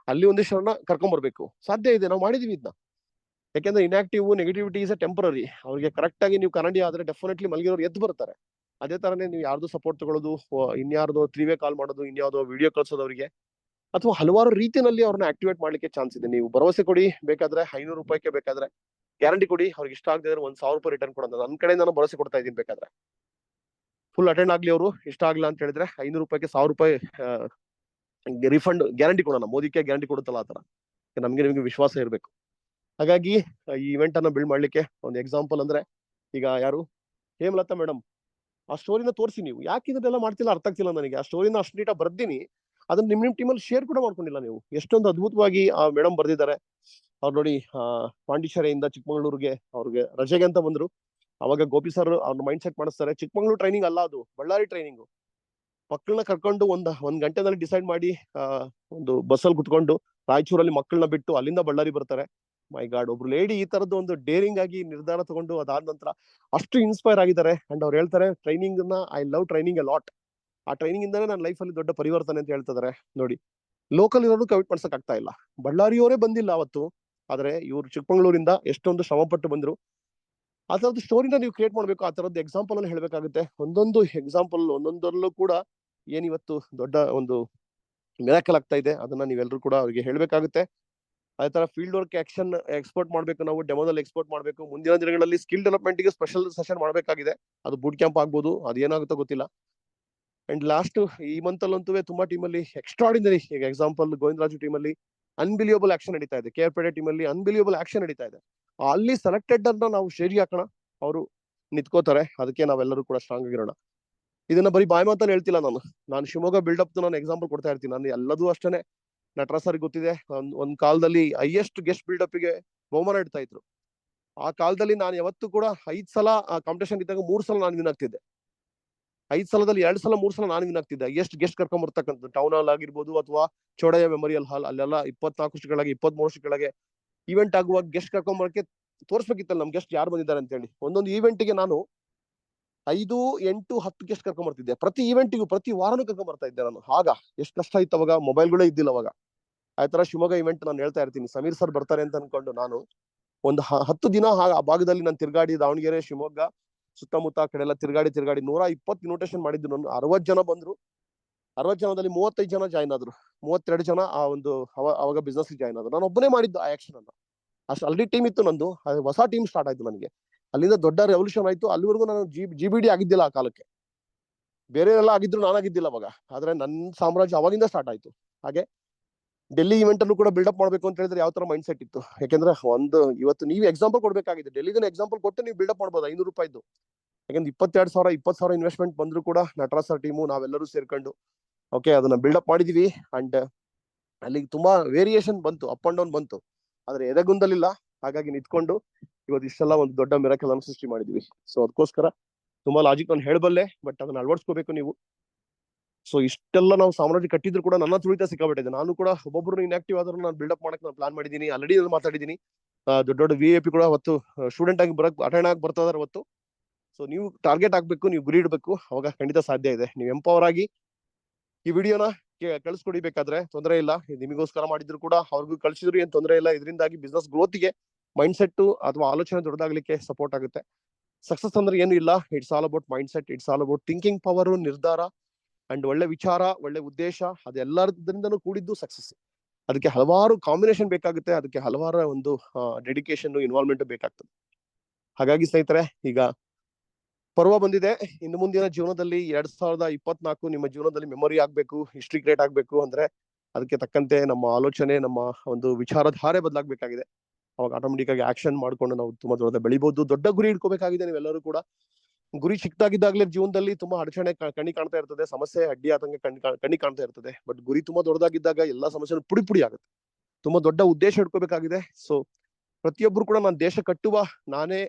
ಅಲ್ಲಿ ಒಂದಿಷ್ಟರನ್ನ ಕರ್ಕೊಂಡ್ ಬರ್ಬೇಕು. ಸಾಧ್ಯ ಇದೆ, ನಾವು ಮಾಡಿದೀವಿ ಇದನ್ನ. ಯಾಕೆಂದ್ರೆ inactive negativity is a temporary. ಅವ್ರಿಗೆ ಕರೆಕ್ಟ್ ಆಗಿ ನೀವು ಕನ್ನಡಿ ಆದ್ರೆ ಡೆಫಿನೆಟ್ಲಿ ಮಲಗಿರೋರು ಎದ್ದು ಬರ್ತಾರೆ. ಅದೇ ತರನೇ ನೀವು ಯಾರ್ದು ಸಪೋರ್ಟ್ ತಗೊಳ್ಳೋದು, ಇನ್ಯಾರ್ದು 3 ವೇ ಕಾಲ್ ಮಾಡೋದು, ಇನ್ಯಾವುದೋ ವಿಡಿಯೋ ಕಳ್ಸೋದು ಅವರಿಗೆ, ಅಥವಾ ಹಲವಾರು ರೀತಿಯಲ್ಲಿ ಅವ್ರನ್ನ ಆಕ್ಟಿವೇಟ್ ಮಾಡ್ಲಿಕ್ಕೆ ಚಾನ್ಸ್ ಇದೆ. ನೀವು ಭರವಸೆ ಕೊಡಿ, ಬೇಕಾದ್ರೆ 500 ರೂಪಾಯಿಗೆ ಬೇಕಾದ್ರೆ ಗ್ಯಾರಂಟಿ ಕೊಡಿ. ಅವ್ರಿಗೆ ಇಷ್ಟ ಆಗದೆ 1,000 ರೂಪಾಯಿ ರಿಟರ್ನ್ ಕೊಡೋದು ನನ್ನ ಕಡೆಯಿಂದ ನಾನು ಭರವಸೆ ಕೊಡ್ತಾ ಇದ್ದೀನಿ. ಬೇಕಾದ್ರೆ ಫುಲ್ ಅಟೆಂಡ್ ಆಗ್ಲಿ. ಅವರು ಇಷ್ಟ ಆಗ್ಲಿಲ್ಲ ಅಂತ ಹೇಳಿದ್ರೆ 500 ರೂಪಾಯಿಗೆ 1,000 ರೂಪಾಯಿ ರಿಫಂಡ್ ಗ್ಯಾರಂಟಿ ಕೊಡೋಣ. ಮೋದಿಗೆ ಗ್ಯಾರಂಟಿ ಕೊಡುತ್ತಲ್ಲ ಆ ತರ. ನಮ್ಗೆ ನಿಮ್ಗೆ ವಿಶ್ವಾಸ ಇರಬೇಕು. ಹಾಗಾಗಿ ಈ ಇವೆಂಟ್ ಅನ್ನ ಬಿಲ್ಡ್ ಮಾಡ್ಲಿಕ್ಕೆ ಒಂದು ಎಕ್ಸಾಂಪಲ್ ಅಂದ್ರೆ, ಈಗ ಯಾರು ಹೇಮಲತಾ ಮೇಡಮ್, ಆ ಸ್ಟೋರಿನ ತೋರಿಸಿ. ನೀವು ಯಾಕೆ ಇದನ್ನೆಲ್ಲ ಮಾಡ್ತಿಲ್ಲ ಅರ್ಥ ಆಗ್ತಿಲ್ಲ ನನಗೆ. ಆ ಸ್ಟೋರಿನ ಅಷ್ಟು ನೀಟಾಗಿ ಬರ್ದಿನಿ, ಅದನ್ನ ನಿಮ್ ಟೀಮಲ್ಲಿ ಶೇರ್ ಕೂಡ ಮಾಡ್ಕೊಂಡಿಲ್ಲ ನೀವು. ಎಷ್ಟೊಂದು ಅದ್ಭುತವಾಗಿ ಆ ಮೇಡಮ್ ಬರ್ದಿದ್ದಾರೆ. ಅವ್ರು ನೋಡಿ, ಪಾಂಡಿಚೇರಿಯಿಂದ ಚಿಕ್ಕಮಂಗ್ಳೂರ್ಗೆ ಅವ್ರಿಗೆ ರಜೆಗೆ ಅಂತ ಬಂದ್ರು. ಅವಾಗ ಗೋಪಿ ಸರ್ ಅವ್ರ ಮೈಂಡ್ ಸೆಟ್ ಮಾಡಿಸ್ತಾರೆ. ಚಿಕ್ಕಮಂಗ್ಳೂರು ಟ್ರೈನಿಂಗ್ ಅಲ್ಲ, ಅದು ಬಳ್ಳಾರಿ ಟ್ರೈನಿಂಗ್. ಮಕ್ಕಳನ್ನ ಕರ್ಕೊಂಡು ಒಂದ್ ಗಂಟೆನಲ್ಲಿ ಡಿಸೈಡ್ ಮಾಡಿ ಒಂದು ಬಸ್ಸಲ್ಲಿ ಕುತ್ಕೊಂಡು ರಾಯಚೂರಲ್ಲಿ ಮಕ್ಕಳನ್ನ ಬಿಟ್ಟು ಅಲ್ಲಿಂದ ಬಳ್ಳಾರಿ ಬರ್ತಾರೆ. ಮೈ ಗಾಡ್, ಒಬ್ರು ಲೇಡಿ ಈ ತರದ್ದು ಒಂದು ಡೇರಿಂಗ್ ಆಗಿ ನಿರ್ಧಾರ ತಗೊಂಡು ಅದಾದ ನಂತರ ಅಷ್ಟು ಇನ್ಸ್ಪೈರ್ ಆಗಿದ್ದಾರೆ. ಅಂಡ್ ಅವ್ರು ಹೇಳ್ತಾರೆ, ಟ್ರೈನಿಂಗ್ ನ I love training a lot. ಆ ಟ್ರೈನಿಂಗ್ ಇಂದಾನೆ ನನ್ನ ಲೈಫ್ ಅಲ್ಲಿ ದೊಡ್ಡ ಪರಿವರ್ತನೆ ಅಂತ ಹೇಳ್ತಿದ್ದಾರೆ. ನೋಡಿ, ಲೋಕಲ್ ಇರೋರು ಕಮಿಟ್ ಮಾಡ್ಸಕ್ ಆಗ್ತಾ ಇಲ್ಲ. ಬಳ್ಳಾರಿಯವರೇ ಬಂದಿಲ್ಲ ಅವತ್ತು, ಆದ್ರೆ ಇವ್ರು ಚಿಕ್ಕಮಂಗ್ಳೂರಿಂದ ಎಷ್ಟೊಂದು ಶ್ರಮಪಟ್ಟು ಬಂದ್ರು. ಆ ತರದ್ದು ಸ್ಟೋರಿನ ನೀವು ಕ್ರಿಯೇಟ್ ಮಾಡ್ಬೇಕು. ಆ ತರದ್ದು ಎಕ್ಸಾಂಪಲ್ ಅನ್ನು ಹೇಳ್ಬೇಕಾಗುತ್ತೆ. ಒಂದೊಂದು ಎಕ್ಸಾಂಪಲ್ ಒಂದೊಂದರಲ್ಲೂ ಕೂಡ ಏನಿವತ್ತು ದೊಡ್ಡ ಒಂದು ಮಿರಾಕಲ್ ಆಗ್ತಾ ಇದೆ, ಅದನ್ನ ನೀವೆಲ್ಲರೂ ಕೂಡ ಅವ್ರಿಗೆ ಹೇಳ್ಬೇಕಾಗುತ್ತೆ. ಅದೇ ತರ ಫೀಲ್ಡ್ ವರ್ಕ್ ಆಕ್ಷನ್ ಎಕ್ಸ್ಪೋರ್ಟ್ ಮಾಡ್ಬೇಕು, ನಾವು ಡೆಮೋದಲ್ಲಿ ಎಕ್ಸ್ಪೋರ್ಟ್ ಮಾಡ್ಬೇಕು. ಮುಂದಿನ ದಿನಗಳಲ್ಲಿ ಸ್ಕಿಲ್ ಡೆವಲಪ್ಮೆಂಟ್ ಗೆ ಸ್ಪೆಷಲ್ ಸೆಷನ್ ಮಾಡ್ಬೇಕಾಗಿದೆ. ಅದು ಬೂಟ್ ಕ್ಯಾಂಪ್ ಆಗ್ಬೋದು, ಅದೇನಾಗುತ್ತೋ ಗೊತ್ತಿಲ್ಲ. ಅಂಡ್ ಲಾಸ್ಟ್ ಈ ಮಂತ್ ಅಲ್ಲಂತೂ ತುಂಬಾ ಟೀಮಲ್ಲಿ ಎಕ್ಸ್ಟ್ರಾರ್ಡಿನರಿ, ಈಗ ಎಕ್ಸಾಂಪಲ್ ಗೋವಿಂದರಾಜು ಟೀಮಲ್ಲಿ ಅನ್ಬಿಲಿಯಬಲ್ ಆಕ್ಷನ್ ನಡೀತಾ ಇದೆ. KRPD ಟೀಮಲ್ಲಿ ಅನ್ಬಿಲಿಯಬಲ್ ಆಕ್ಷನ್ ನಡೀತಾ ಇದೆ. ಅಲ್ಲಿ ಸೆಲೆಕ್ಟೆಡ್ ಅನ್ನ ನಾವು ಶೇರಿ ಹಾಕೋಣ, ಅವರು ನಿಂತ್ಕೋತಾರೆ. ಅದಕ್ಕೆ ನಾವೆಲ್ಲರೂ ಕೂಡ ಸ್ಟ್ರಾಂಗ್ ಆಗಿರೋಣ. ಇದನ್ನ ಬರೀ ಬಾಯ್ ಮಾತಲ್ಲಿ ಹೇಳ್ತಿಲ್ಲ ನಾನು ಶಿವಮೊಗ್ಗ ಬಿಲ್ಡಪ್ ನಾನು ಎಕ್ಸಾಂಪಲ್ ಕೊಡ್ತಾ ಇರ್ತೀನಿ. ನಾನು ಎಲ್ಲದೂ ಅಷ್ಟೇನೆ. ನಟರಾಜ್ ಸರ್ ಗೊತ್ತಿದೆ, ಒಂದ್ ಕಾಲದಲ್ಲಿ ಹೈಯೆಸ್ಟ್ ಗೆಸ್ಟ್ ಬಿಲ್ಡಪ್ ಗೆ ಬಹುಮಾನ ಇಡ್ತಾ ಇದ್ರು. ಆ ಕಾಲದಲ್ಲಿ ನಾನು ಯಾವತ್ತೂ ಕೂಡ 5 ಸಲ ಕಾಂಪಿಟೇಷನ್ ಇದ್ದಾಗ 3 ಸಲ ನಾನು ವಿನ್ ಆಗ್ತಿದ್ದೆ. 5 ಸಲದಲ್ಲಿ 2 ಸಲ 3 ಸಲ ನಾನು ವಿನ್ ಆಗ್ತಿದ್ದೆ. ಎಷ್ಟು ಗೆಸ್ಟ್ ಕರ್ಕೊಂಡ್ ಬರ್ತಕ್ಕಂಥ ಟೌನ್ ಹಾಲ್ ಆಗಿರ್ಬೋದು ಅಥವಾ ಚೌಡಯ್ಯ ಮೆಮೋರಿಯಲ್ ಹಾಲ್, ಅಲ್ಲೆಲ್ಲ 24 ವರ್ಷಗಳಿಗೆ 23 ವರ್ಷಗಳಿಗೆ ಇವೆಂಟ್ ಆಗುವಾಗ ಗೆಸ್ಟ್ ಕರ್ಕೊಂಡ್ ಬರಕ್ಕೆ ತೋರಿಸ್ಬೇಕಿತ್ತಲ್ಲ ನಮ್ ಗೆಸ್ಟ್ ಯಾರು ಬಂದಿದ್ದಾರೆ ಅಂತ ಹೇಳಿ. ಒಂದೊಂದು ಈವೆಂಟ್ಗೆ ನಾನು 5, 8, 10 ಗೆಸ್ಟ್ ಕರ್ಕೊಂಡ್ ಬರ್ತಿದ್ದೆ. ಪ್ರತಿ ಈವೆಂಟಿಗೂ ಪ್ರತಿ ವಾರನೂ ಕರ್ಕೊಂಡ್ ಬರ್ತಾ ಇದ್ದೆ ನಾನು. ಆಗ ಎಷ್ಟು ಕಷ್ಟ ಇತ್ತು ಅವಾಗ, ಮೊಬೈಲ್ಗಳೇ ಇದ್ದಿಲ್ಲ ಅವಾಗ. ಆ ತರ ಶಿವಮೊಗ್ಗ ಇವೆಂಟ್ ನಾನು ಹೇಳ್ತಾ ಇರ್ತೀನಿ. ಸಮೀರ್ ಸರ್ ಬರ್ತಾರೆ ಅಂತ ಅನ್ಕೊಂಡು ನಾನು ಒಂದು 10 ದಿನ ಆ ಭಾಗದಲ್ಲಿ ನಾನು ತಿರ್ಗಾಡಿ, ದಾವಣಗೆರೆ, ಶಿವಮೊಗ್ಗ ಸುತ್ತಮುತ್ತ ಕಡೆ ಎಲ್ಲ ತಿರ್ಗಾಡಿ 120 ಇನ್ವಿಟೇಷನ್ ಮಾಡಿದ್ದು. ನಾನು 60 ಜನ ಬಂದ್ರು. 60 ಜನದಲ್ಲಿ 35 ಜನ ಜಾಯ್ನ್ ಆದ್ರು, 32 ಜನ ಆ ಒಂದು ಅವಾಗ ಬಿಸ್ನೆಸ್ ಜಾಯ್ನ್ ಆದ್ರು. ನಾನು ಒಬ್ಬನೇ ಮಾಡಿದ್ದು ಆ ಆಕ್ಷನ್ ಅನ್ನ. ಅಷ್ಟು ಆಲ್ರೆಡಿ ಟೀಮ್ ಇತ್ತು ನಂದು, ಹೊಸ ಟೀಮ್ ಸ್ಟಾರ್ಟ್ ಆಯ್ತು ನನಗೆ. ಅಲ್ಲಿಂದ ದೊಡ್ಡ ರೆವಲ್ಯೂಷನ್ ಆಯ್ತು. ಅಲ್ಲಿವರೆಗೂ ನಾನು GBD ಆಗಿದ್ದಿಲ್ಲ ಆ ಕಾಲಕ್ಕೆ. ಬೇರೆಯವರೆಲ್ಲ ಆಗಿದ್ರು, ನಾನಾಗಿದ್ದಿಲ್ಲ ಅವಾಗ. ಆದ್ರೆ ನನ್ನ ಸಾಮ್ರಾಜ್ಯ ಅವಾಗಿಂದ ಸ್ಟಾರ್ಟ್ ಆಯ್ತು. ಹಾಗೆ ಡೆಲ್ಲಿ ಇವೆಂಟ್ ಅನ್ನು ಕೂಡ ಬಿಲ್ಡಪ್ ಮಾಡ್ಬೇಕು ಅಂತ ಹೇಳಿದ್ರೆ ಯಾವ ತರ ಮೈಂಡ್ ಸೆಟ್ ಇತ್ತು. ಯಾಕಂದ್ರೆ ಇವತ್ತು ನೀವು ಎಕ್ಸಾಂಪಲ್ ಕೊಡ್ಬೇಕಾಗಿದೆ. ಡೆಲ್ಲಿದನ್ನ ಎಕ್ಸಾಂಪಲ್ ಕೊಟ್ಟು ನೀವು ಬಿಲ್ಡಪ್ ಮಾಡ್ಬೋದು 500 ರೂಪಾಯಿದ್ದು. ಯಾಕಂದ್ರೆ 22,000 20,000 ಇನ್ವೆಸ್ಟ್ಮೆಂಟ್ ಬಂದ್ರು ಕೂಡ ನಟರಾಜ್ ಸರ್ ಟೀಮು ನಾವೆಲ್ಲರೂ ಸೇರ್ಕೊಂಡು ಓಕೆ ಅದನ್ನ ಬಿಲ್ಡಪ್ ಮಾಡಿದೀವಿ. ಅಂಡ್ ಅಲ್ಲಿಗೆ ತುಂಬಾ ವೇರಿಯೇಷನ್ ಬಂತು, ಅಪ್ ಅಂಡ್ ಡೌನ್ ಬಂತು, ಆದ್ರೆ ಎದೆಗುಂದಲಿಲ್ಲ. ಹಾಗಾಗಿ ನಿಂತ್ಕೊಂಡು ಇವತ್ತು ಇಷ್ಟೆಲ್ಲ ಒಂದು ದೊಡ್ಡ ಮಿರಾಕಲ್ ಅನ್ನು ಸೃಷ್ಟಿ ಮಾಡಿದ್ವಿ. ಸೊ ಅದಕ್ಕೋಸ್ಕರ ತುಂಬಾ ಲಾಜಿಕ್ ನಾನು ಹೇಳಬಲ್ಲೆ, ಬಟ್ ಅದನ್ನ ಅಳವಡಿಸ್ಕೋಬೇಕು ನೀವು. ಸೊ ಇಷ್ಟೆಲ್ಲ ನಾವು ಸಾಮ್ರಾಜ್ಯ ಕಟ್ಟಿದ್ರು ಕೂಡ ನನ್ನ ತುಳಿತ ಸಿಕ್ಕಾಬಿಟ್ಟಿದೆ. ನಾನು ಕೂಡ ಒಬ್ಬೊಬ್ರು ಇನ್ಆಕ್ಟಿವ್ ಆದ್ರೂ ನಾನು ಬಿಲ್ಡಪ್ ಮಾಡಕ್ ನಾನು ಪ್ಲಾನ್ ಮಾಡಿದ್ದೀನಿ, ಆಲ್ರೆಡಿ ಮಾತಾಡಿದ್ದೀನಿ. ದೊಡ್ಡ ದೊಡ್ಡ VIP ಕೂಡ ಅವತ್ತು ಸ್ಟೂಡೆಂಟ್ ಆಗಿ ಅಟೆಂಡ್ ಆಗಿ ಬರ್ತಾ ಇದಾರೆ ಅವತ್ತು. ಸೊ ನೀವು ಟಾರ್ಗೆಟ್ ಆಗ್ಬೇಕು, ನೀವು ಗುರಿ ಇಡಬೇಕು, ಅವಾಗ ಖಂಡಿತ ಸಾಧ್ಯ ಇದೆ. ನೀವು ಎಂಪವರ್ ಆಗಿ ಈ ವಿಡಿಯೋನ ಕಳಿಸ್ಕೊಡಿ, ಬೇಕಾದ್ರೆ ತೊಂದರೆ ಇಲ್ಲ. ನಿಮಗೋಸ್ಕರ ಮಾಡಿದ್ರು ಕೂಡ ಅವ್ರಿಗೂ ಕಳ್ಸಿದ್ರು ಏನ್ ತೊಂದರೆ ಇಲ್ಲ. ಇದರಿಂದಾಗಿ ಬಿಸ್ನೆಸ್ ಗ್ರೋತ್ಗೆ ಮೈಂಡ್ ಸೆಟ್ ಅಥವಾ ಆಲೋಚನೆ ದೊಡ್ಡದಾಗ್ಲಿಕ್ಕೆ ಸಪೋರ್ಟ್ ಆಗುತ್ತೆ. ಸಕ್ಸಸ್ ಅಂದ್ರೆ ಏನು ಇಲ್ಲ, it's all about mind set, it's all about thinking power, ನಿರ್ಧಾರ ಅಂಡ್ ಒಳ್ಳೆ ವಿಚಾರ, ಒಳ್ಳೆ ಉದ್ದೇಶ, ಅದೆಲ್ಲರಿಂದನೂ ಕೂಡಿದ್ದು ಸಕ್ಸಸ್. ಅದಕ್ಕೆ ಹಲವಾರು ಕಾಂಬಿನೇಷನ್ ಬೇಕಾಗುತ್ತೆ, ಅದಕ್ಕೆ ಹಲವಾರು ಒಂದು ಡೆಡಿಕೇಶನ್, ಇನ್ವಾಲ್ವ್ಮೆಂಟ್ ಬೇಕಾಗ್ತದೆ. ಹಾಗಾಗಿ ಸ್ನೇಹಿತರೆ, ಈಗ ಪರ್ವ ಬಂದಿದೆ. ಇನ್ನು ಮುಂದಿನ ಜೀವನದಲ್ಲಿ 2024 ನಿಮ್ಮ ಜೀವನದಲ್ಲಿ ಮೆಮೊರಿ ಆಗ್ಬೇಕು, ಹಿಸ್ಟ್ರಿ ಕ್ರಿಯೇಟ್ ಆಗ್ಬೇಕು ಅಂದ್ರೆ ಅದಕ್ಕೆ ತಕ್ಕಂತೆ ನಮ್ಮ ಆಲೋಚನೆ, ನಮ್ಮ ಒಂದು ವಿಚಾರಧಾರೆ ಬದಲಾಗಬೇಕಾಗಿದೆ. ಅವಾಗ ಆಟೋಮೆಟಿಕ್ ಆಗಿ ಆಕ್ಷನ್ ಮಾಡ್ಕೊಂಡು ನಾವು ತುಂಬಾ ದೊಡ್ಡ ಬೆಳಿಬಹುದು. ದೊಡ್ಡ ಗುರಿ ಇಟ್ಕೋಬೇಕಾಗಿದೆ ನೀವೆಲ್ಲರೂ ಕೂಡ. ಗುರಿ ಚಿಕ್ಕದಾಗಿದ್ದಾಗಲೇ ಜೀವನದಲ್ಲಿ ತುಂಬಾ ಅಡಚಣೆ ಕಣ್ಣಿ ಕಾಣ್ತಾ ಇರ್ತದೆ, ಸಮಸ್ಯೆ ಅಡ್ಡಿ ಆತಂಕ ಕಣ್ಣಿ ಕಾಣ್ತಾ ಇರ್ತದೆ. ಬಟ್ ಗುರಿ ತುಂಬಾ ದೊಡ್ಡದಾಗಿದ್ದಾಗ ಎಲ್ಲಾ ಸಮಸ್ಯೆ ಪುಡಿ ಆಗುತ್ತೆ. ತುಂಬಾ ದೊಡ್ಡ ಉದ್ದೇಶ ಇಟ್ಕೋಬೇಕಾಗಿದೆ. ಸೊ ಪ್ರತಿಯೊಬ್ರು ಕೂಡ ನಾನು ದೇಶ ಕಟ್ಟುವ, ನಾನೇ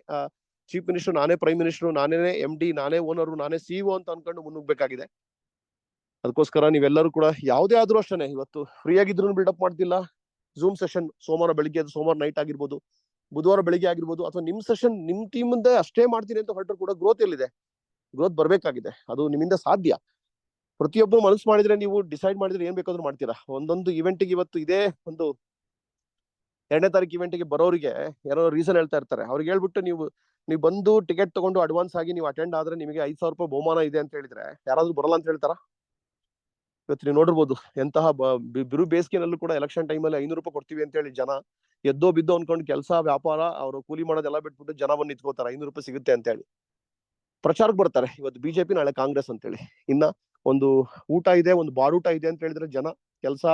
ಚೀಫ್ ಮಿನಿಸ್ಟರ್, ನಾನೇ ಪ್ರೈಮ್ ಮಿನಿಸ್ಟರ್, ನಾನೇ MD, ನಾನೇ ಓನರು, ನಾನೇ CEO ಅಂತ ಅನ್ಕೊಂಡು ಮುನ್ನುಗ್ಬೇಕಾಗಿದೆ. ಅದಕ್ಕೋಸ್ಕರ ನೀವೆಲ್ಲರೂ ಕೂಡ ಯಾವುದೇ ಆದ್ರೂ ಅಷ್ಟೇ, ಇವತ್ತು ಫ್ರೀ ಆಗಿದ್ರು ಬಿಲ್ಡಪ್ ಮಾಡ್ತಿಲ್ಲ. ಝೂಮ್ ಸೆಷನ್ ಸೋಮವಾರ ಬೆಳಿಗ್ಗೆ, ಅದು ಸೋಮವಾರ ನೈಟ್ ಆಗಿರ್ಬೋದು, ಬುಧವಾರ ಬೆಳಿಗ್ಗೆ ಆಗಿರ್ಬೋದು, ಅಥವಾ ನಿಮ್ ಸೆಷನ್ ನಿಮ್ ಟೀಮ್ ಮುಂದೆ ಅಷ್ಟೇ ಮಾಡ್ತೀನಿ ಅಂತ ಹೊರಟರು ಕೂಡ ಗ್ರೋತ್ ಎಲ್ಲಿದೆ? ಗ್ರೋತ್ ಬರ್ಬೇಕಾಗಿದೆ, ಅದು ನಿಮ್ಮಿಂದ ಸಾಧ್ಯ. ಪ್ರತಿಯೊಬ್ಬರು ಮನಸ್ಸು ಮಾಡಿದ್ರೆ, ನೀವು ಡಿಸೈಡ್ ಮಾಡಿದ್ರೆ ಏನ್ ಬೇಕಾದ್ರೂ ಮಾಡ್ತೀರಾ. ಒಂದೊಂದು ಇವೆಂಟ್ಗೆ ಇವತ್ತು ಇದೇ ಒಂದು 2ನೇ ತಾರೀಕು ಇವೆಂಟ್ಗೆ ಬರೋರಿಗೆ ಯಾರೋ ರೀಸನ್ ಹೇಳ್ತಾ ಇರ್ತಾರೆ. ಅವ್ರಿಗೆ ಹೇಳ್ಬಿಟ್ಟು ನೀವು ಬಂದು ಟಿಕೆಟ್ ತಗೊಂಡು ಅಡ್ವಾನ್ಸ್ ಆಗಿ ನೀವು ಅಟೆಂಡ್ ಆದ್ರೆ ನಿಮಗೆ 5,000 ರೂಪಾಯಿ ಬಹುಮಾನ ಇದೆ ಅಂತ ಹೇಳಿದ್ರೆ ಯಾರಾದ್ರೂ ಬರಲ್ಲ ಅಂತ ಹೇಳ್ತಾರ? ಇವತ್ತು ನೀವು ನೋಡಿರ್ಬೋದು, ಎಂತಹ ಬಿರು ಬೇಸಿಗೆನಲ್ಲೂ ಕೂಡ ಎಲೆಕ್ಷನ್ ಟೈಮಲ್ಲಿ 500 ರೂಪಾಯಿ ಕೊಡ್ತೀವಿ ಅಂತ ಹೇಳಿ ಜನ ಎದ್ದೋ ಬಿದ್ದೋ ಅನ್ಕೊಂಡು ಕೆಲಸ, ವ್ಯಾಪಾರ, ಅವರು ಕೂಲಿ ಮಾಡೋದೆಲ್ಲ ಬಿಟ್ಬಿಟ್ಟು ಜನ ಬಂದು ನಿಂತ್ಕೋತಾರೆ 500 ರೂಪಾಯಿ ಸಿಗುತ್ತೆ ಅಂತ ಹೇಳಿ. ಪ್ರಚಾರಕ್ಕೆ ಬರ್ತಾರೆ, ಇವತ್ತು BJP, ನಾಳೆ ಕಾಂಗ್ರೆಸ್ ಅಂತ ಹೇಳಿ. ಇನ್ನ ಒಂದು ಊಟ ಇದೆ, ಒಂದು ಬಾಡೂಟ ಇದೆ ಅಂತ ಹೇಳಿದ್ರೆ ಜನ ಕೆಲಸ,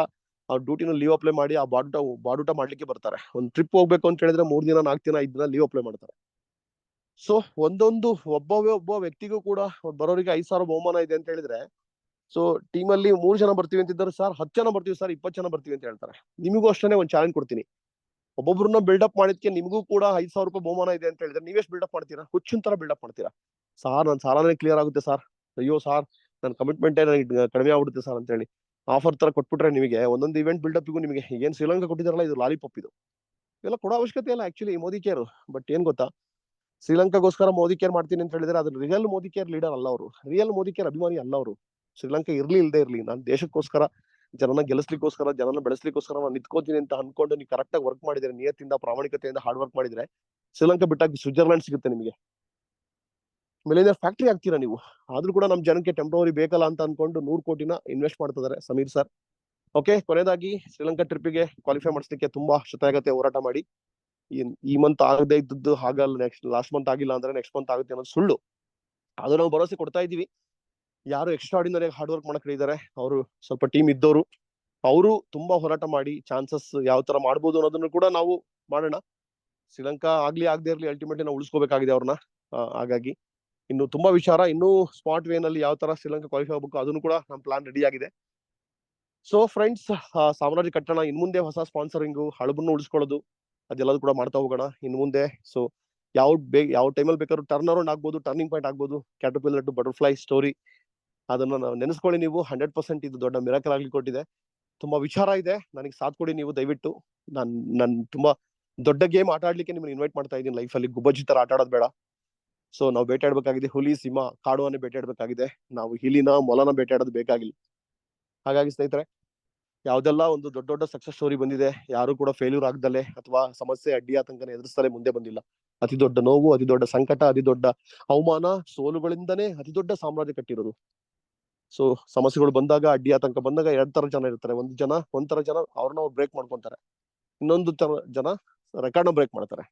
ಅವ್ರ ಡ್ಯೂಟಿನ ಲೀವ್ ಅಪ್ಲೈ ಮಾಡಿ ಆ ಬಾಡೂಟ ಮಾಡ್ಲಿಕ್ಕೆ ಬರ್ತಾರೆ. ಒಂದು ಟ್ರಿಪ್ ಹೋಗ್ಬೇಕು ಅಂತ ಹೇಳಿದ್ರೆ 3 ದಿನ, 4 ದಿನ, 5 ದಿನ ಲೀವ್ ಅಪ್ಲೈ ಮಾಡ್ತಾರೆ. ಸೊ ಒಬ್ಬ ವ್ಯಕ್ತಿಗೂ ಕೂಡ ಬರೋರಿಗೆ 5,000 ಬಹುಮಾನ ಇದೆ ಅಂತ ಹೇಳಿದ್ರೆ, ಸೊ ಟೀಮಲ್ಲಿ 3 ಜನ ಬರ್ತೀವಿ ಅಂತಿದ್ದಾರೆ, ಸರ್ 10 ಜನ ಬರ್ತೀವಿ, ಸರ್ 20 ಜನ ಬರ್ತೀವಿ ಅಂತ ಹೇಳ್ತಾರೆ. ನಿಮಗೂ ಅಷ್ಟೇ ಒಂದು ಚಾಲೆಂಜ್ ಕೊಡ್ತೀನಿ. ಒಬ್ಬೊಬ್ರನ್ನ ಬಿಲ್ಡಪ್ ಮಾಡಿದ್ಕೆ ನಿಮಗೂ ಕೂಡ 5,000 ರೂಪಾಯಿ ಬಹುಮಾನ ಇದೆ ಅಂತ ಹೇಳಿದ್ರೆ ನೀವೆಷ್ಟು ಬಿಲ್ಡಪ್ ಮಾಡ್ತೀರಾ? ಹುಚ್ಚಿನ ತರ ಬಿಲ್ಡಪ್ ಮಾಡ್ತೀರಾ. ಸಾರ್ ನನ್ನ ಸಾಲನೇ ಕ್ಲಿಯರ್ ಆಗುತ್ತೆ ಸರ್, ಅಯ್ಯೋ ಸಾರ್ ನನ್ನ ಕಮಿಟ್ಮೆಂಟೇ ನನಗೆ ಕಡಿಮೆ ಆಗ್ಬಿಡುತ್ತೆ ಸರ್ ಅಂತ ಹೇಳಿ ಆಫರ್ ತರ ಕೊಟ್ಬಿಟ್ರೆ ನಿಮಗೆ ಒಂದೊಂದು ಇವೆಂಟ್ ಬಿಲ್ಡಪ್ಗೂ ನಿಮಗೆ ಏನ್ ಶ್ರೀಲಂಕಾ ಕೊಟ್ಟಿದಾರಲ್ಲ, ಇದು ಲಾಲಿಪಾಪ್. ಇದು ಇವೆಲ್ಲ ಕೊಡೋ ಅವಶ್ಯಕತೆ ಇಲ್ಲ ಆಕ್ಚುಲಿ ಮೋದಿ ಕೇರ್. ಬಟ್ ಏನ್ ಗೊತ್ತಾ, ಶ್ರೀಲಂಕಾಗೋಸ್ಕರ ಮೋದಿ ಕೇರ್ ಮಾಡ್ತೀನಿ ಅಂತ ಹೇಳಿದ್ರೆ ಅದು ರಿಯಲ್ ಮೋದಿ ಕೇರ್ ಲೀಡರ್ ಅಲ್ಲ ಅವರು, ರಿಯಲ್ ಮೋದಿ ಕೇರ್ ಅಭಿಮಾನಿ ಅಲ್ಲ ಅವರು. ಶ್ರೀಲಂಕಾ ಇಲ್ಲದೆ ಇರ್ಲಿ, ನಾನು ದೇಶಕ್ಕೋಸ್ಕರ, ಜನನ ಗೆಲ್ಲಿಸ್ಲಿಕ್ಕೋಸ್ಕರ, ಜನನ ಬೆಳೆಸ್ಲಿಕ್ಕೋಸ್ಕರ ನಾನು ನಿಂತ್ಕೋತೀನಿ ಅಂತ ಅನ್ಕೊಂಡು ನೀವು ಕರೆಕ್ಟ್ ಆಗಿ ವರ್ಕ್ ಮಾಡಿದ್ರೆ, ನಿಯತ್ತಿಂದ, ಪ್ರಾಮಾಣಿಕತೆಯಿಂದ ಹಾರ್ಡ್ ವರ್ಕ್ ಮಾಡಿದ್ರೆ ಶ್ರೀಲಂಕಾ ಬಿಟ್ಟಾಗಿ ಸ್ವಿಟ್ಜರ್ಲ್ಯಾಂಡ್ ಸಿಗುತ್ತೆ ನಿಮಗೆ. ಮಿಲಿಯನಿಯರ್ ಫ್ಯಾಕ್ಟ್ರಿ ಆಗ್ತೀರಾ ನೀವು. ಆದ್ರೂ ಕೂಡ ನಮ್ಮ ಜನಕ್ಕೆ ಟೆಂಪ್ರವರಿ ಬೇಕಲ್ಲ ಅಂತ ಅನ್ಕೊಂಡು 100 ಕೋಟಿನ ಇನ್ವೆಸ್ಟ್ ಮಾಡ್ತಿದ್ದಾರೆ ಸಮೀರ್ ಸರ್. ಓಕೆ, ಕೊನೆಯದಾಗಿ ಶ್ರೀಲಂಕಾ ಟ್ರಿಪ್ಗೆ ಕ್ವಾಲಿಫೈ ಮಾಡಿಸ್ಲಿಕ್ಕೆ ತುಂಬಾ ಶತಾಯಗತೆ ಹೋರಾಟ ಮಾಡಿ. ಈ ಮಂತ್ ಆಗದೆ ಇದ್ದದ್ದು ಹಾಗಲ್ಲ, ಲಾಸ್ಟ್ ಮಂತ್ ಆಗಿಲ್ಲ ಅಂದ್ರೆ ನೆಕ್ಸ್ಟ್ ಮಂತ್ ಆಗುತ್ತೆ ಅನ್ನೋದು ಸುಳ್ಳು. ಅದು ನಾವು ಭರವಸೆ ಕೊಡ್ತಾ ಇದೀವಿ. ಯಾರು ಎಕ್ಸ್ಟ್ರಾರ್ಡಿನರಿ ಹಾರ್ಡ್ ವರ್ಕ್ ಮಾಡಕ್ ಹೇಳಿದ್ದಾರೆ, ಅವರು ಸ್ವಲ್ಪ ಟೀಮ್ ಇದ್ದವರು, ಅವರು ತುಂಬಾ ಹೋರಾಟ ಮಾಡಿ ಚಾನ್ಸಸ್ ಯಾವ ತರ ಮಾಡ್ಬೋದು ಅನ್ನೋದನ್ನು ಕೂಡ ನಾವು ಮಾಡೋಣ. ಶ್ರೀಲಂಕಾ ಆಗ್ಲಿ ಆಗದೆ ಇರ್ಲಿ, ಅಲ್ಟಿಮೇಟ್ಲಿ ನಾವು ಉಳಿಸ್ಕೋಬೇಕಾಗಿದೆ ಅವ್ರನ್ನ. ಹಾಗಾಗಿ ಇನ್ನು ತುಂಬಾ ವಿಚಾರ, ಇನ್ನೂ ಸ್ಮಾರ್ಟ್ ವೇನಲ್ಲಿ ಯಾವ ತರ ಶ್ರೀಲಂಕಾ ಕ್ವಾಲಿಫೈ ಆಗ್ಬೇಕು ಅದನ್ನು ಕೂಡ ನಮ್ಮ ಪ್ಲಾನ್ ರೆಡಿ ಆಗಿದೆ. ಸೊ ಫ್ರೆಂಡ್ಸ್, ಸಾಮ್ರಾಜ್ಯ ಕಟ್ಟೋಣ. ಇನ್ ಮುಂದೆ ಹೊಸ ಸ್ಪಾನ್ಸರಿಂಗು, ಹಳಬನ್ನು ಉಳಿಸ್ಕೊಳ್ಳೋದು, ಅದೆಲ್ಲದೂ ಕೂಡ ಮಾಡ್ತಾ ಹೋಗೋಣ ಇನ್ ಮುಂದೆ. ಸೊ ಯಾವ ಟೈಮಲ್ಲಿ ಬೇಕಾದ್ರೂ ಟರ್ನ್ ಅರೌಂಡ್ ಆಗ್ಬೋದು, ಟರ್ನಿಂಗ್ ಪಾಯಿಂಟ್ ಆಗ್ಬೋದು. ಕ್ಯಾಟರ್ಪಿಲ್ಲರ್ ಟು ಬಟರ್ಫ್ಲೈ ಸ್ಟೋರಿ, ಅದನ್ನ ನೆನೆಸ್ಕೊಳ್ಳಿ ನೀವು. 100% ಇದು ದೊಡ್ಡ ಮಿರಾಕಲ್ ಆಗ್ಲಿ ಕೊಟ್ಟಿದೆ. ತುಂಬಾ ವಿಚಾರ ಇದೆ, ನನಗೆ ಸಾಥ್ ಕೊಡಿ ನೀವು ದಯವಿಟ್ಟು. ನಾನು ತುಂಬಾ ದೊಡ್ಡ ಗೇಮ್ ಆಟ ಆಡ್ಲಿಕ್ಕೆ ನಿಮ್ಮನ್ನ ಇನ್ವೈಟ್ ಮಾಡ್ತಾ ಇದ್ದೀನಿ. ಲೈಫಲ್ಲಿ ಗುಬ್ಬಜ್ಜಿ ತರ ಆಟ ಆಡೋದು ಬೇಡ. ಸೊ ನಾವು ಬೇಟೆಯಾಡ್ಬೇಕಾಗಿದೆ, ಹುಲಿ, ಸಿಂಹ, ಕಾಡುವನ್ನೇ ಬೇಟೆಯಾಡ್ಬೇಕಾಗಿದೆ. ನಾವು ಹಿಲಿನ, ಮೊಲನ ಬೇಟೆಯಾಡೋದು ಬೇಕಾಗಿಲ್ಲ. ಹಾಗಾಗಿ ಸ್ನೇಹಿತರೆ, ಯಾವ್ದೆಲ್ಲ ಒಂದು ದೊಡ್ಡ ಸಕ್ಸಸ್ ಸ್ಟೋರಿ ಬಂದಿದೆ, ಯಾರು ಕೂಡ ಫೇಲ್ಯೂರ್ ಆಗ್ದಲೆ ಅಥವಾ ಸಮಸ್ಯೆ ಅಡ್ಡಿ ಆತಂಕನ ಎದುರಿಸಲೇ ಮುಂದೆ ಬಂದಿಲ್ಲ. ಅತಿ ದೊಡ್ಡ ನೋವು, ಅತಿ ದೊಡ್ಡ ಸಂಕಟ, ಅತಿ ದೊಡ್ಡ ಅವಮಾನ, ಸೋಲುಗಳಿಂದನೇ ಅತಿ ದೊಡ್ಡ ಸಾಮ್ರಾಜ್ಯ ಕಟ್ಟಿರೋದು. ಸೊ ಸಮಸ್ಯೆಗಳು ಬಂದಾಗ, ಅಡ್ಡಿ ಆತಂಕ ಬಂದಾಗ 2 ತರ ಜನ ಇರ್ತಾರೆ. ಒಂಥರ ಜನ ಅವ್ರನ್ನ ಬ್ರೇಕ್ ಮಾಡ್ಕೊಂತಾರೆ, ಇನ್ನೊಂದು ತರ ಜನ ರೆಕಾರ್ಡ್ ಬ್ರೇಕ್ ಮಾಡ್ತಾರೆ.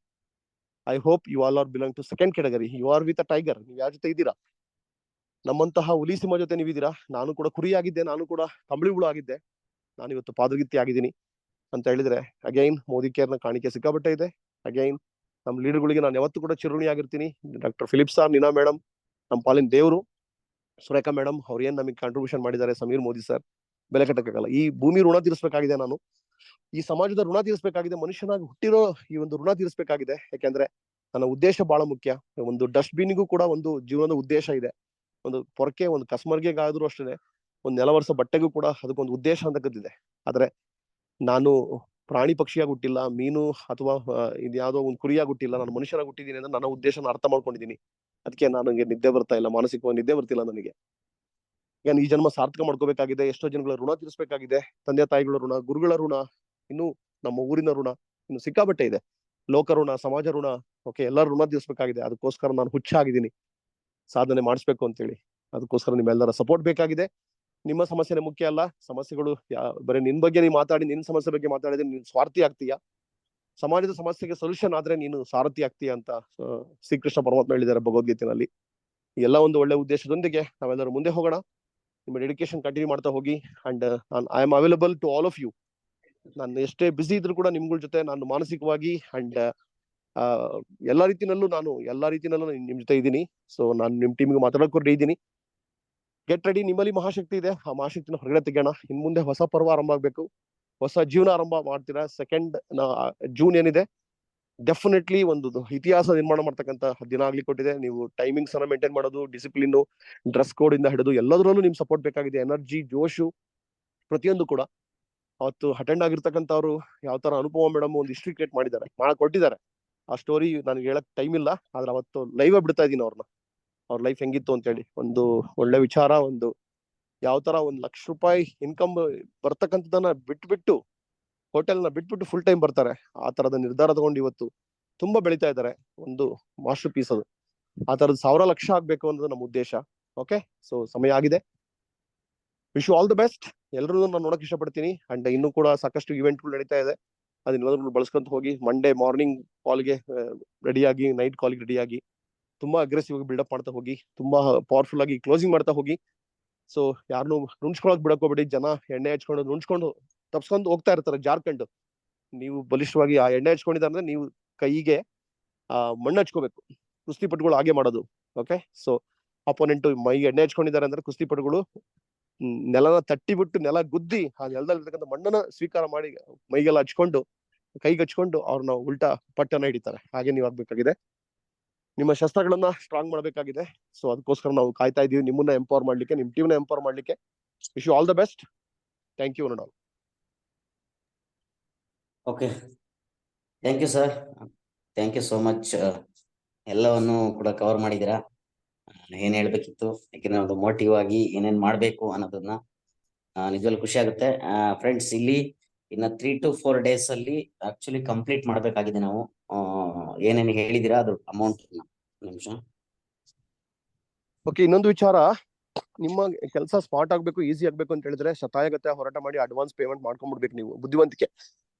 I hope you all are belong to second category. You are with a tiger. ನೀವು ಯಾರ ಜೊತೆ ಇದ್ದೀರಾ? ನಮ್ಮಂತಹ ಹುಲಿ ಸಿಂಹ ಜೊತೆ ನೀವಿದ್ದೀರಾ. ನಾನು ಕೂಡ ಕುರಿ ಆಗಿದ್ದೆ, ನಾನು ಕೂಡ ಕಂಬಳಿ ಹುಳು ಆಗಿದ್ದೆ, ನಾನು ಇವತ್ತು ಪಾದಗಿತ್ತಿ ಆಗಿದ್ದೀನಿ ಅಂತ ಹೇಳಿದ್ರೆ ಅಗೈನ್ ಮೋದಿ ಕೇರ್ನ ಕಾಣಿಕೆ ಸಿಕ್ಕಾಬಟ್ಟೆ ಇದೆ. ಅಗೈನ್ ನಮ್ಮ ಲೀಡರ್ಗಳಿಗೆ ನಾನು ಯಾವತ್ತೂ ಕೂಡ ಚಿರುಣಿ ಆಗಿರ್ತೀನಿ. ಡಾಕ್ಟರ್ ಫಿಲಿಪ್ ಸರ್, ನೀನಾ ಮೇಡಮ್, ನಮ್ಮ ಪಾಲಿನ ದೇವರು, ಸುರೇಖಾ ಮೇಡಮ್, ಅವ್ರು ಏನ್ ನಮಗೆ ಕಾಂಟ್ರಿಬ್ಯೂಷನ್ ಮಾಡಿದ್ದಾರೆ, ಸಮೀರ್ ಮೋದಿ ಸರ್, ಬೆಲೆ ಕಟ್ಟಕ್ಕಾಗಲ್ಲ. ಈ ಭೂಮಿ ಋಣ ತೀರಿಸಬೇಕಾಗಿದೆ ನಾನು, ಈ ಸಮಾಜದ ಋಣ ತೀರಿಸಬೇಕಾಗಿದೆ, ಮನುಷ್ಯನಾಗಿ ಹುಟ್ಟಿರೋ ಈ ಒಂದು ಋಣ ತೀರಿಸಬೇಕಾಗಿದೆ. ಯಾಕೆಂದ್ರೆ ನನ್ನ ಉದ್ದೇಶ ಬಹಳ ಮುಖ್ಯ. ಒಂದು ಡಸ್ಟ್ಬಿನ್ಗೂ ಕೂಡ ಒಂದು ಜೀವನದ ಉದ್ದೇಶ ಇದೆ. ಒಂದು ಪೊರಕೆ, ಒಂದು ಕಸ್ಮರ್ಗೆಗಾದ್ರೂ ಅಷ್ಟೇ, ಒಂದು ನೆಲವರ್ಸ ಬಟ್ಟೆಗೂ ಕೂಡ ಅದಕ್ಕೊಂದು ಉದ್ದೇಶ ಅಂತಕ್ಕದ್ದಿದೆ. ಆದ್ರೆ ನಾನು ಪ್ರಾಣಿ ಪಕ್ಷಿಯಾಗಿ ಹುಟ್ಟಿಲ್ಲ, ಮೀನು ಅಥವಾ ಇದ್ಯಾವುದೋ ಒಂದು ಕುರಿಯಾಗಿ ಹುಟ್ಟಿಲ್ಲ, ನಾನು ಮನುಷ್ಯನಾಗಿ ಹುಟ್ಟಿದ್ದೀನಿ ಅಂದ್ರೆ ನನ್ನ ಉದ್ದೇಶನ ಅರ್ಥ ಮಾಡ್ಕೊಂಡಿದ್ದೀನಿ. ಅದಕ್ಕೆ ನನಗೆ ನಿದ್ದೆ ಬರ್ತಾ ಇಲ್ಲ, ಮಾನಸಿಕವಾಗಿ ನಿದ್ದೆ ಬರ್ತಿಲ್ಲ ನನಗೆ. ಈ ಜನ್ಮ ಸಾರ್ಥಕ ಮಾಡ್ಕೋಬೇಕಾಗಿದೆ, ಎಷ್ಟೋ ಜನಗಳ ಋಣ ತೀರಿಸಬೇಕಾಗಿದೆ, ತಂದೆ ತಾಯಿಗಳ ಋಣ, ಗುರುಗಳ ಋಣ, ಇನ್ನು ನಮ್ಮ ಊರಿನ ಋಣ ಇನ್ನು ಸಿಕ್ಕಾಬಟ್ಟೆ ಇದೆ, ಲೋಕ ಋಣ, ಸಮಾಜ ಋಣ, ಓಕೆ, ಎಲ್ಲರ ಋಣ ತೀರಿಸಬೇಕಾಗಿದೆ. ಅದಕ್ಕೋಸ್ಕರ ನಾನು ಹುಚ್ಚಾಗಿದ್ದೀನಿ ಸಾಧನೆ ಮಾಡಿಸ್ಬೇಕು ಅಂತೇಳಿ. ಅದಕ್ಕೋಸ್ಕರ ನಿಮ್ಮೆಲ್ಲರ ಸಪೋರ್ಟ್ ಬೇಕಾಗಿದೆ. ನಿಮ್ಮ ಸಮಸ್ಯೆನೇ ಮುಖ್ಯ ಅಲ್ಲ, ಸಮಸ್ಯೆಗಳು ಬರೀ ನಿನ್ ಬಗ್ಗೆ ನೀ ಮಾತಾಡಿ, ನಿನ್ ಸಮಸ್ಯೆ ಬಗ್ಗೆ ಮಾತಾಡಿದ್ರೆ ನೀನ್ ಸ್ವಾರ್ಥಿ ಆಗ್ತೀಯ. ಸಮಾಜದ ಸಮಸ್ಯೆಗೆ ಸೊಲ್ಯೂಷನ್ ಆದ್ರೆ ನೀನು ಸಾರಥಿ ಆಗ್ತೀಯ ಅಂತ ಶ್ರೀಕೃಷ್ಣ ಪರಮಾತ್ಮ ಹೇಳಿದ್ದಾರೆ ಭಗವದ್ಗೀತೆಯಲ್ಲಿ. ಎಲ್ಲ ಒಂದು ಒಳ್ಳೆ ಉದ್ದೇಶದೊಂದಿಗೆ ನಾವೆಲ್ಲರೂ ಮುಂದೆ ಹೋಗೋಣ. ನಿಮ್ಮ ಡೆಡಿಕೇಶನ್ ಕಂಟಿನ್ಯೂ ಮಾಡ್ತಾ ಹೋಗಿ. And I am available to all of you. ನಾನು ಎಷ್ಟೇ ಬಿಸಿ ಇದ್ರು ಕೂಡ ನಿಮ್ಗಳ ಜೊತೆ ನಾನು ಮಾನಸಿಕವಾಗಿ ಅಂಡ್ ಎಲ್ಲಾ ರೀತಿನಲ್ಲೂ ನಿಮ್ ಜೊತೆ ಇದ್ದೀನಿ. ಸೊ ನಾನು ನಿಮ್ ಟೀಮ್ಗೆ ಮಾತಾಡೋಕೆ ರೆಡಿ ಇದ್ದೀನಿ. Get ready. ನಿಮ್ಮಲ್ಲಿ ಮಹಾಶಕ್ತಿ ಇದೆ, ಆ ಮಹಾಶಕ್ತಿನ ಹೊರಗಡೆ ತೆಗೋಣ. ಇನ್ ಮುಂದೆ ಹೊಸ ಪರ್ವ ಆರಂಭ ಆಗ್ಬೇಕು, ಹೊಸ ಜೀವನ ಆರಂಭ ಮಾಡ್ತೀರಾ. 2 ಜೂನ್ ಏನಿದೆ, ಡೆಫಿನೆಟ್ಲಿ ಒಂದು ಇತಿಹಾಸ ನಿರ್ಮಾಣ ಮಾಡ್ತಕ್ಕಂತ ದಿನ ಆಗ್ಲಿಕ್ಕೆ ಕೊಟ್ಟಿದೆ. ನೀವು ಟೈಮಿಂಗ್ಸ್ ಅನ್ನ ಮೇಂಟೈನ್ ಮಾಡೋದು, ಡಿಸಿಪ್ಲಿನ್, ಡ್ರೆಸ್ ಕೋಡ್ ಇಂದ ಹಿಡಿದು ಎಲ್ಲದರಲ್ಲೂ ನಿಮ್ ಸಪೋರ್ಟ್ ಬೇಕಾಗಿದೆ. ಎನರ್ಜಿ, ಜೋಶು, ಪ್ರತಿಯೊಂದು ಕೂಡ. ಅವತ್ತು ಅಟೆಂಡ್ ಆಗಿರ್ತಕ್ಕಂಥವ್ರು ಯಾವ ತರ ಅನುಪಮ ಮೇಡಮ್ ಒಂದು ಹಿಸ್ಟ್ರಿ ಕ್ರಿಯೇಟ್ ಕೊಟ್ಟಿದ್ದಾರೆ. ಆ ಸ್ಟೋರಿ ನನಗೆ ಹೇಳಕ್ ಟೈಮ್ ಇಲ್ಲ, ಆದ್ರೆ ಅವತ್ತು ಲೈವ್ ಬಿಡ್ತಾ ಇದೀನಿ ಅವ್ರ ಲೈಫ್ ಹೆಂಗಿತ್ತು ಅಂತ ಹೇಳಿ. ಒಂದು ಒಳ್ಳೆ ವಿಚಾರ, ಒಂದು ಯಾವ ತರ 1 ಲಕ್ಷ ರೂಪಾಯಿ ಇನ್ಕಮ್ ಬರ್ತಕ್ಕಂಥದನ್ನ ಬಿಟ್ಬಿಟ್ಟು, ಹೋಟೆಲ್ನ ಬಿಟ್ಬಿಟ್ಟು ಫುಲ್ ಟೈಮ್ ಬರ್ತಾರೆ. ಆ ತರದ ನಿರ್ಧಾರ ತಗೊಂಡು ಇವತ್ತು ತುಂಬಾ ಬೆಳೀತಾ ಇದ್ದಾರೆ. ಒಂದು ಮಾಸ್ಟರ್ ಪೀಸ್ ಅದು. ಆ ತರದ್ 1000 ಲಕ್ಷ ಆಗ್ಬೇಕು ಅನ್ನೋದು ನಮ್ಮ ಉದ್ದೇಶ. ಓಕೆ, ಸೊ ಸಮಯ ಆಗಿದೆ. Wish you all the best. ಎಲ್ಲರೂ ನಾನು ನೋಡಕ್ ಇಷ್ಟಪಡ್ತೀನಿ. ಅಂಡ್ ಇನ್ನೂ ಕೂಡ ಸಾಕಷ್ಟು ಇವೆಂಟ್ಗಳು ನಡೀತಾ ಇದೆ, ಅದನ್ನೆಲ್ಲರೂ ಬಳಸ್ಕೊಂತ ಹೋಗಿ. ಮಂಡೇ ಮಾರ್ನಿಂಗ್ ಕಾಲ್ಗೆ ರೆಡಿಯಾಗಿ, ನೈಟ್ ಕಾಲ್ಗೆ ರೆಡಿಯಾಗಿ, ತುಂಬಾ ಅಗ್ರೆಸಿವ್ ಆಗಿ ಬಿಲ್ಡಪ್ ಮಾಡ್ತಾ ಹೋಗಿ, ತುಂಬಾ ಪವರ್ಫುಲ್ ಆಗಿ ಕ್ಲೋಸಿಂಗ್ ಮಾಡ್ತಾ ಹೋಗಿ. ಸೊ ಯಾರನ್ನು ನುಣ್ಸ್ಕೊಳಕ್ ಬಿಡಕ್ ಹೋಗ್ಬೇಡಿ. ಜನ ಎಣ್ಣೆ ಹಚ್ಕೊಂಡು ನುಣ್ಸ್ಕೊಂಡು ತಪ್ಸ್ಕೊಂಡು ಹೋಗ್ತಾ ಇರ್ತಾರೆ ಜಾರ್ಖಂಡ್. ನೀವು ಬಲಿಷ್ಠವಾಗಿ ಆ ಎಣ್ಣೆ ಹಚ್ಕೊಂಡಿದ್ದಾರೆ ಅಂದ್ರೆ ನೀವು ಕೈಗೆ ಮಣ್ಣು ಹಚ್ಕೋಬೇಕು. ಕುಸ್ತಿಪಟುಗಳು ಹಾಗೆ ಮಾಡೋದು. ಓಕೆ, ಸೊ ಅಪೋನೆಂಟ್ ಮೈಗೆ ಎಣ್ಣೆ ಹಚ್ಕೊಂಡಿದ್ದಾರೆ ಅಂದ್ರೆ ಕುಸ್ತಿಪಟುಗಳು ನೆಲನ ತಟ್ಟಿಬಿಟ್ಟು, ನೆಲ ಗುದ್ದಿ, ಆ ನೆಲದಲ್ಲಿರ್ತಕ್ಕಂಥ ಮಣ್ಣನ್ನ ಸ್ವೀಕಾರ ಮಾಡಿ ಮೈಗೆಲ್ಲ ಹಚ್ಕೊಂಡು, ಕೈಗೆ ಹಚ್ಕೊಂಡು ಅವ್ರನ್ನ ಉಲ್ಟಾ ಪಟ್ಟನ ಹಿಡಿತಾರೆ. ಹಾಗೆ ನೀವು ಆಗ್ಬೇಕಾಗಿದೆ. ನಿಮ್ಮ ಶಸ್ತ್ರಗಳನ್ನ ಸ್ಟ್ರಾಂಗ್ ಮಾಡ್ಬೇಕಾಗಿದೆ. ಸೊ ಅದಕ್ಕೋಸ್ಕರ ನಾವು ಕಾಯ್ತಾ ಇದೀವಿ, ನಿಮ್ಮನ್ನ ಎಂಪವರ್ ಮಾಡ್ಲಿಕ್ಕೆ, ನಿಮ್ ಟೀಮ್ನ ಎಂಪವರ್ ಮಾಡ್ಲಿಕ್ಕೆ. Wish you all the best. Thank you. Okay, thank you sir, thank you so much. ಎಲ್ಲವನ್ನು ಕೂಡ ಕವರ್ ಮಾಡಿದ್ದೀರಾ. ಏನ್ ಹೇಳ್ಬೇಕಿತ್ತು, ಯಾಕಂದ್ರೆ ಒಂದು ಮೋಟಿವ್ ಆಗಿ ಏನೇನ್ ಮಾಡ್ಬೇಕು ಅನ್ನೋದನ್ನ ನಿಜವಾಗ್ಲೂ ಖುಷಿ ಆಗುತ್ತೆ. ಫ್ರೆಂಡ್ಸ್, ಇಲ್ಲಿ ಇನ್ನ 3 to 4 days ಅಲ್ಲಿ ಆಕ್ಚುಲಿ ಕಂಪ್ಲೀಟ್ ಮಾಡ್ಬೇಕಾಗಿದೆ ನಾವು. ಏನೇನು ಹೇಳಿದಿರಾ ಅದ್ರ ಅಮೌಂಟ್ ನಿಮಿಷ. ಓಕೆ, ಇನ್ನೊಂದು ವಿಚಾರ, ನಿಮ್ಮ ಕೆಲಸ ಸ್ಮಾರ್ಟ್ ಆಗ್ಬೇಕು, ಈಸಿ ಆಗ್ಬೇಕು ಅಂತ ಹೇಳಿದ್ರೆ ಶತಾಯಗತೆ ಹೋರಾಟ ಮಾಡಿ ಅಡ್ವಾನ್ಸ್ ಪೇಮೆಂಟ್ ಮಾಡ್ಕೊಂಡ್ಬಿಡ್ಬೇಕು. ನೀವು ಬುದ್ಧಿವಂತಿಕೆ.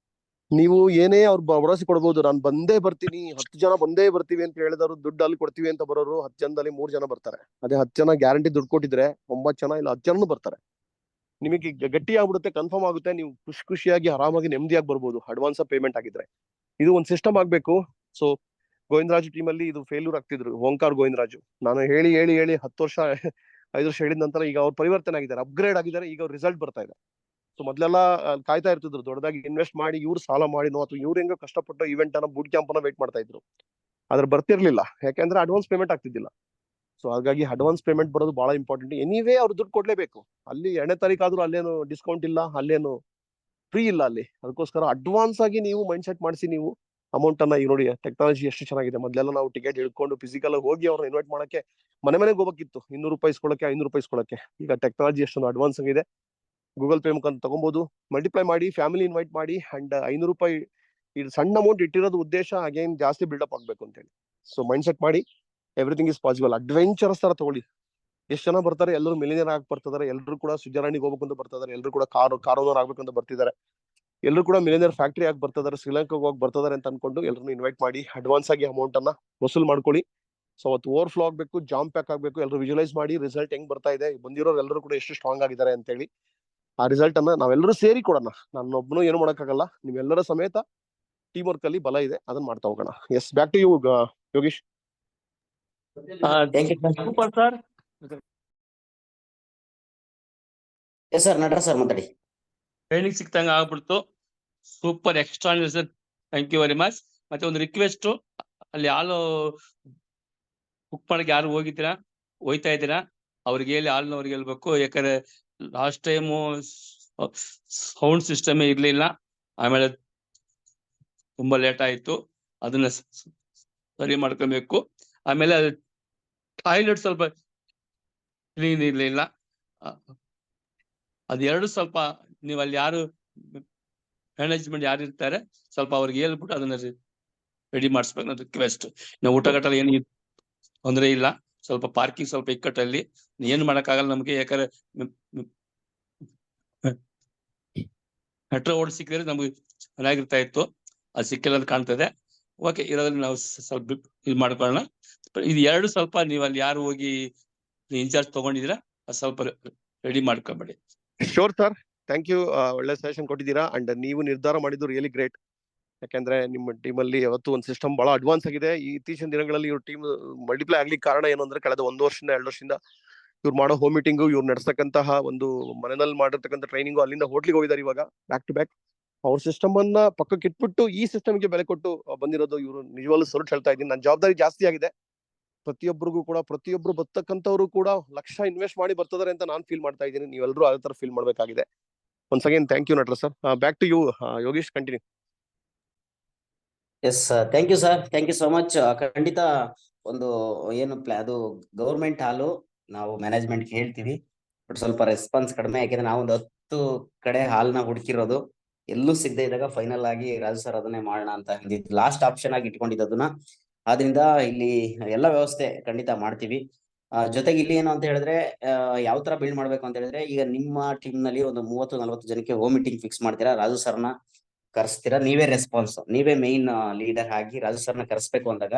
ನೀವು ಏನೇ ಅವ್ರು ಭರವಸೆ ಕೊಡ್ಬೋದು, ನಾನು ಬಂದೇ ಬರ್ತೀನಿ, 10 ಜನ ಬಂದೇ ಬರ್ತೀವಿ ಅಂತ ಹೇಳಿದವರು, ದುಡ್ಡು ಅಲ್ಲಿ ಕೊಡ್ತೀವಿ ಅಂತ ಬರೋರು 10 ಜನದಲ್ಲಿ 3 ಜನ ಬರ್ತಾರೆ. ಅದೇ 10 ಜನ ಗ್ಯಾರಂಟಿ ದುಡ್ಡು ಕೊಟ್ಟಿದ್ರೆ 9 ಜನ ಇಲ್ಲ 10 ಜನನು ಬರ್ತಾರೆ. ನಿಮಗೆ ಗಟ್ಟಿ ಆಗ್ಬಿಡುತ್ತೆ, ಕನ್ಫರ್ಮ್ ಆಗುತ್ತೆ. ನೀವು ಖುಷಿಯಾಗಿ ಆರಾಮಾಗಿ ನೆಮ್ಮದಿಯಾಗಿ ಬರ್ಬೋದು ಅಡ್ವಾನ್ಸ್ ಪೇಮೆಂಟ್ ಆಗಿದ್ರೆ. ಇದು ಒಂದು ಸಿಸ್ಟಮ್ ಆಗ್ಬೇಕು. ಸೊ ಗೋವಿಂದರಾಜು ಟೀಮ್ ಅಲ್ಲಿ ಇದು ಫೇಲ್ಯೂರ್ ಆಗ್ತಿದ್ರು. ಓಂಕಾರ್ ಗೋವಿಂದರಾಜು, ನಾನು ಹೇಳಿ 10 ವರ್ಷ 5 ವರ್ಷ ಹೇಳಿದ ನಂತರ ಈಗ ಅವ್ರು ಪರಿವರ್ತನೆ ಆಗಿದ್ದಾರೆ, ಅಪ್ಗ್ರೇಡ್ ಆಗಿದ್ದಾರೆ. ಈಗ ಅವ್ರ ರಿಸಲ್ಟ್ ಬರ್ತಾ ಇದೆ. ಸೊ ಮೊದ್ಲೆಲ್ಲ ಕಾಯ್ತಾ ಇರ್ತಿದ್ರು, ದೊಡ್ಡದಾಗಿ ಇನ್ವೆಸ್ಟ್ ಮಾಡಿ ಇವ್ರು ಸಾಲ ಮಾಡಿನೋ ಅಥವಾ ಇವ್ರು ಹೆಂಗೋ ಕಷ್ಟಪಟ್ಟು ಇವೆಂಟ್ ಅನ್ನ ಬೂಟ್ ಕ್ಯಾಂಪ್ ಅನ್ನ ವೇಟ್ ಮಾಡ್ತಾ ಇದ್ರು. ಆದ್ರೆ ಬರ್ತಿರ್ಲಿಲ್ಲ, ಯಾಕೆಂದ್ರೆ ಅಡ್ವಾನ್ಸ್ ಪೇಮೆಂಟ್ ಆಗ್ತಿದ್ದಿಲ್ಲ. ಸೊ ಹಾಗಾಗಿ ಅಡ್ವಾನ್ಸ್ ಪೇಮೆಂಟ್ ಬರೋದು ಬಹಳ ಇಂಪಾರ್ಟೆಂಟ್. ಎನಿವೇ ಅವ್ರು ದುಡ್ಡು ಕೊಡ್ಲೇಬೇಕು. ಅಲ್ಲಿ 2ನೇ ತಾರೀಕು ಆದ್ರೂ ಅಲ್ಲೇನು ಡಿಸ್ಕೌಂಟ್ ಇಲ್ಲ, ಅಲ್ಲೇನು ಫ್ರೀ ಇಲ್ಲ ಅಲ್ಲಿ. ಅದಕ್ಕೋಸ್ಕರ ಅಡ್ವಾನ್ಸ್ ಆಗಿ ನೀವು ಮೈಂಡ್ ಸೆಟ್ ಮಾಡಿಸಿ ನೀವು ಅಮೌಂಟ್ ಅನ್ನ. ಈಗ ನೋಡಿ ಟೆಕ್ನಾಲಜಿ ಎಷ್ಟು ಚೆನ್ನಾಗಿದೆ. ಮೊದಲೆಲ್ಲ ನಾವು ಟಿಕೆಟ್ ಹಿಡ್ಕೊಂಡು ಫಿಸಿಕಲ್ ಹೋಗಿ ಅವ್ರನ್ನ ಇನ್ವೈಟ್ ಮಾಡಕ್ಕೆ ಮನೆಗೆ ಹೋಗಬೇಕಿತ್ತು, 200 ರೂಪಾಯಿ ಇಸ್ಕೊಳ್ಳಕ್ಕೆ, 500 ರೂಪಾಯಿ ಇಸ್ಕೊಳ್ಳಕ್ಕೆ. ಈಗ ಟೆಕ್ನಾಲಜಿ ಎಷ್ಟೊಂದು ಅಡ್ವಾನ್ಸ್ ಆಗಿದೆ. ಗೂಗಲ್ ಪೇ ಮುಖಾಂತರ ತಗೊಬಹುದು, ಮಲ್ಟಿಪ್ಲೈ ಮಾಡಿ, ಫ್ಯಾಮಿಲಿ ಇನ್ವೈಟ್ ಮಾಡಿ. ಅಂಡ್ 500 ರೂಪಾಯಿ ಇದು ಸಣ್ಣ ಅಮೌಂಟ್ ಇಟ್ಟಿರೋದು ಉದ್ದೇಶ ಅಗೇನ್ ಜಾಸ್ತಿ ಬಿಲ್ಡಪ್ ಆಗ್ಬೇಕು ಅಂತ ಹೇಳಿ. ಸೊ ಮೈಂಡ್ ಸೆಟ್ ಮಾಡಿ, ಎವ್ರಿಥಿಂಗ್ ಇಸ್ ಪಾಸಿಬಲ್. ಅಡ್ವೆಂಚರಸ್ ತರ ತಗೊಳ್ಳಿ. ಎಷ್ಟು ಜನ ಬರ್ತಾರೆ, ಎಲ್ಲರೂ ಮಿಲಿಯನರ್ ಆಗಿ ಬರ್ತಿದ್ದಾರೆ. ಎಲ್ಲರೂ ಕೂಡ ಸ್ವಿಟ್ಜರ್ಲೆಂಡ್ಗೆ ಹೋಗ್ಬೇಕು ಅಂತ ಬರ್ತಿದ್ದಾರೆ. ಎಲ್ಲರೂ ಕೂಡ ಕಾರ್ ಓನರ್ ಆಗ್ಬೇಕು ಅಂತ ಬರ್ತಿದ್ದಾರೆ. ಎಲ್ಲರೂ ಕೂಡ ಮಿಲಿಯನರ್ ಫ್ಯಾಕ್ಟರಿ ಆಗಿ ಬರ್ತಿದ್ದಾರೆ, ಶ್ರೀಲಂಕಾಗೆ ಹೋಗಿ ಬರ್ತಿದ್ದಾರೆ ಅಂತ ಅನ್ಕೊಂಡು ಎಲ್ಲರೂ ಇನ್ವೈಟ್ ಮಾಡಿ ಅಡ್ವಾನ್ಸ್ ಆಗಿ ಅಮೌಂಟ್ ಅನ್ನ ವಸೂಲ್ ಮಾಡ್ಕೊಳ್ಳಿ. ಸೊ ಅವತ್ತು ಓವರ್ಫ್ಲೋ ಆಗ್ಬೇಕು, ಜಾಮ್ ಪ್ಯಾಕ್ ಆಗ್ಬೇಕು. ಎಲ್ಲರೂ ವಿಜುವಲೈಸ್ ಮಾಡಿ ರಿಸಲ್ಟ್ ಹೆಂಗ್ ಬರ್ತಾ ಇದೆ, ಬಂದಿರೋರು ಎಲ್ಲರೂ ಕೂಡ ಎಷ್ಟು ಸ್ಟ್ರಾಂಗ್ ಆಗಿದ್ದಾರೆ ಅಂತ ಹೇಳಿ. ಆ ರಿಸಲ್ಟ್ ಅನ್ನ ನಾವೆಲ್ಲರೂ ಸೇರಿ ಕೊಡೋಣ. ನಾನು ಏನು ಮಾಡೋಕ್ಕಾಗಲ್ಲ, ನೀವೆಲ್ಲರ ಸಮೇತ ಟೀಮ್ ವರ್ಕ್ ಅಲ್ಲಿ ಬಲ ಇದೆ, ಅದನ್ನ ಮಾಡ್ತಾ ಹೋಗೋಣ. Yes, back to you Yogish. Thank you super sir. Yes sir, Nataraj sir ಮಾತಾಡಿ. ಟ್ರೈನಿಂಗ್ ಸಿಕ್ತಂಗ ಆಗ್ಬಿಡ್ತು. Super extra sir, thank you very much. ಮತ್ತೆ ಒಂದು ರಿಕ್ವೆಸ್ಟ್, ಅಲ್ಲಿ ಹಾಲು ಬುಕ್ ಮಾಡಕ್ಕೆ ಯಾರು ಹೋಯ್ತಾ ಇದ್ದೀರಾ ಅವ್ರಿಗೆ ಹೇಳಿ, ಹಾಲ್ನವ್ರಿಗೆ ಹೇಳ್ಬೇಕು. ಯಾಕಂದ್ರೆ ಲಾಸ್ಟ್ ಟೈಮು ಸೌಂಡ್ ಸಿಸ್ಟಮ್ ಇರ್ಲಿಲ್ಲ, ಆಮೇಲೆ ತುಂಬಾ ಲೇಟ್ ಆಯ್ತು. ಅದನ್ನ ಸರಿ ಮಾಡ್ಕೊಬೇಕು. ಆಮೇಲೆ ಟಾಯ್ಲೆಟ್ ಸ್ವಲ್ಪ ಕ್ಲೀನ್ ಇರ್ಲಿಲ್ಲ. ಅದೆರಡು ಸ್ವಲ್ಪ ನೀವು ಅಲ್ಲಿ ಯಾರು ಮ್ಯಾನೇಜ್ಮೆಂಟ್ ಯಾರು ಇರ್ತಾರೆ ಸ್ವಲ್ಪ ಅವ್ರಿಗೆ ಹೇಳ್ಬಿಟ್ಟು ಅದನ್ನ ರೆಡಿ ಮಾಡಿಸ್ಬೇಕು ನನ್ನ ರಿಕ್ವೆಸ್ಟ್. ನಾವು ಊಟ ಗಟ್ಟಲ್ಲ ಏನು ತೊಂದರೆ ಇಲ್ಲ, ಸ್ವಲ್ಪ ಪಾರ್ಕಿಂಗ್ ಸ್ವಲ್ಪ ಇಕ್ಕಟ್ಟಲ್ಲಿ ಏನು ಮಾಡಕ್ಕಾಗಲ್ಲ ನಮ್ಗೆ. ಯಾಕಂದ್ರೆ ಮೆಟ್ರೋ ಓಡ್ ಸಿಕ್ಕಿದ್ರೆ ನಮ್ಗೆ ಚೆನ್ನಾಗಿರ್ತಾ ಇತ್ತು, ಅದು ಸಿಕ್ಕಿಲ್ಲ ಅಂತ ಕಾಣ್ತದೆ. ಓಕೆ, ಇರೋದ್ರಲ್ಲಿ ನಾವು ಸ್ವಲ್ಪ ಇದು ಮಾಡ್ಕೊಳ್ಳೋಣ. ಇದು ಎರಡು ಸ್ವಲ್ಪ ನೀವು ಅಲ್ಲಿ ಯಾರು ಹೋಗಿ ಇನ್ಚಾರ್ಜ್ ತಗೊಂಡಿದ್ದೀರಾ ಅದು ಸ್ವಲ್ಪ ರೆಡಿ ಮಾಡ್ಕೊಬೇಡಿ. Sure sir, thank you. ಒಳ್ಳೆ ಸಜೆಷನ್ ಕೊಟ್ಟಿದ್ದೀರಾ. ಅಂಡ್ ನೀವು ನಿರ್ಧಾರ ಮಾಡಿದ್ದು ರಿಯಲಿ ಗ್ರೇಟ್. ಯಾಕಂದ್ರೆ ನಿಮ್ಮ ಟೀಮಲ್ಲಿ ಯಾವತ್ತು ಒಂದು ಸಿಸ್ಟಮ್ ಬಹಳ ಅಡ್ವಾನ್ಸ್ ಆಗಿದೆ. ಈ ಇತ್ತೀಚಿನ ದಿನಗಳಲ್ಲಿ ಇವ್ರ ಟೀಮ್ ಮಲ್ಟಿಪ್ಲೈ ಆಗ್ಲಿಕ್ಕೆ ಕಾರಣ ಏನು ಅಂದ್ರೆ, ಕಳೆದ 1 ವರ್ಷದಿಂದ 2 ವರ್ಷದಿಂದ ಇವ್ರು ಮಾಡೋ ಹೋಮ್ ಮೀಟಿಂಗು, ಇವ್ರು ನಡೆಸ್ತಕ್ಕಂತಹ ಒಂದು ಮನೆಯಲ್ಲಿ ಮಾಡಿರ್ತಕ್ಕಂಥ ಟ್ರೈನಿಂಗು, ಅಲ್ಲಿಂದ ಹೋಟ್ಲಿಗೆ ಹೋಗಿದ್ದಾರೆ ಇವಾಗ ಬ್ಯಾಕ್ ಟು ಬ್ಯಾಕ್. ಅವ್ರ ಸಿಸ್ಟಮ್ ಅನ್ನ ಪಕ್ಕಕ್ಕೆ ಇಟ್ಬಿಟ್ಟು ಈ ಸಿಸ್ಟಮ್ಗೆ ಬೆಲೆ ಕೊಟ್ಟು ಬಂದಿರೋದು ಇವರು ನಿಜವಾಗ್ಲೂ ಸಲ್ಯೂಟ್ ಹೇಳ್ತಾ ಇದ್ದೀನಿ. ನನ್ನ ಜವಾಬ್ದಾರಿ ಜಾಸ್ತಿ ಆಗಿದೆ. ಪ್ರತಿಯೊಬ್ರು ಬರ್ತಕ್ಕಂಥವ್ರು ಕೂಡ ಲಕ್ಷ ಇನ್ವೆಸ್ಟ್ ಮಾಡಿ ಬರ್ತಿದ್ದಾರೆ ಅಂತ ನಾನು ಫೀಲ್ ಮಾಡ್ತಾ ಇದ್ದೀನಿ. ನೀವೆಲ್ಲರೂ ಅದೇ ತರ ಫೀಲ್ ಮಾಡ್ಬೇಕಾಗಿದೆ. Once again thank you Nataraj sir. Back to you Yogish, continue. Yes, thank you sir, thank you so much. ಖಂಡಿತ ಒಂದು ಏನು ಅದು ಗೌರ್ಮೆಂಟ್ ಹಾಲು ನಾವು ಮ್ಯಾನೇಜ್ಮೆಂಟ್ ಹೇಳ್ತೀವಿ, ಬಟ್ ಸ್ವಲ್ಪ ರೆಸ್ಪಾನ್ಸ್ ಕಡಿಮೆ. ಯಾಕೆಂದ್ರೆ ನಾವು ಒಂದು 10 ಕಡೆ ಹಾಲ್ನ ಹುಡುಕಿರೋದು, ಎಲ್ಲೂ ಸಿಗದೆ ಇದ್ದಾಗ ಫೈನಲ್ ಆಗಿ ರಾಜು ಸರ್ ಅದನ್ನೇ ಮಾಡೋಣ ಅಂತ ಲಾಸ್ಟ್ ಆಪ್ಷನ್ ಆಗಿ ಇಟ್ಕೊಂಡಿದ್ದು ಅದನ್ನ. ಆದ್ರಿಂದ ಇಲ್ಲಿ ಎಲ್ಲ ವ್ಯವಸ್ಥೆ ಖಂಡಿತ ಮಾಡ್ತೀವಿ. ಜೊತೆಗೆ ಇಲ್ಲಿ ಏನು ಅಂತ ಹೇಳಿದ್ರೆ, ಯಾವ ತರ ಬಿಲ್ಡ್ ಮಾಡ್ಬೇಕು ಅಂತ ಹೇಳಿದ್ರೆ, ಈಗ ನಿಮ್ಮ ಟೀಮ್ ನಲ್ಲಿ ಒಂದು 30-40 ಜನಕ್ಕೆ ಹೋಮ್ ಮೀಟಿಂಗ್ ಫಿಕ್ಸ್ ಮಾಡ್ತೀರಾ, ರಾಜು ಸರ್ನ ಕರೆಸ್ತೀರಾ, ನೀವೇ ರೆಸ್ಪಾನ್ಸ್, ನೀವೇ ಮೇನ್ ಲೀಡರ್ ಆಗಿ ರಾಜು ಸರ್ನ ಕರೆಸ್ಬೇಕು ಅಂದಾಗ,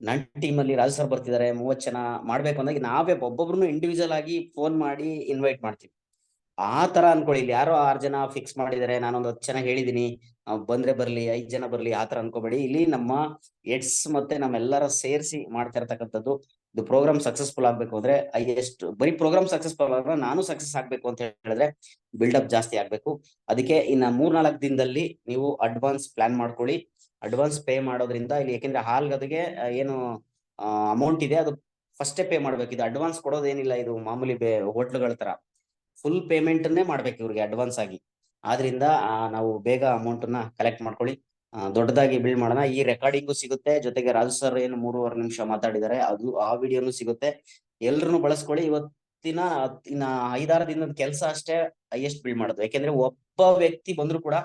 ನನ್ನ ಟೀಮ್ ಅಲ್ಲಿ ರಾಜು ಸರ್ ಬರ್ತಿದ್ದಾರೆ 30 ಜನ ಮಾಡ್ಬೇಕು ಅಂದಾಗ ನಾವೇ ಒಬ್ಬೊಬ್ರು ಇಂಡಿವಿಜುವಲ್ ಆಗಿ ಫೋನ್ ಮಾಡಿ ಇನ್ವೈಟ್ ಮಾಡ್ತೀವಿ. ಆ ತರ ಅನ್ಕೊಳ್ಳಿ. ಇಲ್ಲಿ ಯಾರೋ 6 ಜನ ಫಿಕ್ಸ್ ಮಾಡಿದ್ದಾರೆ, ನಾನೊಂದು 10 ಜನ ಹೇಳಿದೀನಿ, ಬಂದ್ರೆ ಬರ್ಲಿ, 5 ಜನ ಬರ್ಲಿ, ಆ ತರ ಅನ್ಕೋಬೇಡಿ. ಇಲ್ಲಿ ನಮ್ಮ ಎಡ್ಸ್ ಮತ್ತೆ ನಮ್ಮೆಲ್ಲರ ಸೇರಿಸಿ ಮಾಡ್ತಾ ಇರ್ತಕ್ಕಂಥದ್ದು. ಇದು ಪ್ರೋಗ್ರಾಮ್ ಸಕ್ಸಸ್ಫುಲ್ ಆಗ್ಬೇಕು ಅಂದ್ರೆ ಎಷ್ಟು ಬರೀ ಪ್ರೋಗ್ರಾಮ್ ಸಕ್ಸಸ್ಫುಲ್ ಆದ್ರೆ ನಾನು ಸಕ್ಸಸ್ ಆಗ್ಬೇಕು ಅಂತ ಹೇಳಿದ್ರೆ ಬಿಲ್ಡಪ್ ಜಾಸ್ತಿ ಆಗ್ಬೇಕು. ಅದಕ್ಕೆ ಇನ್ನ 3-4 ದಿನದಲ್ಲಿ ನೀವು ಅಡ್ವಾನ್ಸ್ ಪ್ಲಾನ್ ಮಾಡ್ಕೊಳ್ಳಿ. ಅಡ್ವಾನ್ಸ್ ಪೇ ಮಾಡೋದ್ರಿಂದ ಇಲ್ಲಿ, ಯಾಕೆಂದ್ರೆ ಹಾಲ್ಗದಿಗೆ ಏನು ಅಮೌಂಟ್ ಇದೆ ಅದು ಫಸ್ಟೇ ಪೇ ಮಾಡ್ಬೇಕು. ಇದು ಅಡ್ವಾನ್ಸ್ ಕೊಡೋದೇನಿಲ್ಲ, ಇದು ಮಾಮೂಲಿ ಹೋಟ್ಲುಗಳ ತರ ಫುಲ್ ಪೇಮೆಂಟ್ ಅನ್ನೇ ಮಾಡ್ಬೇಕು ಇವ್ರಿಗೆ ಅಡ್ವಾನ್ಸ್ ಆಗಿ. ಆದ್ರಿಂದ ನಾವು ಬೇಗ ಅಮೌಂಟ್ ನ ಕಲೆಕ್ಟ್ ಮಾಡ್ಕೊಳ್ಳಿ, ದೊಡ್ಡದಾಗಿ ಬಿಲ್ಡ್ ಮಾಡೋಣ. ಈ ರೆಕಾರ್ಡಿಂಗು ಸಿಗುತ್ತೆ, ಜೊತೆಗೆ ರಾಜು ಸರ್ ಏನು 3.5 ನಿಮಿಷ ಮಾತಾಡಿದ್ದಾರೆ ಅದು ಆ ವಿಡಿಯೋನು ಸಿಗುತ್ತೆ. ಎಲ್ರು ಬಳಸ್ಕೊಳ್ಳಿ. ಇವತ್ತಿನ 5-6 ದಿನದ ಕೆಲಸ ಅಷ್ಟೇ ಹೈಯೆಸ್ಟ್ ಬಿಲ್ಡ್ ಮಾಡೋದು. ಯಾಕೆಂದ್ರೆ ಒಬ್ಬ ವ್ಯಕ್ತಿ ಬಂದ್ರು ಕೂಡ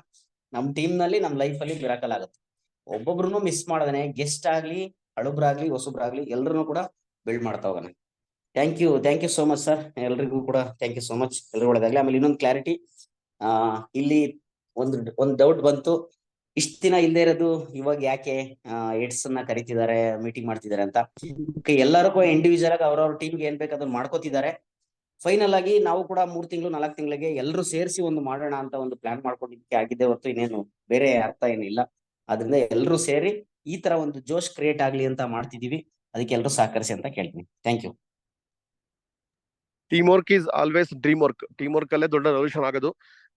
ನಮ್ ಟೀಮ್ ನಲ್ಲಿ ನಮ್ ಲೈಫ್ ಅಲ್ಲಿ ಮಿರಾಕಲ್ ಆಗುತ್ತೆ. ಒಬ್ಬೊಬ್ರು ಮಿಸ್ ಮಾಡದೇನೆ, ಗೆಸ್ಟ್ ಆಗ್ಲಿ, ಹಳುಬ್ರಾಗ್ಲಿ, ಹೊಸಬ್ರಾಗ್ಲಿ, ಎಲ್ರು ಕೂಡ ಬಿಲ್ಡ್ ಮಾಡ್ತಾ ಹೋಗೋಣ. Thank you so much sir. ಎಲ್ರಿಗೂ ಕೂಡ ಥ್ಯಾಂಕ್ ಯು ಸೋ ಮಚ್. ಎಲ್ರಿಗೂ ಒಳ್ಳೆದಾಗ್ಲಿ. ಆಮೇಲೆ ಇನ್ನೊಂದು ಕ್ಲಾರಿಟಿ, ಇಲ್ಲಿ ಒಂದು ಡೌಟ್ ಬಂತು, ಇಷ್ಟ ದಿನ ಇಲ್ಲದೆ ಇರೋದು ಇವಾಗ ಯಾಕೆ ಎಡ್ಸ್ ನ ಕರಿತಿದ್ದಾರೆ, ಮೀಟಿಂಗ್ ಮಾಡ್ತಿದ್ದಾರೆ ಅಂತ. ಎಲ್ಲರಿಗೂ ಇಂಡಿವಿಜುವಲ್ ಆಗಿ ಅವ್ರವ್ರ ಟೀಮ್ಗೆ ಏನ್ ಬೇಕು ಅದನ್ನ ಮಾಡ್ಕೋತಿದ್ದಾರೆ. ಫೈನಲ್ ಆಗಿ ನಾವು ಕೂಡ 3 ತಿಂಗಳು 4 ತಿಂಗಳಿಗೆ ಎಲ್ಲರೂ ಸೇರಿಸಿ ಒಂದು ಮಾಡೋಣ ಅಂತ ಒಂದು ಪ್ಲಾನ್ ಮಾಡ್ಕೊಂಡಿದ್ದಕ್ಕೆ ಆಗಿದೆ ಹೊರತು ಇನ್ನೇನು ಬೇರೆ ಅರ್ಥ ಏನಿಲ್ಲ. ಅದರಿಂದ ಎಲ್ಲರೂ ಸೇರಿ ಈ ತರ ಒಂದು ಜೋಶ್ ಕ್ರಿಯೇಟ್ ಆಗ್ಲಿ ಅಂತ ಮಾಡ್ತಿದೀವಿ. ಅದಕ್ಕೆ ಎಲ್ಲರೂ ಸಹಕರಿಸಿ ಅಂತ ಕೇಳ್ತೀನಿ. Thank you. Teamwork is always dream work. Teamwork ಅಲ್ಲೇ ದೊಡ್ಡ ರೆವಲ್ಯೂಷನ್ ಆಗೋದು.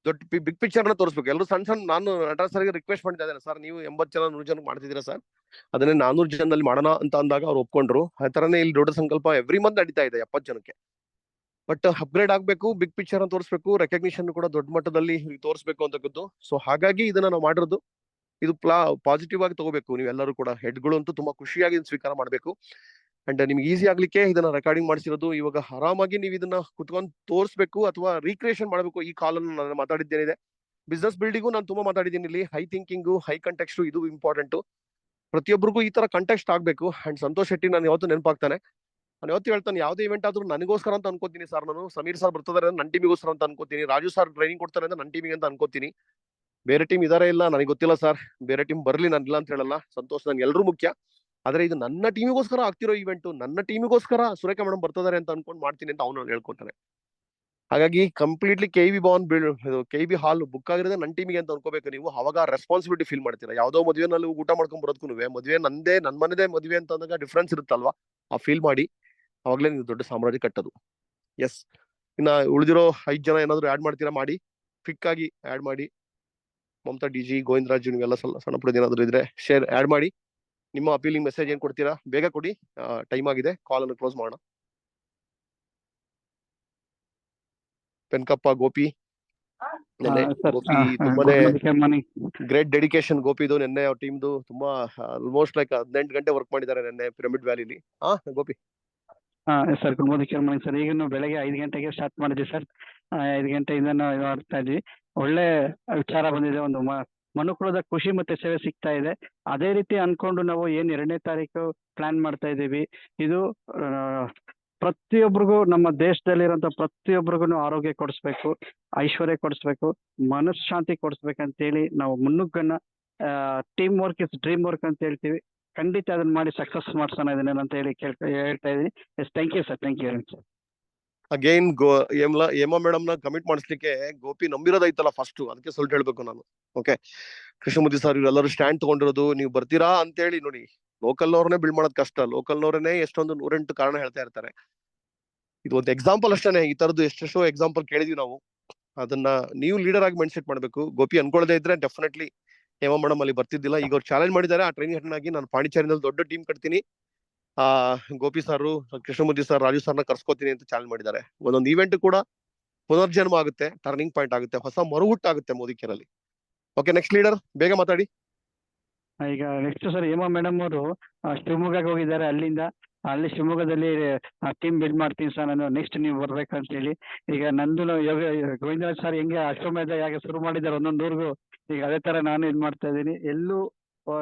ದೊಡ್ಡ ಬಿಗ್ ಪಿಕ್ಚರ್ ನ ತೋರಿಸ್ಬೇಕು. ಎಲ್ಲರೂ ಸಣ್ಣ ನಾನು ನಟರಾಜ್ ಸರ್ಗೆ ರಿಕ್ವೆಸ್ಟ್ ಮಾಡ್ತಾ ಇದ್ದೇನೆ, ಸರ್ ನೀವು 80 ಜನ 100 ಜನ ಮಾಡ್ತಿದ್ದೀರಾ ಸರ್, ಅದನ್ನೇ 400 ಜನದಲ್ಲಿ ಮಾಡೋಣ ಅಂತ ಅಂದಾಗ ಅವ್ರು ಒಪ್ಕೊಂಡ್ರು. ಆ ತರನೇ ಇಲ್ಲಿ ದೊಡ್ಡ ಸಂಕಲ್ಪ ಎವ್ರಿ ಮಂತ್ ನಡೀತಾ ಇದೆ 70 ಜನಕ್ಕೆ. ಬಟ್ ಅಪ್ಗ್ರೇಡ್ ಆಗ್ಬೇಕು, ಬಿಗ್ ಪಿಕ್ಚರ್ ನ ತೋರಿಸ್ಬೇಕು, ರೆಕಗ್ನಿಷನ್ ಕೂಡ ದೊಡ್ಡ ಮಟ್ಟದಲ್ಲಿ ತೋರಿಸ್ಬೇಕು ಅಂತಕ್ಕದ್ದು. ಸೊ ಹಾಗಾಗಿ ಇದನ್ನ ನಾವು ಮಾಡಿರೋದು. ಇದು ಪಾಸಿಟಿವ್ ಆಗಿ ತಗೋಬೇಕು. ನೀವೆಲ್ಲರೂ ಕೂಡ ಹೆಡ್ಗಳು ಅಂತೂ ತುಂಬಾ ಖುಷಿಯಾಗಿ ಸ್ವೀಕಾರ ಮಾಡ್ಬೇಕು. ಅಂಡ್ ನಿಮ್ಗೆ ಈಸಿ ಆಗ್ಲಿಕ್ಕೆ ಇದನ್ನ ರೆಕಾರ್ಡಿಂಗ್ ಮಾಡಿಸಿರೋದು. ಇವಾಗ ಆರಾಮಾಗಿ ನೀವು ಇದನ್ನ ಕುತ್ಕೊಂಡು ತೋರಿಸ್ಬೇಕು ಅಥವಾ ರೀಕ್ರಿಯೇಷನ್ ಮಾಡ್ಬೇಕು. ಈ ಕಾಲ್ ಅನ್ನು ನಾನು ಮಾತಾಡಿದ್ದೇನಿದೆ, ಬಿಸ್ನೆಸ್ ಬಿಲ್ಡಿಂಗು ನಾನು ತುಂಬಾ ಮಾತಾಡಿದ್ದೀನಿ ಇಲ್ಲಿ. ಹೈ ಥಿಂಕಿಂಗು, ಹೈ ಕಂಟೆಕ್ಸ್ಟ್ ಇದು ಇಂಪಾರ್ಟೆಂಟ್. ಪ್ರತಿಯೊಬ್ಬರಿಗೂ ಈ ತರ ಕಂಟೆಕ್ಸ್ಟ್ ಆಗ್ಬೇಕು. ಅಂಡ್ ಸಂತೋಷ್ ಶೆಟ್ಟಿ ನಾನು ಯಾವತ್ತೂ ನೆನಪಾಗ್ತಾನೆ. ನಾನು ಯಾವತ್ತೂ ಹೇಳ್ತಾನೆ, ಯಾವುದೇ ಇವೆಂಟ್ ಆದ್ರೂ ನನಗೋಸ್ಕರ ಅಂತ ಅನ್ಕೋತೀನಿ ಸರ್. ನಾನು ಸಮೀರ್ ಸರ್ ಬರ್ತಿದ್ದಾರೆ ನನ್ನ ಟೀಮಿಗೋಸ್ಕರ ಅಂತ ಅನ್ಕೋತೀನಿ, ರಾಜು ಸರ್ ಟ್ರೈನಿಂಗ್ ಕೊಡ್ತಾರೆ ಅಂತ ನನ್ನ ಟೀಮಿಗೆ ಅಂತ ಅನ್ಕೋತೀನಿ. ಬೇರೆ ಟೀಮ್ ಇದಾರೆ ಇಲ್ಲ ನನಗೆ ಗೊತ್ತಿಲ್ಲ ಸರ್, ಬೇರೆ ಟೀಮ್ ಬರ್ಲಿ, ನಾನು ಇಲ್ಲ ಅಂತ ಹೇಳಲ್ಲ. ಸಂತೋಷ್ ನನ್ಗೆ ಎಲ್ಲರೂ ಮುಖ್ಯ. ಆದ್ರೆ ಇದು ನನ್ನ ಟೀಮಿಗೋಸ್ಕರ ಆಗ್ತಿರೋ ಇವೆಂಟ್, ನನ್ನ ಟೀಮಿಗೋಸ್ಕರ ಸುರೇಖಾ ಮೇಡಮ್ ಬರ್ತಿದ್ದಾರೆ ಅಂತ ಅನ್ಕೊಂಡು ಮಾಡ್ತೀನಿ ಅಂತ ಅವನು ಹೇಳ್ಕೊತಾನೆ. ಹಾಗಾಗಿ completely KV Bhavan KV hall book ಆಗಿರೋದೇ ನನ್ನ ಟೀಮಿಗೆ ಅಂತ ಅನ್ಕೋಬೇಕು ನೀವು. ಅವಾಗ ರೆಸ್ಪಾನ್ಸಿಬಿಲಿಟಿ ಫೀಲ್ ಮಾಡ್ತೀರಾ. ಯಾವ್ದೋ ಮದುವೆನಲ್ಲಿ ಊಟ ಮಾಡ್ಕೊಂಡ್ ಬರೋದಕ್ಕೂ ಮದುವೆ ನನ್ನ ಮನೆದೇ ಮದುವೆ ಅಂತ ಅಂದಾಗ ಡಿಫ್ರೆನ್ಸ್ ಇರುತ್ತಲ್ವಾ, ಆ ಫೀಲ್ ಮಾಡಿ ಅವಾಗ್ಲೇ ನೀವು ದೊಡ್ಡ ಸಾಮ್ರಾಜ್ಯ ಕಟ್ಟೋದು. ಎಸ್, ಇನ್ನ ಉಳಿದಿರೋ 5 ಜನ ಏನಾದ್ರು ಆಡ್ ಮಾಡ್ತೀರಾ ಮಾಡಿ, ಕ್ವಿಕ್ ಆಗಿ ಆಡ್ ಮಾಡಿ. ಮಮತಾ ಡಿಜಿ, ಗೋವಿಂದರಾಜು, ನೀವೆಲ್ಲ ಸಣ್ಣ ಪುಟ್ಟದ ಏನಾದ್ರು ಇದ್ರೆ ಶೇರ್ ಆಡ್ ಮಾಡಿ. ನಿಮ್ಮ ಅಪೀಲಿಂಗ್ ಮೆಸೇಜ್ ಏನ್ ಕೊಡ್ತೀರಾ ಬೇಗ ಕೊಡಿ, ಟೈಮ್ ಆಗಿದೆ, ಕಾಲ್ ಅನ್ನು ಕ್ಲೋಸ್ ಮಾಡೋಣ. ಪೆನ್ಕಪ್ಪ, ಗೋಪಿ, ನೆನ್ನೆ ಗೋಪಿ ತುಂಬಾನೇ ಗ್ರೇಟ್ ಡೆಡಿಕೇಶನ್ ಗೋಪಿದು. ನೆನ್ನೆ ಅವ್ರ ಟೀಮ್ದು ತುಂಬಾ ಆಲ್ಮೋಸ್ಟ್ ಲೈಕ್ 18 ಗಂಟೆ ವರ್ಕ್ ಮಾಡಿದ್ದಾರೆ ನೆನ್ನೆ ಪಿರಮಿಡ್ ವ್ಯಾಲಿಲಿ. Gopi. Sir good morning sir. ಈಗ ಬೆಳಗ್ಗೆ 5 ಗಂಟೆಗೆ ಸ್ಟಾರ್ಟ್ ಮಾಡಿದ್ವಿ ಸರ್. 5 ಗಂಟೆಯಿಂದ ನಾವು ಮಾಡ್ತಾ ಇದ್ವಿ. ಒಳ್ಳೆ ವಿಚಾರ ಬಂದಿದೆ. ಒಂದು ಮನುಕುಲದ ಖುಷಿ ಮತ್ತೆ ಸೇವೆ ಸಿಗ್ತಾ ಇದೆ. ಅದೇ ರೀತಿ ಅನ್ಕೊಂಡು ನಾವು ಏನ್ 2ನೇ ತಾರೀಕು ಪ್ಲಾನ್ ಮಾಡ್ತಾ ಇದ್ದೀವಿ. ಇದು ಪ್ರತಿಯೊಬ್ಬರಿಗೂ, ನಮ್ಮ ದೇಶದಲ್ಲಿರುವಂತ ಪ್ರತಿಯೊಬ್ಬರಿಗೂ ಆರೋಗ್ಯ ಕೊಡಿಸ್ಬೇಕು, ಐಶ್ವರ್ಯ ಕೊಡಿಸ್ಬೇಕು, ಮನಃಶಾಂತಿ ಕೊಡಿಸ್ಬೇಕಂತೇಳಿ ನಾವು ಮುನ್ನುಗ್ಗನ್ನ team work is dream work ಅಂತ ಹೇಳ್ತೀವಿ. ಖಂಡಿತ ಅದನ್ನ ಮಾಡಿ ಸಕ್ಸಸ್ ಮಾಡ್ಸೋಣ ಇದನ್ನ ಅಂತ ಹೇಳಿ ಹೇಳ್ತಾ ಇದೀನಿ. Yes, thank you sir. Thank you very much sir. Again Hema madam ನ ಕಮಿಟ್ ಮಾಡಿಸ್ಲಿಕ್ಕೆ ಗೋಪಿ ನಂಬಿರೋದೈತಲ್ಲ ಫಸ್ಟ್, ಅದಕ್ಕೆ ಸ್ವಲ್ಪ ಹೇಳ್ಬೇಕು ನಾನು. ಓಕೆ, ಕೃಷ್ಣಮೂರ್ತಿ ಸರ್ ಇವರೆಲ್ಲರೂ ಸ್ಟ್ಯಾಂಡ್ ತಗೊಂಡಿರೋದು, ನೀವು ಬರ್ತೀರಾ ಅಂತೇಳಿ ನೋಡಿ. ಲೋಕಲ್ನವ್ರನ್ನೇ ಬಿಲ್ಡ್ ಮಾಡೋದ್ ಕಷ್ಟ, ಲೋಕಲ್ನವ್ರನ್ನೇ ಎಷ್ಟೊಂದು 108 ಕಾರಣ ಹೇಳ್ತಾ ಇರ್ತಾರೆ. ಇದು ಒಂದು ಎಕ್ಸಾಂಪಲ್ ಅಷ್ಟೇನೆ, ಈ ತರದ್ದು ಎಷ್ಟೆಷ್ಟೋ ಎಕ್ಸಾಂಪಲ್ ಕೇಳಿದ್ವಿ ನಾವು. ಅದನ್ನ ನೀವು ಲೀಡರ್ ಆಗಿ ಮೈಂಡ್ ಸೆಟ್ ಮಾಡ್ಬೇಕು. ಗೋಪಿ ಅನ್ಕೊಳ್ಳದೆ ಇದ್ರೆ ಡೆಫಿನೆಟ್ಲಿ ಹೇಮಾ ಮೇಡಮ್ ಅಲ್ಲಿ ಬರ್ತಿದ್ದಿಲ್ಲ. ಈಗ ಅವ್ರು ಚಾಲೆಂಜ್ ಮಾಡಿದ್ದಾರೆ, ಆ ಟ್ರೈನಿಂಗ್ ಹೆಡ್ ಆಗಿ ನಾನು ಪಾಂಡಿಚೇರಿನಲ್ಲಿ ದೊಡ್ಡ ಟೀಮ್ ಕಟ್ತೀನಿ, ಗೋಪಿ ಸಾರು, ಕೃಷ್ಣಮೂರ್ತಿ ಸರ್, ರಾಜು ಸರ್ನ ಕರ್ಸ್ಕೊತೀನಿ ಅಂತ ಚಾಲೆಂಜ್ ಮಾಡಿದ್ದಾರೆ. ಒಂದೊಂದು ಇವೆಂಟ್ ಕೂಡ ಪುನರ್ಜನ್ಮ ಆಗುತ್ತೆ, ಟರ್ನಿಂಗ್ ಪಾಯಿಂಟ್ ಆಗುತ್ತೆ, ಹೊಸ ಮರುಹುಟ್ಟಾಗುತ್ತೆ ಮೋದಿಕೆರಲ್ಲಿ. ಓಕೆ, ನೆಕ್ಸ್ಟ್ ಲೀಡರ್ ಬೇಗ ಮಾತಾಡಿ. ಈಗ ನೆಕ್ಸ್ಟ್ ಸರ್ ಹೇಮಾ ಮೇಡಮ್ ಅವರು ಶಿವಮೊಗ್ಗಕ್ಕೆ ಹೋಗಿದ್ದಾರೆ. ಅಲ್ಲಿ ಶಿವಮೊಗ್ಗದಲ್ಲಿ ಟೀಮ್ ಬಿಲ್ಡ್ ಮಾಡ್ತೀನಿ ಸರ್ ನಾನು, ನೆಕ್ಸ್ಟ್ ನೀವು ಬರ್ಬೇಕಂತ ಹೇಳಿ. ಈಗ ನಂದು ಗೋವಿಂದರಾಜ್ ಸರ್ ಹೆಂಗೆ ಅಶ್ವಮೇಧ ಯಾಕೆ ಶುರು ಮಾಡಿದ್ದಾರೆ ಒಂದೊಂದೂರ್ಗು, ಈಗ ಅದೇ ತರ ನಾನು ಇದ್ ಮಾಡ್ತಾ ಇದ್ದೀನಿ. ಎಲ್ಲೂ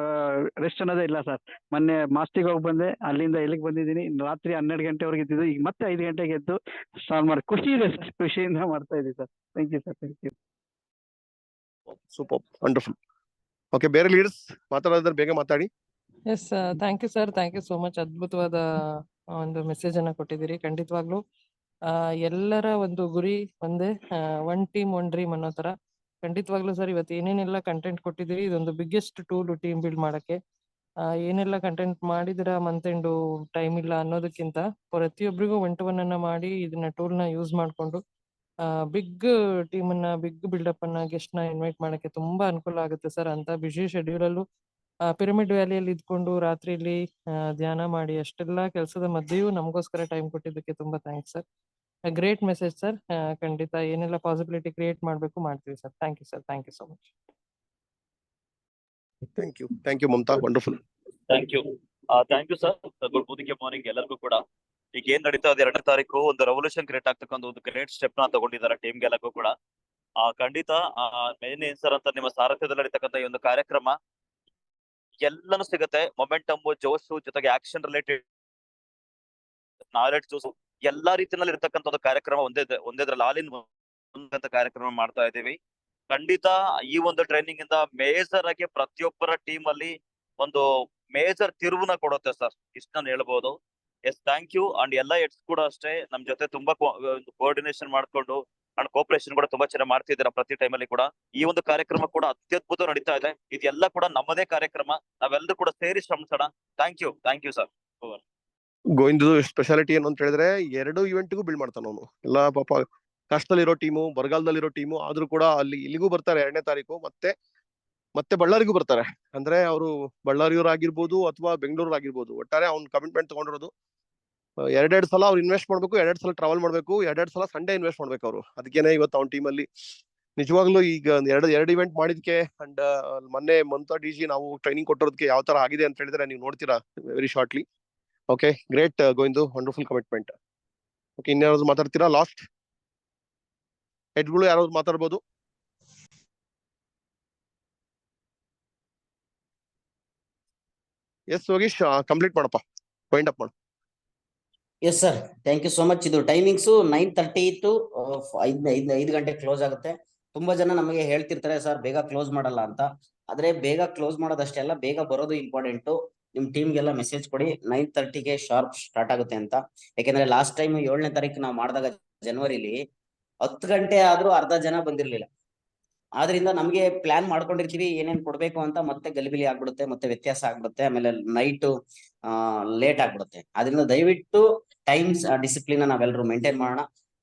ರೆಸ್ಟ್ ಅನ್ನೋದೇ ಇಲ್ಲ ಸರ್. ಮೊನ್ನೆ ಮಾಸ್ತಿಗೆ ಹೋಗಿ ಬಂದೆ, ಅಲ್ಲಿಂದ ಇಲ್ಲಿಗೆ ಬಂದಿದ್ದೀನಿ. ರಾತ್ರಿ 12 ಗಂಟೆವರೆಗೆ ಇದ್ದಿದ್ದು, ಈಗ ಮತ್ತೆ 5 ಗಂಟೆಗೆ ಎದ್ದು ಸ್ಟಾರ್ಟ್ ಮಾಡಿ ಖುಷಿ ಇದೆ ಸರ್, ಖುಷಿಯಿಂದ ಮಾಡ್ತಾ ಇದ್ದೀವಿ sir. Thank you sir. Thank you. Super, wonderful. Okay, ಬೇರೆ ಲೀಡರ್ಸ್ ಮಾತಾಡೋದ್ರೆ ಬೇಗ ಮಾತಾಡಿ. Yes, thank you sir. Thank you so much. ಅದ್ಭುತವಾದ ಒಂದು ಮೆಸೇಜ್ ಅನ್ನ ಕೊಟ್ಟಿದ್ದೀರಿ. ಖಂಡಿತವಾಗ್ಲೂ ಎಲ್ಲರ ಒಂದು ಗುರಿ ಒಂದೇ, ಒನ್ ಟೀಮ್ ಒನ್ ಡ್ರೀಮ್ ಅನ್ನೋ ತರ. ಖಂಡಿತವಾಗ್ಲೂ ಸರ್, ಇವತ್ತು ಏನೇನೆಲ್ಲ ಕಂಟೆಂಟ್ ಕೊಟ್ಟಿದ್ದೀರಿ, ಇದೊಂದು ಬಿಗ್ಗೆಸ್ಟ್ ಟೂಲ್ ಟೀಮ್ ಬಿಲ್ಡ್ ಮಾಡಕ್ಕೆ. ಏನೆಲ್ಲ ಕಂಟೆಂಟ್ ಮಾಡಿದಿರ, ಮಂತ್ ಎಂಡು ಟೈಮ್ ಇಲ್ಲ ಅನ್ನೋದಕ್ಕಿಂತ ಪ್ರತಿಯೊಬ್ಬರಿಗೂ 1 to 1 ಅನ್ನ ಮಾಡಿ ಇದನ್ನ ಟೂಲ್ ನ ಯೂಸ್ ಮಾಡ್ಕೊಂಡು ಬಿಗ್ ಟೀಮ್ ಅನ್ನ, ಬಿಗ್ ಬಿಲ್ಡಪ್ ಅನ್ನ, ಗೆಸ್ಟ್ ನ ಇನ್ವೈಟ್ ಮಾಡಕ್ಕೆ ತುಂಬಾ ಅನುಕೂಲ ಆಗುತ್ತೆ ಸರ್. ಅಂತ ಬಿಸಿ ಶೆಡ್ಯೂಲ್ ಅಲ್ಲೂ ಪಿರಮಿಡ್ ವ್ಯಾಲಿಯಲ್ಲಿ ಇದ್ಕೊಂಡು ರಾತ್ರಿಲಿ ಧ್ಯಾನ ಮಾಡಿ ಅಷ್ಟೆಲ್ಲ ಕೆಲಸದ ಮಧ್ಯೆಯೂ ನಮಗೋಸ್ಕರ ಟೈಮ್ ಕೊಟ್ಟಿದ್ದಕ್ಕೆ ತುಂಬಾ thanks sir. Great message sir. ಖಂಡಿತ ಏನೆಲ್ಲ ಪಾಸಿಬಿಲಿಟಿ ಕ್ರಿಯೇಟ್ ಮಾಡ್ಬೇಕು ಮಾಡ್ತೀವಿ sir. Thank you sir. Thank you so much. Thank you Mamata, wonderful. Thank you sir. Good morning ಎಲ್ಲರಿಗೂ ಕೂಡ. ಈಗ ಏನ್ ನಡೀತಾ ಇದೆ, 2ನೇ ತಾರೀಕು ಒಂದು ರೆವಲ್ಯೂಷನ್ ಕ್ರಿಯೇಟ್ ಆಗ್ತಕ್ಕಂಥ ಒಂದು ಗ್ರೇಟ್ ಸ್ಟೆಪ್ ನ ತಗೊಂಡಿದ್ದಾರೆ ಟೀಮ್ ಗೆಲ್ಲಕ್ಕೂ ಕೂಡ. ಖಂಡಿತ ಮೇನ್ ಏನ್ ಸರ್ ಅಂತ, ನಿಮ್ಮ ಸಾರಥ್ಯದಲ್ಲಿ ನಡೀತಕ್ಕಂಥ ಈ ಒಂದು ಕಾರ್ಯಕ್ರಮ ಎಲ್ಲಾನು ಸಿಗುತ್ತೆ. ಮೊಮೆಂಟಮ್, ಜೋಶು, ಜೊತೆಗೆ ಆಕ್ಷನ್ ರಿಲೇಟೆಡ್ ನಾಲೆಡ್ಜ್, ಎಲ್ಲಾ ರೀತಿಯಲ್ಲಿ ಇರ್ತಕ್ಕಂಥ ಒಂದು ಕಾರ್ಯಕ್ರಮ ಒಂದೇದ್ರಲ್ಲಿ ಆಲ್ ಇನ್ ಅಂತ ಕಾರ್ಯಕ್ರಮ ಮಾಡ್ತಾ ಇದ್ದೀವಿ. ಖಂಡಿತ ಈ ಒಂದು ಟ್ರೈನಿಂಗ್ ಇಂದ ಮೇಜರ್ ಆಗಿ ಪ್ರತಿಯೊಬ್ಬರ ಟೀಮ್ ಅಲ್ಲಿ ಒಂದು ಮೇಜರ್ ತಿರುವುನ ಕೊಡುತ್ತೆ ಸರ್, ಇಷ್ಟ ನಾನು ಹೇಳ್ಬೋದು. S, thank you. ಅಂಡ್ ಎಲ್ಲ ಎಡ್ಸ್ ಕೂಡ ಅಷ್ಟೇ ನಮ್ ಜೊತೆ ತುಂಬಾ ಕೋಆರ್ಡಿನೇಷನ್ ಮಾಡ್ಕೊಂಡು ಅಂಡ್ ಕೋಆಪರೇಷನ್ ಕೂಡ ತುಂಬಾ ಚೆನ್ನಾಗಿ ಮಾಡ್ತಿದ್ದೀರಾ ಪ್ರತಿ ಟೈಮ್ ಅಲ್ಲಿ ಕೂಡ. ಈ ಒಂದು ಕಾರ್ಯಕ್ರಮ ಕೂಡ ಅತ್ಯದ್ಭುತ ನಡೀತಾ ಇದೆ. ಇದೆಲ್ಲ ಕೂಡ ನಮ್ಮದೇ ಕಾರ್ಯಕ್ರಮ, ನಾವೆಲ್ಲರೂ ಕೂಡ ಸೇರಿ ಶ್ರಮಿಸೋಣ. Thank you sir. Govinda speciality ಏನು ಅಂತ ಹೇಳಿದ್ರೆ 2 ಇವೆಂಟ್ಗೂ ಬಿಲ್ಡ್ ಮಾಡ್ತಾನ ಅವನು. ಎಲ್ಲ ಪಾಪ ಕಷ್ಟದಲ್ಲಿರೋ ಟೀಮು, ಬರಗಾಲದಲ್ಲಿರೋ ಟೀಮು, ಆದ್ರೂ ಕೂಡ ಇಲ್ಲಿಗೂ ಬರ್ತಾರೆ 2ನೇ ತಾರೀಕು. ಮತ್ತೆ ಬಳ್ಳಾರಿಗೂ ಬರ್ತಾರೆ. ಅಂದ್ರೆ ಅವರು ಬಳ್ಳಾರಿಯವ್ರು ಆಗಿರ್ಬೋದು ಅಥವಾ ಬೆಂಗಳೂರು ಆಗಿರ್ಬೋದು, ಒಟ್ಟಾರೆ ಅವ್ನು ಕಮಿಟ್ಮೆಂಟ್ ತಗೊಂಡಿರೋದು 2 ಸಲ ಅವ್ರು ಇನ್ವೆಸ್ಟ್ ಮಾಡ್ಬೇಕು, 2 ಸಲ ಟ್ರಾವೆಲ್ ಮಾಡ್ಬೇಕು, 2 ಸಲ ಸಂಡೇ ಇನ್ವೆಸ್ಟ್ ಮಾಡ್ಬೇಕು ಅವರು. ಅದಕ್ಕೇನೆ ಇವತ್ತು ಅವ್ನ ಟೀಮ್ ಅಲ್ಲಿ ನಿಜವಾಗ್ಲೂ ಈಗ ಎರಡು ಇವೆಂಟ್ ಮಾಡಿದ್ಕೆ ಅಂಡ್ ಮೊನ್ನೆ ಮಮತಾ ಡಿಜಿ ನಾವು ಟ್ರೈನಿಂಗ್ ಕೊಟ್ಟಿರೋದಕ್ಕೆ ಯಾವ ತರ ಆಗಿದೆ ಅಂತ ಹೇಳಿದ್ರೆ ನೀವು ನೋಡ್ತೀರಾ very shortly. Okay, great Govindu, wonderful commitment. Okay, ಇನ್ಯಾರಾದ್ರು ಮಾತಾಡ್ತೀರಾ? ಲಾಸ್ಟ್ ಹೆಡ್ಗಳು ಯಾರಾದ್ರು ಮಾತಾಡ್ಬೋದು? ಎಸ್ ಯೋಗೀಶ್, ಕಂಪ್ಲೀಟ್ ಮಾಡಪ್ಪ, ವೈಂಡ್ ಅಪ್ ಮಾಡು. Yes sir, thank you so much. ಇದು ಟೈಮಿಂಗ್ಸ್ 9:30 to 5 ಗಂಟೆ ಕ್ಲೋಸ್ ಆಗುತ್ತೆ. ತುಂಬಾ ಜನ ನಮಗೆ ಹೇಳ್ತಿರ್ತಾರೆ ಸರ್ ಬೇಗ ಕ್ಲೋಸ್ ಮಾಡಲ್ಲ ಅಂತ. ಆದ್ರೆ ಬೇಗ ಕ್ಲೋಸ್ ಮಾಡೋದಷ್ಟೇ ಅಲ್ಲ, ಬೇಗ ಬರೋದು ಇಂಪಾರ್ಟೆಂಟ್. ನಿಮ್ ಟೀಮ್ಗೆಲ್ಲ ಮೆಸೇಜ್ ಕೊಡಿ 9:30ಗೆ ಶಾರ್ಪ್ ಸ್ಟಾರ್ಟ್ ಆಗುತ್ತೆ ಅಂತ. ಯಾಕೆಂದ್ರೆ ಲಾಸ್ಟ್ ಟೈಮ್ 7ನೇ ತಾರೀಕು ನಾವು ಮಾಡಿದಾಗ ಜನವರಿಲಿ 10 ಗಂಟೆ ಆದ್ರೂ ಅರ್ಧ ಜನ ಬಂದಿರ್ಲಿಲ್ಲ. ಆದ್ರಿಂದ ನಮ್ಗೆ ಪ್ಲಾನ್ ಮಾಡ್ಕೊಂಡಿರ್ತೀವಿ ಏನೇನ್ ಕೊಡ್ಬೇಕು ಅಂತ, ಮತ್ತೆ ಗಲಿಬಿಲಿ ಆಗ್ಬಿಡುತ್ತೆ, ಮತ್ತೆ ವ್ಯತ್ಯಾಸ ಆಗ್ಬಿಡುತ್ತೆ, ಆಮೇಲೆ ನೈಟ್ ಲೇಟ್ ಆಗ್ಬಿಡುತ್ತೆ. ಆದ್ರಿಂದ ದಯವಿಟ್ಟು ಟೈಮ್ಸ್ ಡಿಸಿಪ್ಲಿನ್ ನಾವೆಲ್ಲರೂ ಮೇಂಟೈನ್ ಮಾಡೋಣ.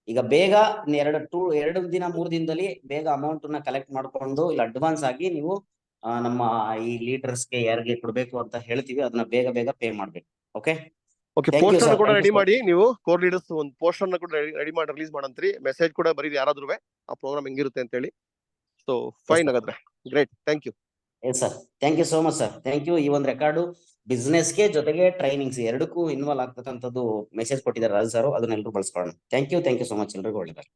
ಈಗ ಬೇಗ ಎರಡು ದಿನ 3 ದಿನದಲ್ಲಿ ಬೇಗ ಅಮೌಂಟ್ ನ ಕಲೆಕ್ಟ್ ಮಾಡ್ಕೊಂಡು ಇಲ್ಲ ಅಡ್ವಾನ್ಸ್ ಆಗಿ ನೀವು ನಮ್ಮ ಈ ಲೀಡರ್ಸ್ಗೆ ಯಾರಿಗೆ ಕೊಡ್ಬೇಕು ಅಂತ ಹೇಳ್ತೀವಿ ಅದನ್ನ ಬೇಗ ಬೇಗ ಪೇ ಮಾಡ್ಬೇಕು. Okay okay, Thank you, poster sir. ಕೂಡ Thank you, ರೆಡಿ sir. ಮಾಡಿ, ನೀವು ಕೋರ್ ಲೀಡರ್ಸ್ ಒಂದು ಪೋಸ್ಟರ್ ನ ಕೂಡ ರೆಡಿ ಮಾಡಿ ರಿಲೀಸ್ ಮಾಡಂತ್ರಿ. ಮೆಸೇಜ್ ಕೂಡ ಬರೀರಿ ಯಾರಾದ್ರೂ ಆ ಪ್ರೋಗ್ರಾಮ್ ಹೆಂಗಿರುತ್ತೆ ಅಂತ ಹೇಳಿ. So fine sir. ಹಾಗಾದ್ರೆ, great, thank you. Yes sir, thank you so much sir. Thank you. ಈ ಒಂದು ರೆಕಾರ್ಡು ಬಿಸ್ನೆಸ್ಗೆ ಜೊತೆಗೆ ಟ್ರೈನಿಂಗ್ಸ್ ಎರಡಕ್ಕೂ ಇನ್ವಾಲ್ವ್ ಆಗ್ತಕ್ಕಂಥದ್ದು ಮೆಸೇಜ್ ಕೊಟ್ಟಿದ್ದಾರೆ ರಾಜ್ ಸರ್, ಅದನ್ನೆಲ್ಲರೂ ಬಳಸ್ಕೊಳ್ಳೋಣ. Thank you so much. ಎಲ್ರಿಗೂ ಒಳ್ಳೆಯದಾಗಲಿ.